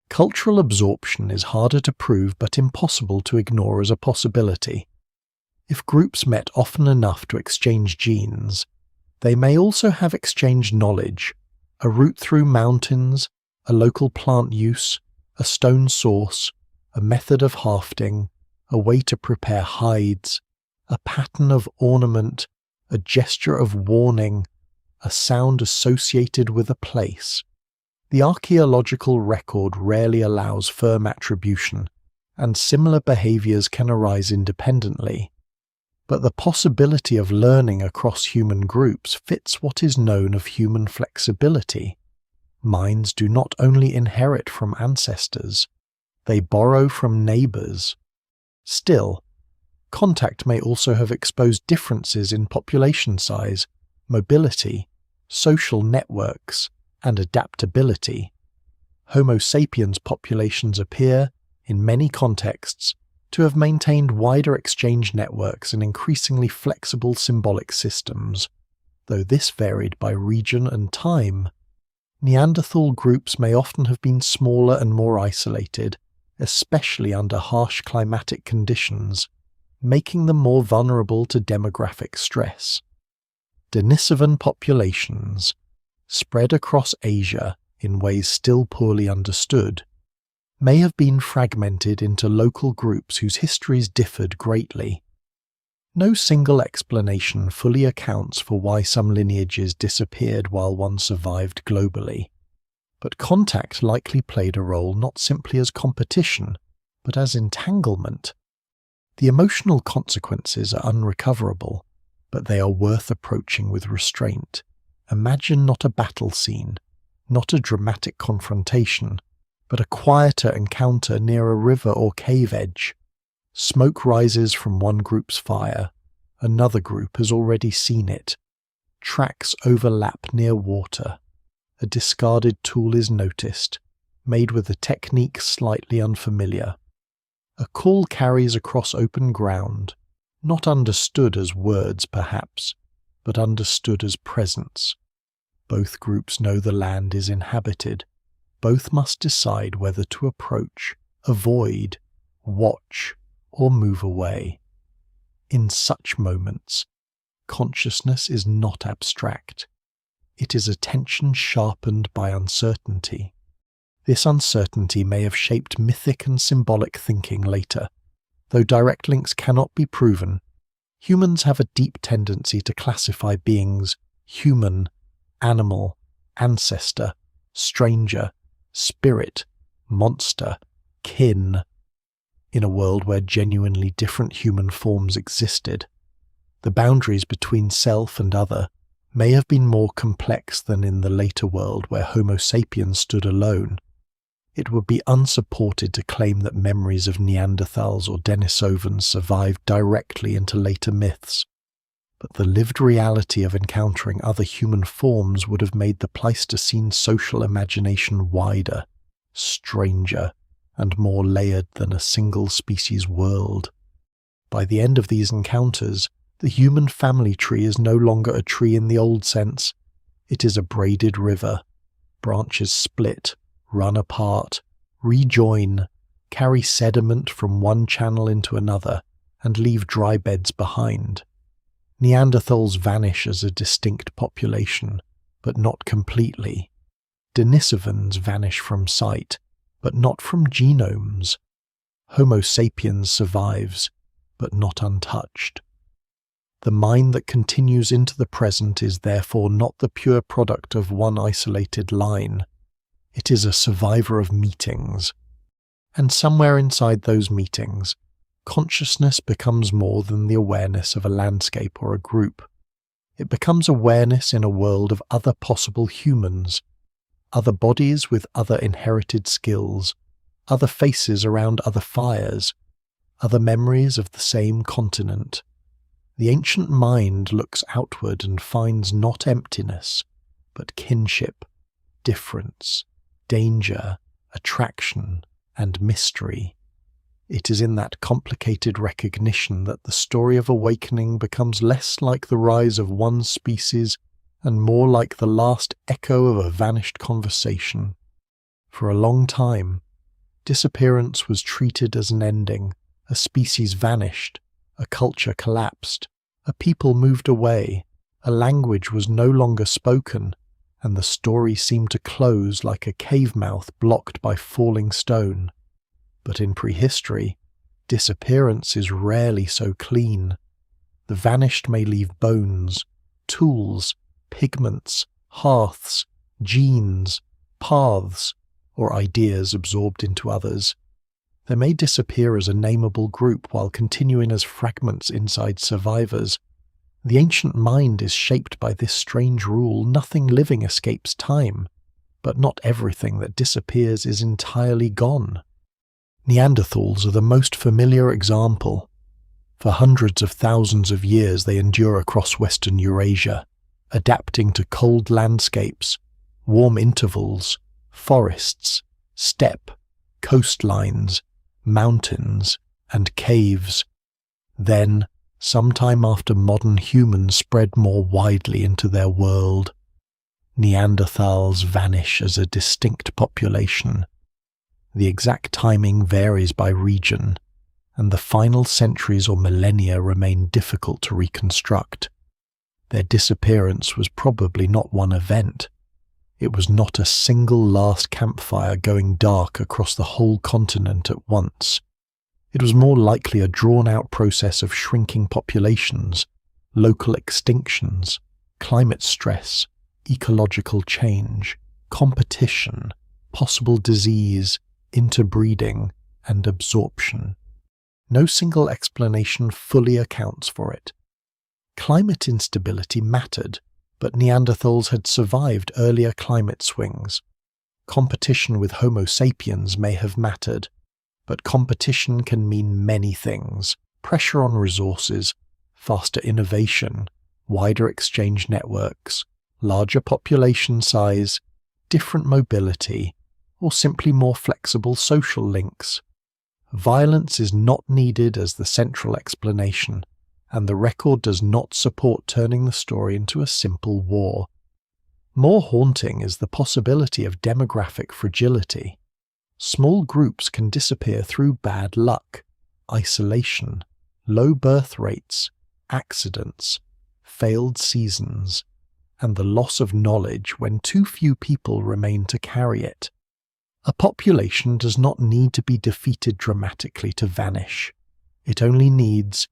Cultural absorption is harder to prove but impossible to ignore as a possibility. If groups met often enough to exchange genes, they may also have exchanged knowledge, a route through mountains, a local plant use, a stone source, a method of hafting, a way to prepare hides, a pattern of ornament, a gesture of warning, a sound associated with a place. The archaeological record rarely allows firm attribution, and similar behaviors can arise independently. But the possibility of learning across human groups fits what is known of human flexibility. Minds do not only inherit from ancestors, they borrow from neighbors. Still, contact may also have exposed differences in population size, mobility, social networks, and adaptability. Homo sapiens populations appear, in many contexts, to have maintained wider exchange networks and increasingly flexible symbolic systems, though this varied by region and time. Neanderthal groups may often have been smaller and more isolated, especially under harsh climatic conditions, making them more vulnerable to demographic stress. Denisovan populations, spread across Asia in ways still poorly understood, may have been fragmented into local groups whose histories differed greatly. No single explanation fully accounts for why some lineages disappeared while one survived globally, but contact likely played a role not simply as competition, but as entanglement. The emotional consequences are unrecoverable, but they are worth approaching with restraint. Imagine not a battle scene, not a dramatic confrontation, but a quieter encounter near a river or cave edge. Smoke rises from one group's fire, another group has already seen it. Tracks overlap near water. A discarded tool is noticed, made with a technique slightly unfamiliar. A call carries across open ground, not understood as words perhaps, but understood as presence. Both groups know the land is inhabited. Both must decide whether to approach, avoid, watch, or move away. In such moments, consciousness is not abstract. It is attention sharpened by uncertainty. This uncertainty may have shaped mythic and symbolic thinking later. Though direct links cannot be proven, humans have a deep tendency to classify beings human, animal, ancestor, stranger, spirit, monster, kin, in a world where genuinely different human forms existed. The boundaries between self and other may have been more complex than in the later world where Homo sapiens stood alone. It would be unsupported to claim that memories of Neanderthals or Denisovans survived directly into later myths, but the lived reality of encountering other human forms would have made the Pleistocene social imagination wider, stranger, and more layered than a single species world. By the end of these encounters, the human family tree is no longer a tree in the old sense. It is a braided river. Branches split, run apart, rejoin, carry sediment from one channel into another, and leave dry beds behind. Neanderthals vanish as a distinct population, but not completely. Denisovans vanish from sight, but not from genomes. Homo sapiens survives, but not untouched. The mind that continues into the present is therefore not the pure product of one isolated line. It is a survivor of meetings. And somewhere inside those meetings, consciousness becomes more than the awareness of a landscape or a group. It becomes awareness in a world of other possible humans, other bodies with other inherited skills, other faces around other fires, other memories of the same continent. The ancient mind looks outward and finds not emptiness, but kinship, difference, danger, attraction, and mystery. It is in that complicated recognition that the story of awakening becomes less like the rise of one species and more like the last echo of a vanished conversation. For a long time, Disappearance was treated as an ending. A species vanished, a culture collapsed, a people moved away, a language was no longer spoken, and the story seemed to close like a cave mouth blocked by falling stone. But in prehistory, disappearance is rarely so clean. The vanished may leave bones, tools, pigments, hearths, genes, paths, or ideas absorbed into others. They may disappear as a nameable group while continuing as fragments inside survivors. The ancient mind is shaped by this strange rule: nothing living escapes time, but not everything that disappears is entirely gone. Neanderthals are the most familiar example. For hundreds of thousands of years they endure across Western Eurasia, adapting to cold landscapes, warm intervals, forests, steppe, coastlines, mountains, and caves. Then, sometime after modern humans spread more widely into their world, Neanderthals vanish as a distinct population. The exact timing varies by region, and the final centuries or millennia remain difficult to reconstruct. Their disappearance was probably not one event. It was not a single last campfire going dark across the whole continent at once. It was more likely a drawn-out process of shrinking populations, local extinctions, climate stress, ecological change, competition, possible disease, interbreeding, and absorption. No single explanation fully accounts for it. Climate instability mattered, but Neanderthals had survived earlier climate swings. Competition with Homo sapiens may have mattered, but competition can mean many things: pressure on resources, faster innovation, wider exchange networks, larger population size, different mobility, or simply more flexible social links. Violence is not needed as the central explanation, and the record does not support turning the story into a simple war. More haunting is the possibility of demographic fragility. Small groups can disappear through bad luck, isolation, low birth rates, accidents, failed seasons, and the loss of knowledge when too few people remain to carry it. A population does not need to be defeated dramatically to vanish. It only needs,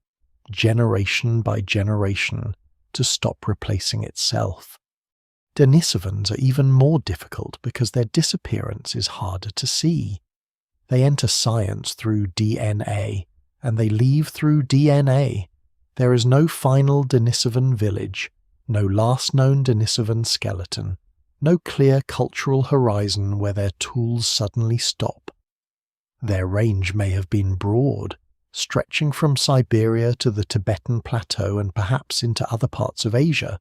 generation by generation, to stop replacing itself. Denisovans are even more difficult because their disappearance is harder to see. They enter science through DNA, and they leave through DNA. There is no final Denisovan village, no last known Denisovan skeleton, no clear cultural horizon where their tools suddenly stop. Their range may have been broad, stretching from Siberia to the Tibetan Plateau and perhaps into other parts of Asia,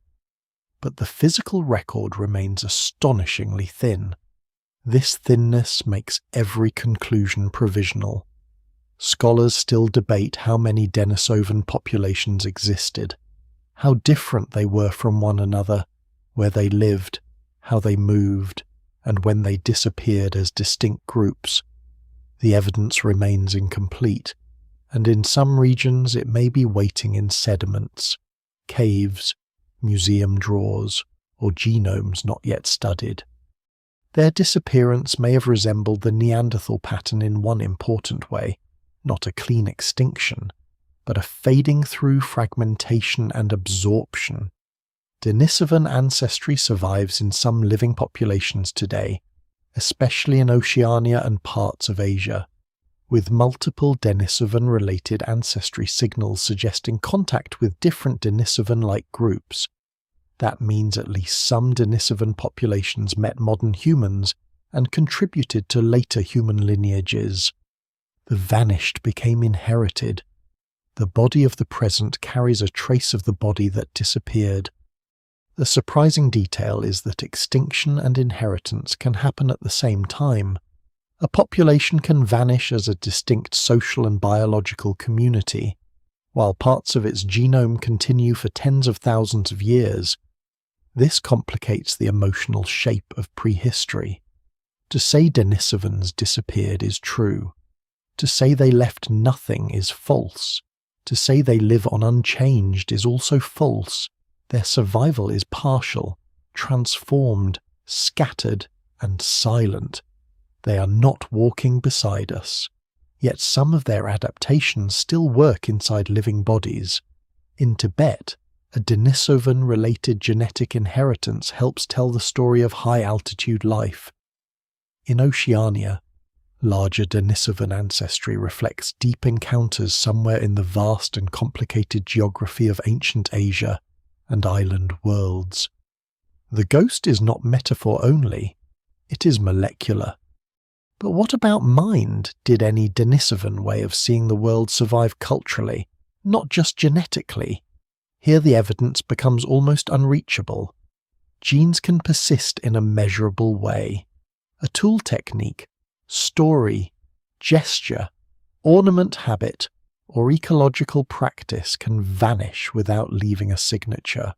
but the physical record remains astonishingly thin. This thinness makes every conclusion provisional. Scholars still debate how many Denisovan populations existed, how different they were from one another, where they lived, how they moved, and when they disappeared as distinct groups. The evidence remains incomplete, and in some regions it may be waiting in sediments, caves, museum drawers, or genomes not yet studied. Their disappearance may have resembled the Neanderthal pattern in one important way: not a clean extinction, but a fading through fragmentation and absorption. Denisovan ancestry survives in some living populations today, especially in Oceania and parts of Asia, with multiple Denisovan-related ancestry signals suggesting contact with different Denisovan-like groups. That means at least some Denisovan populations met modern humans and contributed to later human lineages. The vanished became inherited. The body of the present carries a trace of the body that disappeared. The surprising detail is that extinction and inheritance can happen at the same time. A population can vanish as a distinct social and biological community, while parts of its genome continue for tens of thousands of years. This complicates the emotional shape of prehistory. To say Denisovans disappeared is true. To say they left nothing is false. To say they live on unchanged is also false. Their survival is partial, transformed, scattered, and silent. They are not walking beside us. Yet some of their adaptations still work inside living bodies. In Tibet, a Denisovan-related genetic inheritance helps tell the story of high-altitude life. In Oceania, larger Denisovan ancestry reflects deep encounters somewhere in the vast and complicated geography of ancient Asia and island worlds. The ghost is not metaphor only, it is molecular. But what about mind? Did any Denisovan way of seeing the world survive culturally, not just genetically? Here the evidence becomes almost unreachable. Genes can persist in a measurable way. A tool technique, story, gesture, ornament habit, or ecological practice can vanish without leaving a signature,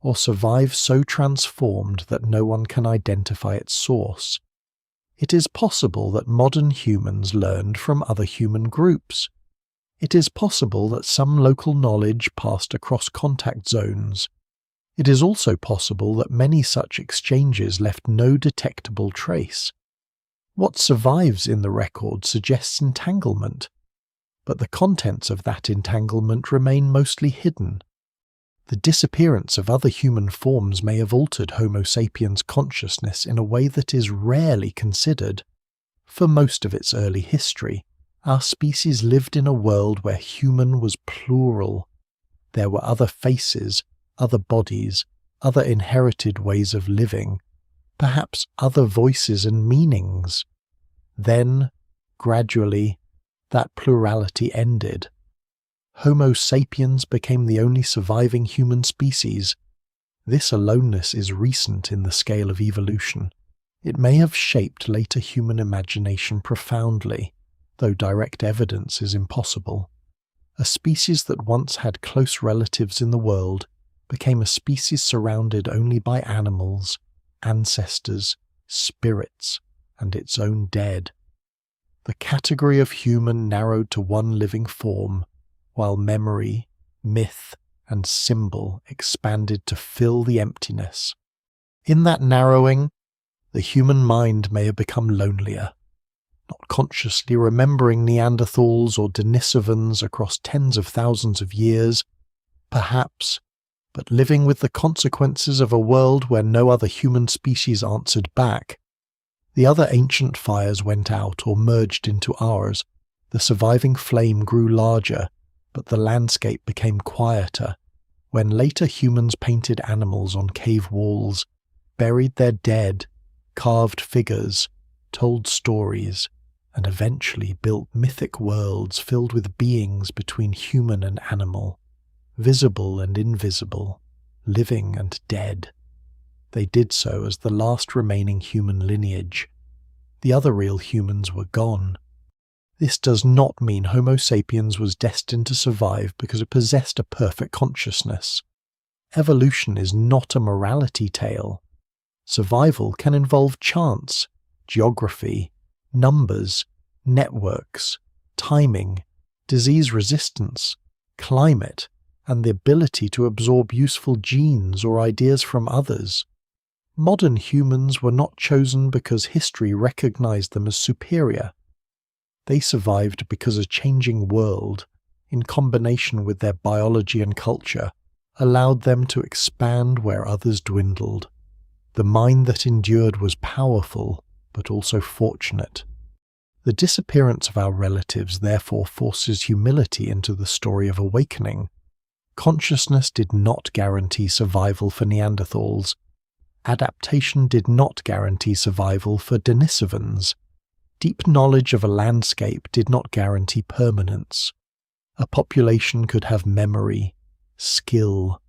or survive so transformed that no one can identify its source. It is possible that modern humans learned from other human groups. It is possible that some local knowledge passed across contact zones. It is also possible that many such exchanges left no detectable trace. What survives in the record suggests entanglement, but the contents of that entanglement remain mostly hidden. The disappearance of other human forms may have altered Homo sapiens' consciousness in a way that is rarely considered. For most of its early history, our species lived in a world where human was plural. There were other faces, other bodies, other inherited ways of living, perhaps other voices and meanings. Then, gradually, that plurality ended. Homo sapiens became the only surviving human species. This aloneness is recent in the scale of evolution. It may have shaped later human imagination profoundly, though direct evidence is impossible. A species that once had close relatives in the world became a species surrounded only by animals, ancestors, spirits, and its own dead. The category of human narrowed to one living form, while memory, myth, and symbol expanded to fill the emptiness. In that narrowing, the human mind may have become lonelier, not consciously remembering Neanderthals or Denisovans across tens of thousands of years, perhaps, but living with the consequences of a world where no other human species answered back. The other ancient fires went out or merged into ours. The surviving flame grew larger, but the landscape became quieter. When later humans painted animals on cave walls, buried their dead, carved figures, told stories, and eventually built mythic worlds filled with beings between human and animal, visible and invisible, living and dead. They did so as the last remaining human lineage. The other real humans were gone. This does not mean Homo sapiens was destined to survive because it possessed a perfect consciousness. Evolution is not a morality tale. Survival can involve chance, geography, numbers, networks, timing, disease resistance, climate, and the ability to absorb useful genes or ideas from others. Modern humans were not chosen because history recognized them as superior. They survived because a changing world, in combination with their biology and culture, allowed them to expand where others dwindled. The mind that endured was powerful, but also fortunate. The disappearance of our relatives therefore forces humility into the story of awakening. Consciousness did not guarantee survival for Neanderthals. Adaptation did not guarantee survival for Denisovans. Deep knowledge of a landscape did not guarantee permanence. A population could have memory, skill,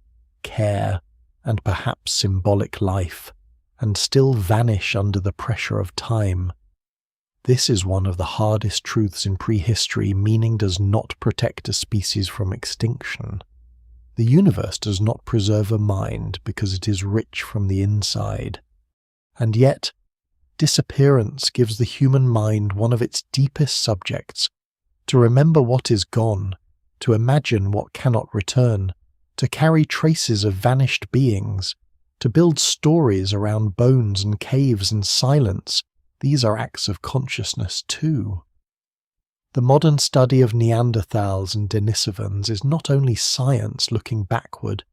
care, and perhaps symbolic life, and still vanish under the pressure of time. This is one of the hardest truths in prehistory. Meaning does not protect a species from extinction. The universe does not preserve a mind because it is rich from the inside. And yet, Disappearance gives the human mind one of its deepest subjects: to remember what is gone, to imagine what cannot return, to carry traces of vanished beings, to build stories around bones and caves and silence. These are acts of consciousness too. The modern study of Neanderthals and Denisovans is not only science looking backward,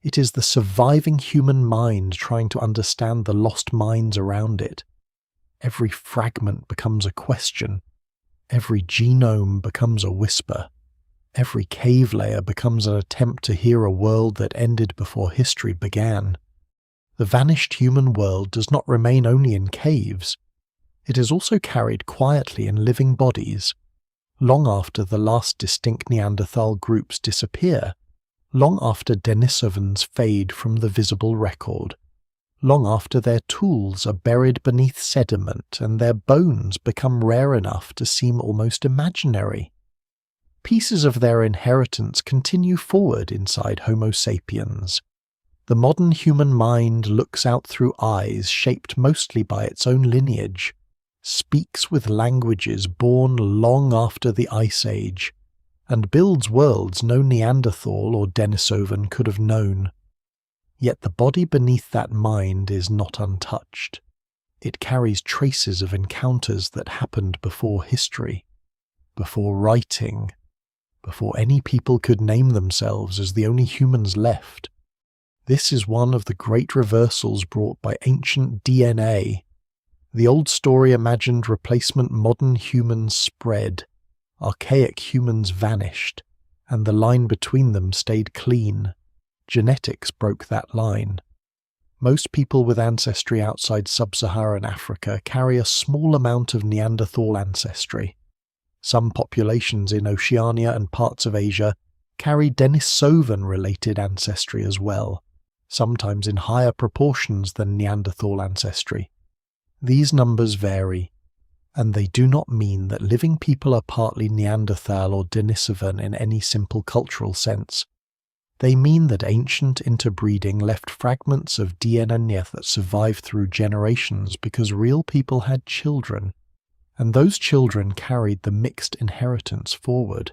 it is the surviving human mind trying to understand the lost minds around it. Every fragment becomes a question. Every genome becomes a whisper. Every cave layer becomes an attempt to hear a world that ended before history began. The vanished human world does not remain only in caves. It is also carried quietly in living bodies. Long after the last distinct Neanderthal groups disappear, long after Denisovans fade from the visible record, long after their tools are buried beneath sediment and their bones become rare enough to seem almost imaginary, pieces of their inheritance continue forward inside Homo sapiens. The modern human mind looks out through eyes shaped mostly by its own lineage, speaks with languages born long after the Ice Age, and builds worlds no Neanderthal or Denisovan could have known. Yet the body beneath that mind is not untouched. It carries traces of encounters that happened before history, before writing, before any people could name themselves as the only humans left. This is one of the great reversals brought by ancient DNA. The old story imagined replacement modern humans spread, archaic humans vanished, and the line between them stayed clean. Genetics broke that line. Most people with ancestry outside sub-Saharan Africa carry a small amount of Neanderthal ancestry. Some populations in Oceania and parts of Asia carry Denisovan-related ancestry as well, sometimes in higher proportions than Neanderthal ancestry. These numbers vary, and they do not mean that living people are partly Neanderthal or Denisovan in any simple cultural sense. They mean that ancient interbreeding left fragments of DNA that survived through generations because real people had children, and those children carried the mixed inheritance forward.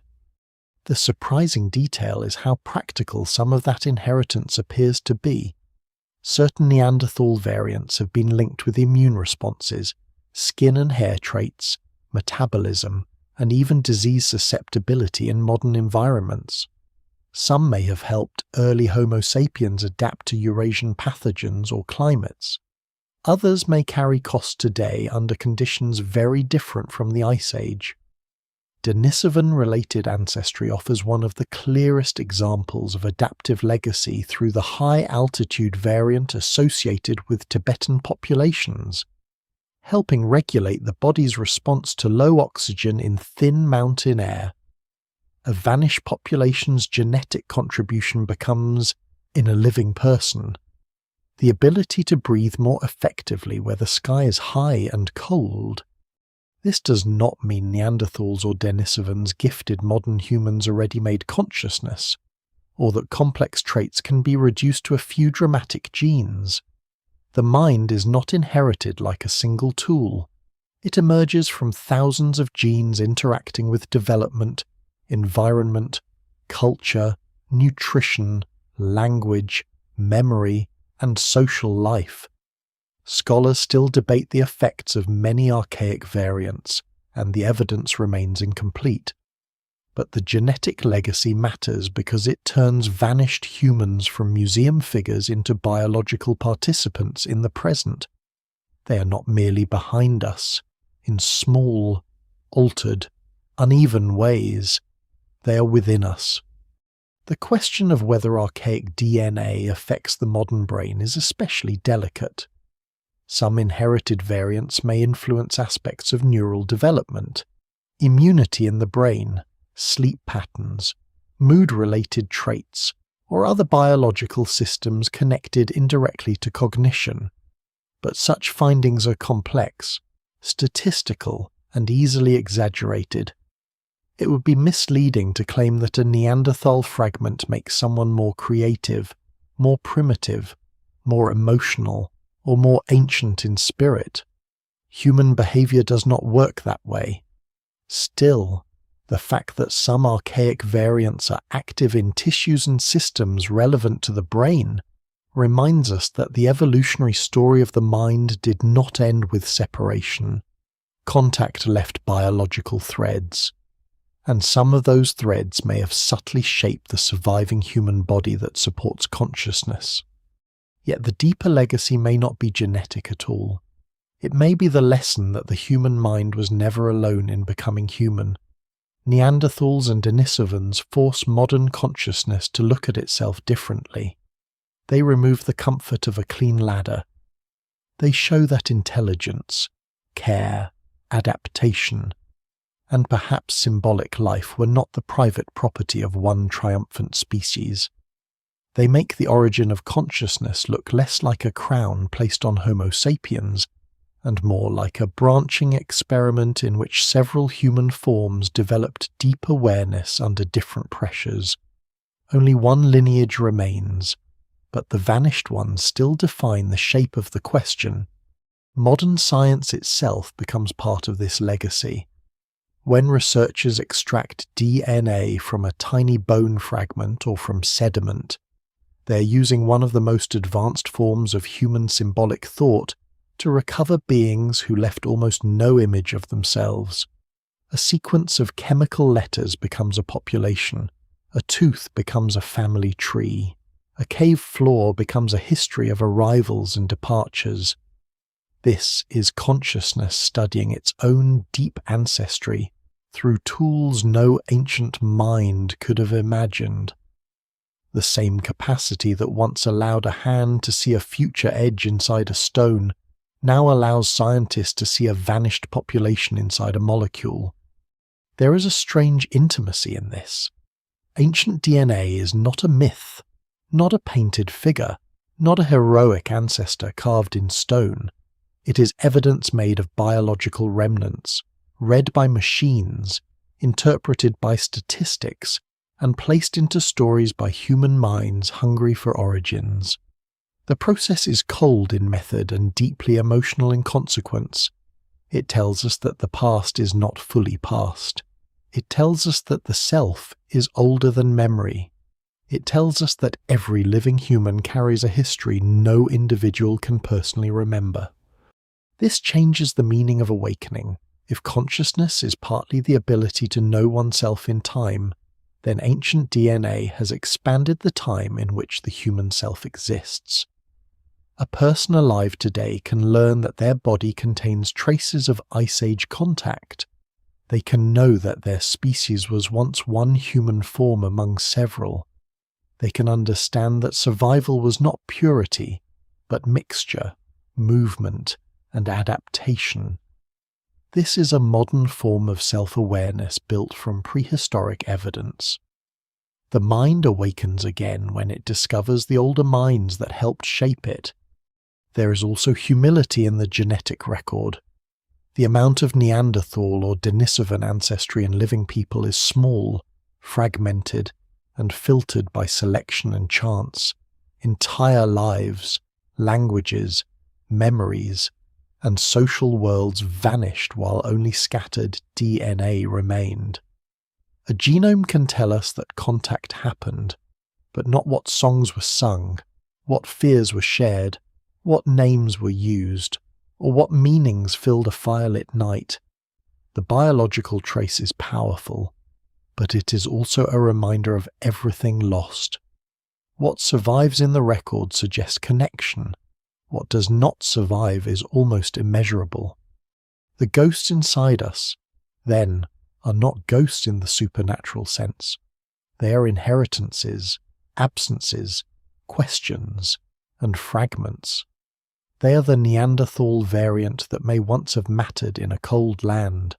The surprising detail is how practical some of that inheritance appears to be. Certain Neanderthal variants have been linked with immune responses, skin and hair traits, metabolism, and even disease susceptibility in modern environments. Some may have helped early Homo sapiens adapt to Eurasian pathogens or climates. Others may carry costs today under conditions very different from the Ice Age. Denisovan-related ancestry offers one of the clearest examples of adaptive legacy through the high-altitude variant associated with Tibetan populations, helping regulate the body's response to low oxygen in thin mountain air. A vanished population's genetic contribution becomes, in a living person, the ability to breathe more effectively where the sky is high and cold. This does not mean Neanderthals or Denisovans gifted modern humans a ready-made consciousness, or that complex traits can be reduced to a few dramatic genes. The mind is not inherited like a single tool. It emerges from thousands of genes interacting with development, environment, culture, nutrition, language, memory, and social life. Scholars still debate the effects of many archaic variants, and the evidence remains incomplete. But the genetic legacy matters because it turns vanished humans from museum figures into biological participants in the present. They are not merely behind us, in small, altered, uneven ways. They are within us. The question of whether archaic DNA affects the modern brain is especially delicate. Some inherited variants may influence aspects of neural development, immunity in the brain, sleep patterns, mood-related traits, or other biological systems connected indirectly to cognition. But such findings are complex, statistical, and easily exaggerated. It would be misleading to claim that a Neanderthal fragment makes someone more creative, more primitive, more emotional, or more ancient in spirit. Human behavior does not work that way. Still, the fact that some archaic variants are active in tissues and systems relevant to the brain reminds us that the evolutionary story of the mind did not end with separation. Contact left biological threads, and some of those threads may have subtly shaped the surviving human body that supports consciousness. Yet the deeper legacy may not be genetic at all. It may be the lesson that the human mind was never alone in becoming human. Neanderthals and Denisovans force modern consciousness to look at itself differently. They remove the comfort of a clean ladder. They show that intelligence, care, adaptation, and perhaps symbolic life were not the private property of one triumphant species. They make the origin of consciousness look less like a crown placed on Homo sapiens, and more like a branching experiment in which several human forms developed deep awareness under different pressures. Only one lineage remains, but the vanished ones still define the shape of the question. Modern science itself becomes part of this legacy. When researchers extract DNA from a tiny bone fragment or from sediment, they're using one of the most advanced forms of human symbolic thought to recover beings who left almost no image of themselves. A sequence of chemical letters becomes a population, a tooth becomes a family tree, a cave floor becomes a history of arrivals and departures. This is consciousness studying its own deep ancestry through tools no ancient mind could have imagined. The same capacity that once allowed a hand to see a future edge inside a stone now allows scientists to see a vanished population inside a molecule. There is a strange intimacy in this. Ancient DNA is not a myth, not a painted figure, not a heroic ancestor carved in stone. It is evidence made of biological remnants, read by machines, interpreted by statistics, and placed into stories by human minds hungry for origins. The process is cold in method and deeply emotional in consequence. It tells us that the past is not fully past. It tells us that the self is older than memory. It tells us that every living human carries a history no individual can personally remember. This changes the meaning of awakening. If consciousness is partly the ability to know oneself in time, then ancient DNA has expanded the time in which the human self exists. A person alive today can learn that their body contains traces of Ice Age contact. They can know that their species was once one human form among several. They can understand that survival was not purity, but mixture, movement, and adaptation. This is a modern form of self-awareness built from prehistoric evidence. The mind awakens again when it discovers the older minds that helped shape it. There is also humility in the genetic record. The amount of Neanderthal or Denisovan ancestry in living people is small, fragmented, and filtered by selection and chance. Entire lives, languages, memories, and social worlds vanished while only scattered DNA remained. A genome can tell us that contact happened, but not what songs were sung, what fears were shared, what names were used, or what meanings filled a firelit night. The biological trace is powerful, but it is also a reminder of everything lost. What survives in the record suggests connection. What does not survive is almost immeasurable. The ghosts inside us, then, are not ghosts in the supernatural sense. They are inheritances, absences, questions, and fragments. They are the Neanderthal variant that may once have mattered in a cold land,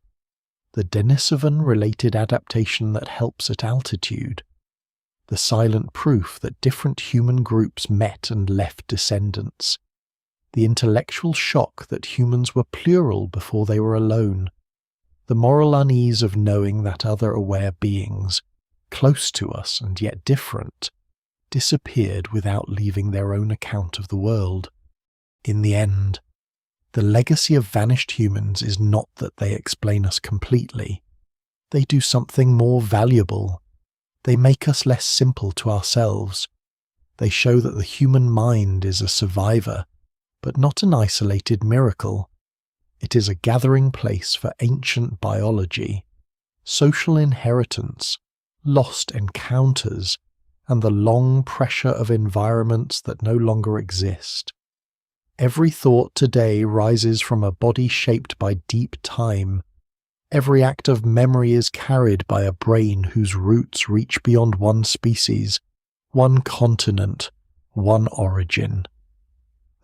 the Denisovan-related adaptation that helps at altitude, the silent proof that different human groups met and left descendants, the intellectual shock that humans were plural before they were alone, the moral unease of knowing that other aware beings, close to us and yet different, disappeared without leaving their own account of the world. In the end, The legacy of vanished humans is not that they explain us completely. They do something more valuable. They make us less simple to ourselves. They show that the human mind is a survivor, but not an isolated miracle. It is a gathering place for ancient biology, social inheritance, lost encounters, and the long pressure of environments that no longer exist. Every thought today rises from a body shaped by deep time. Every act of memory is carried by a brain whose roots reach beyond one species, one continent, one origin.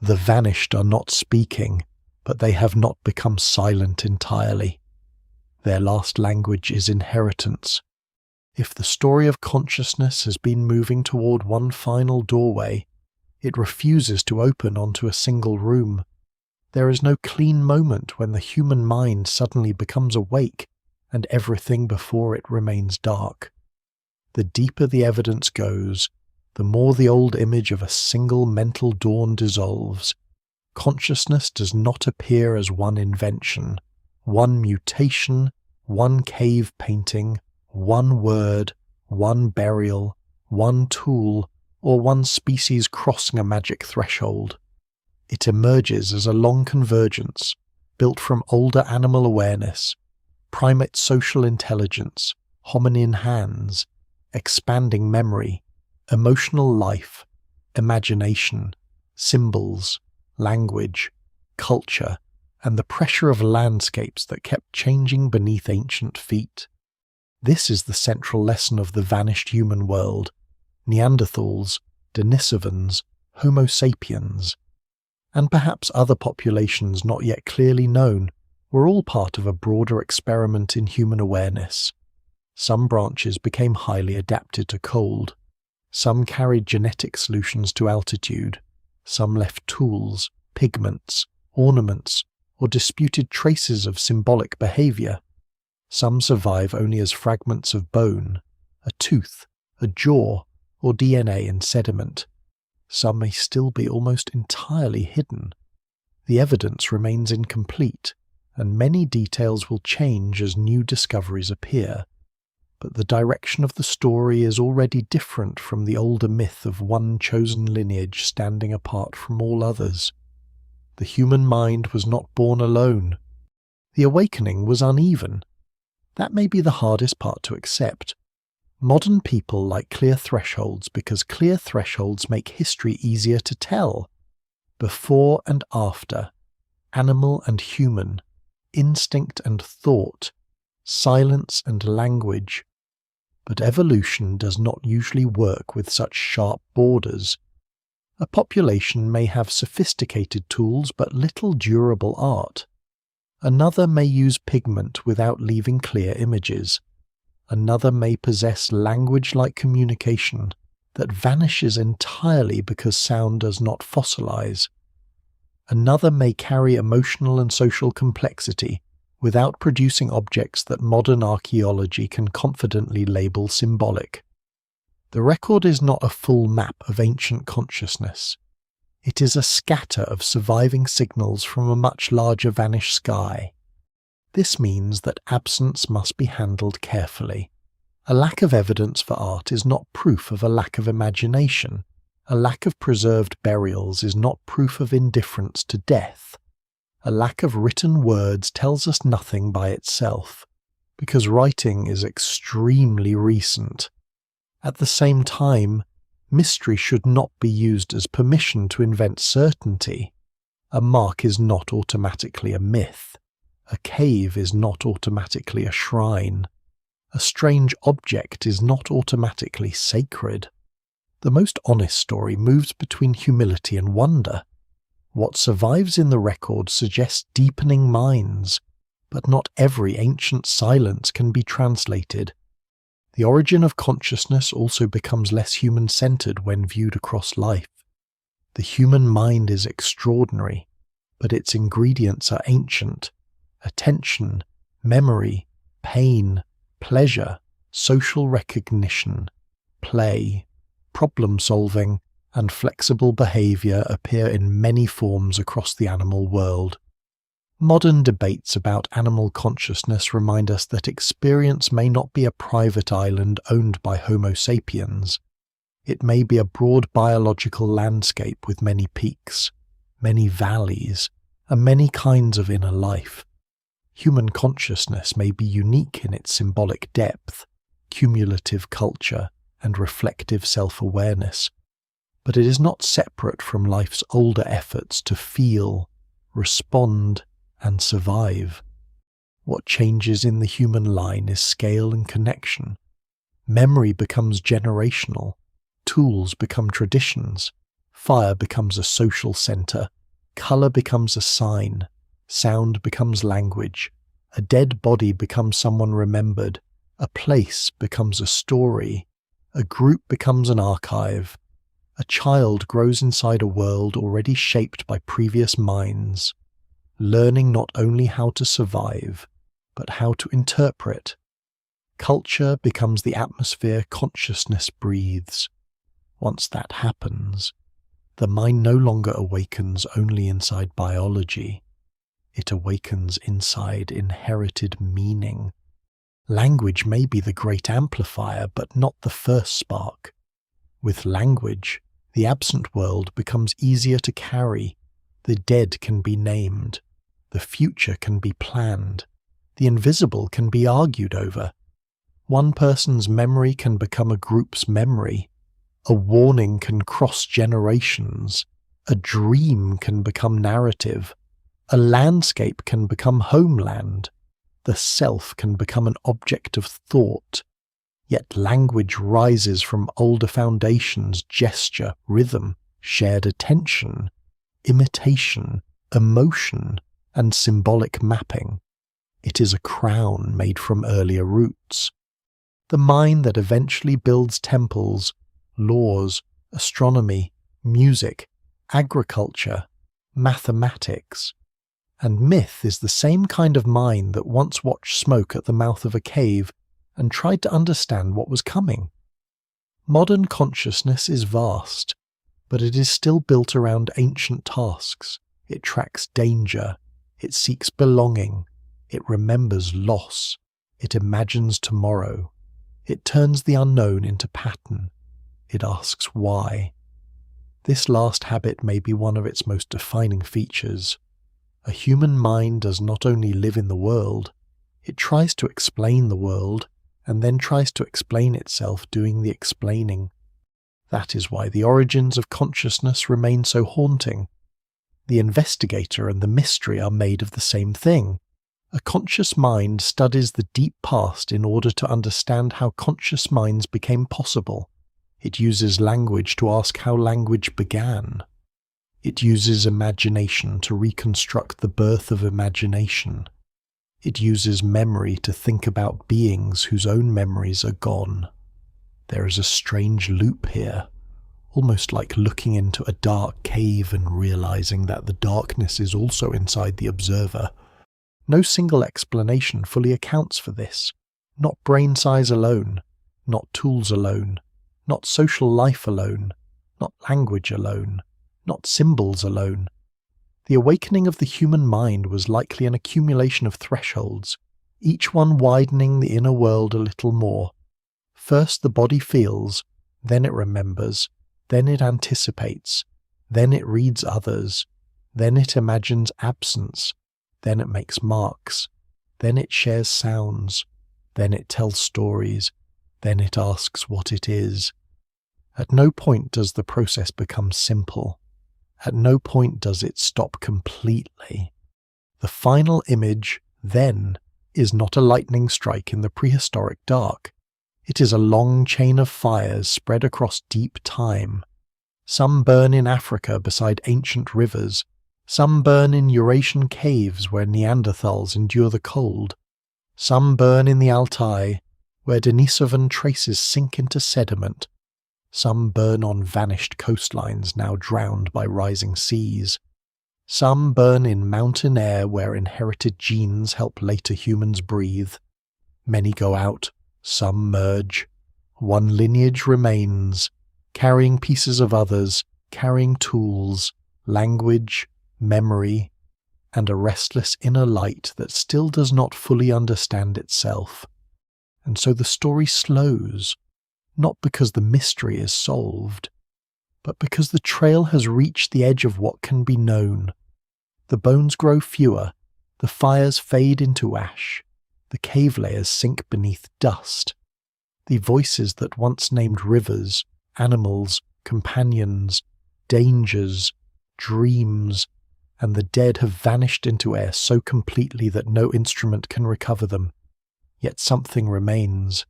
The vanished are not speaking, but they have not become silent entirely. Their last language is inheritance. If the story of consciousness has been moving toward one final doorway, it refuses to open onto a single room. There is no clean moment when the human mind suddenly becomes awake and everything before it remains dark. The deeper the evidence goes, the more the old image of a single mental dawn dissolves. Consciousness does not appear as one invention, one mutation, one cave painting, one word, one burial, one tool, or one species crossing a magic threshold. It emerges as a long convergence, built from older animal awareness, primate social intelligence, hominin hands, expanding memory, emotional life, imagination, symbols, language, culture, and the pressure of landscapes that kept changing beneath ancient feet. This is the central lesson of the vanished human world. Neanderthals, Denisovans, Homo sapiens, and perhaps other populations not yet clearly known, were all part of a broader experiment in human awareness. Some branches became highly adapted to cold. Some carried genetic solutions to altitude. Some left tools, pigments, ornaments, or disputed traces of symbolic behavior. Some survive only as fragments of bone, a tooth, a jaw, or DNA in sediment. Some may still be almost entirely hidden. The evidence remains incomplete, and many details will change as new discoveries appear. But the direction of the story is already different from the older myth of one chosen lineage standing apart from all others. The human mind was not born alone. The awakening was uneven. That may be the hardest part to accept. Modern people like clear thresholds because clear thresholds make history easier to tell. Before and after, animal and human, instinct and thought, silence and language. But evolution does not usually work with such sharp borders. A population may have sophisticated tools but little durable art. Another may use pigment without leaving clear images. Another may possess language-like communication that vanishes entirely because sound does not fossilize. Another may carry emotional and social complexity without producing objects that modern archaeology can confidently label symbolic. The record is not a full map of ancient consciousness. It is a scatter of surviving signals from a much larger vanished sky. This means that absence must be handled carefully. A lack of evidence for art is not proof of a lack of imagination. A lack of preserved burials is not proof of indifference to death. A lack of written words tells us nothing by itself, because writing is extremely recent. At the same time, mystery should not be used as permission to invent certainty. A mark is not automatically a myth. A cave is not automatically a shrine. A strange object is not automatically sacred. The most honest story moves between humility and wonder. What survives in the record suggests deepening minds, but not every ancient silence can be translated. The origin of consciousness also becomes less human-centered when viewed across life. The human mind is extraordinary, but its ingredients are ancient. Attention, memory, pain, pleasure, social recognition, play, problem-solving, and flexible behavior appear in many forms across the animal world. Modern debates about animal consciousness remind us that experience may not be a private island owned by Homo sapiens. It may be a broad biological landscape with many peaks, many valleys, and many kinds of inner life. Human consciousness may be unique in its symbolic depth, cumulative culture, and reflective self-awareness, but it is not separate from life's older efforts to feel, respond, and survive. What changes in the human line is scale and connection. Memory becomes generational, tools become traditions, fire becomes a social center, color becomes a sign, sound becomes language, a dead body becomes someone remembered, a place becomes a story, a group becomes an archive, a child grows inside a world already shaped by previous minds, learning not only how to survive, but how to interpret. Culture becomes the atmosphere consciousness breathes. Once that happens, the mind no longer awakens only inside biology. It awakens inside inherited meaning. Language may be the great amplifier, but not the first spark. With language, the absent world becomes easier to carry. The dead can be named. The future can be planned. The invisible can be argued over. One person's memory can become a group's memory. A warning can cross generations. A dream can become narrative. A landscape can become homeland. The self can become an object of thought. Yet language rises from older foundations: gesture, rhythm, shared attention, imitation, emotion, and symbolic mapping. It is a crown made from earlier roots. The mind that eventually builds temples, laws, astronomy, music, agriculture, mathematics. And myth is the same kind of mind that once watched smoke at the mouth of a cave and tried to understand what was coming. Modern consciousness is vast, but it is still built around ancient tasks. It tracks danger. It seeks belonging. It remembers loss. It imagines tomorrow. It turns the unknown into pattern. It asks why. This last habit may be one of its most defining features. A human mind does not only live in the world, it tries to explain the world, and then tries to explain itself doing the explaining. That is why the origins of consciousness remain so haunting. The investigator and the mystery are made of the same thing. A conscious mind studies the deep past in order to understand how conscious minds became possible. It uses language to ask how language began. It uses imagination to reconstruct the birth of imagination. It uses memory to think about beings whose own memories are gone. There is a strange loop here, almost like looking into a dark cave and realizing that the darkness is also inside the observer. No single explanation fully accounts for this. Not brain size alone, not tools alone, not social life alone, not language alone, not symbols alone. The awakening of the human mind was likely an accumulation of thresholds, each one widening the inner world a little more. First the body feels, then it remembers, then it anticipates, then it reads others, then it imagines absence, then it makes marks, then it shares sounds, then it tells stories, then it asks what it is. At no point does the process become simple. At no point does it stop completely. The final image, then, is not a lightning strike in the prehistoric dark. It is a long chain of fires spread across deep time. Some burn in Africa beside ancient rivers. Some burn in Eurasian caves where Neanderthals endure the cold. Some burn in the Altai, where Denisovan traces sink into sediment. Some burn on vanished coastlines now drowned by rising seas. Some burn in mountain air where inherited genes help later humans breathe. Many go out, some merge. One lineage remains, carrying pieces of others, carrying tools, language, memory, and a restless inner light that still does not fully understand itself. And so the story slows, not because the mystery is solved, but because the trail has reached the edge of what can be known. The bones grow fewer, the fires fade into ash, the cave layers sink beneath dust. The voices that once named rivers, animals, companions, dangers, dreams, and the dead have vanished into air so completely that no instrument can recover them. Yet something remains,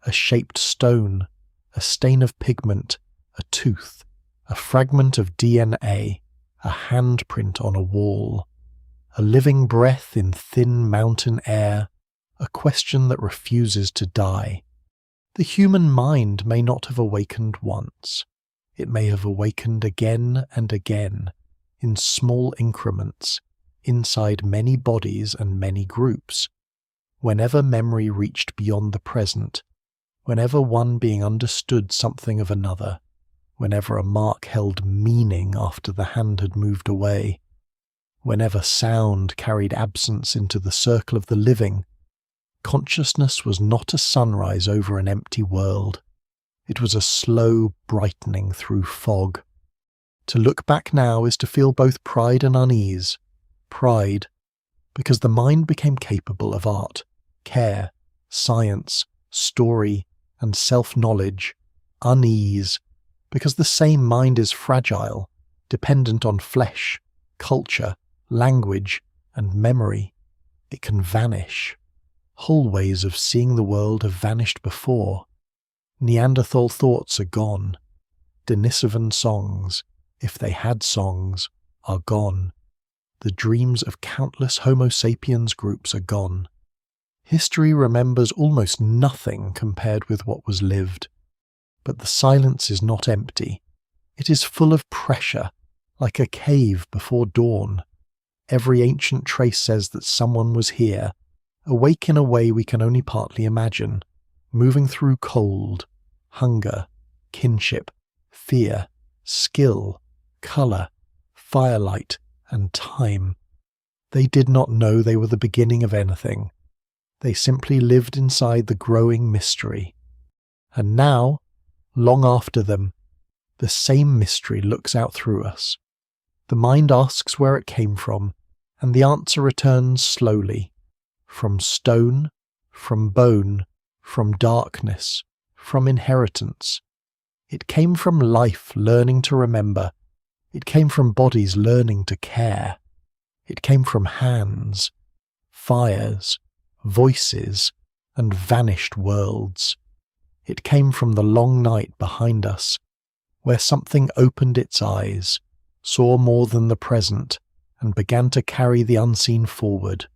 a shaped stone, a stain of pigment, a tooth, a fragment of DNA, a handprint on a wall, a living breath in thin mountain air, a question that refuses to die. The human mind may not have awakened once. It may have awakened again and again, in small increments, inside many bodies and many groups. Whenever memory reached beyond the present, whenever one being understood something of another, whenever a mark held meaning after the hand had moved away, whenever sound carried absence into the circle of the living, consciousness was not a sunrise over an empty world. It was a slow brightening through fog. To look back now is to feel both pride and unease. Pride, because the mind became capable of art, care, science, story, and self-knowledge. Unease, because the same mind is fragile, dependent on flesh, culture, language, and memory. It can vanish. Whole ways of seeing the world have vanished before. Neanderthal thoughts are gone. Denisovan songs, if they had songs, are gone. The dreams of countless Homo sapiens groups are gone. History remembers almost nothing compared with what was lived. But the silence is not empty. It is full of pressure, like a cave before dawn. Every ancient trace says that someone was here, awake in a way we can only partly imagine, moving through cold, hunger, kinship, fear, skill, colour, firelight, and time. They did not know they were the beginning of anything. They simply lived inside the growing mystery. And now, long after them, the same mystery looks out through us. The mind asks where it came from, and the answer returns slowly. From stone, from bone, from darkness, from inheritance. It came from life learning to remember. It came from bodies learning to care. It came from hands, fires, voices, and vanished worlds. It came from the long night behind us, where something opened its eyes, saw more than the present, and began to carry the unseen forward.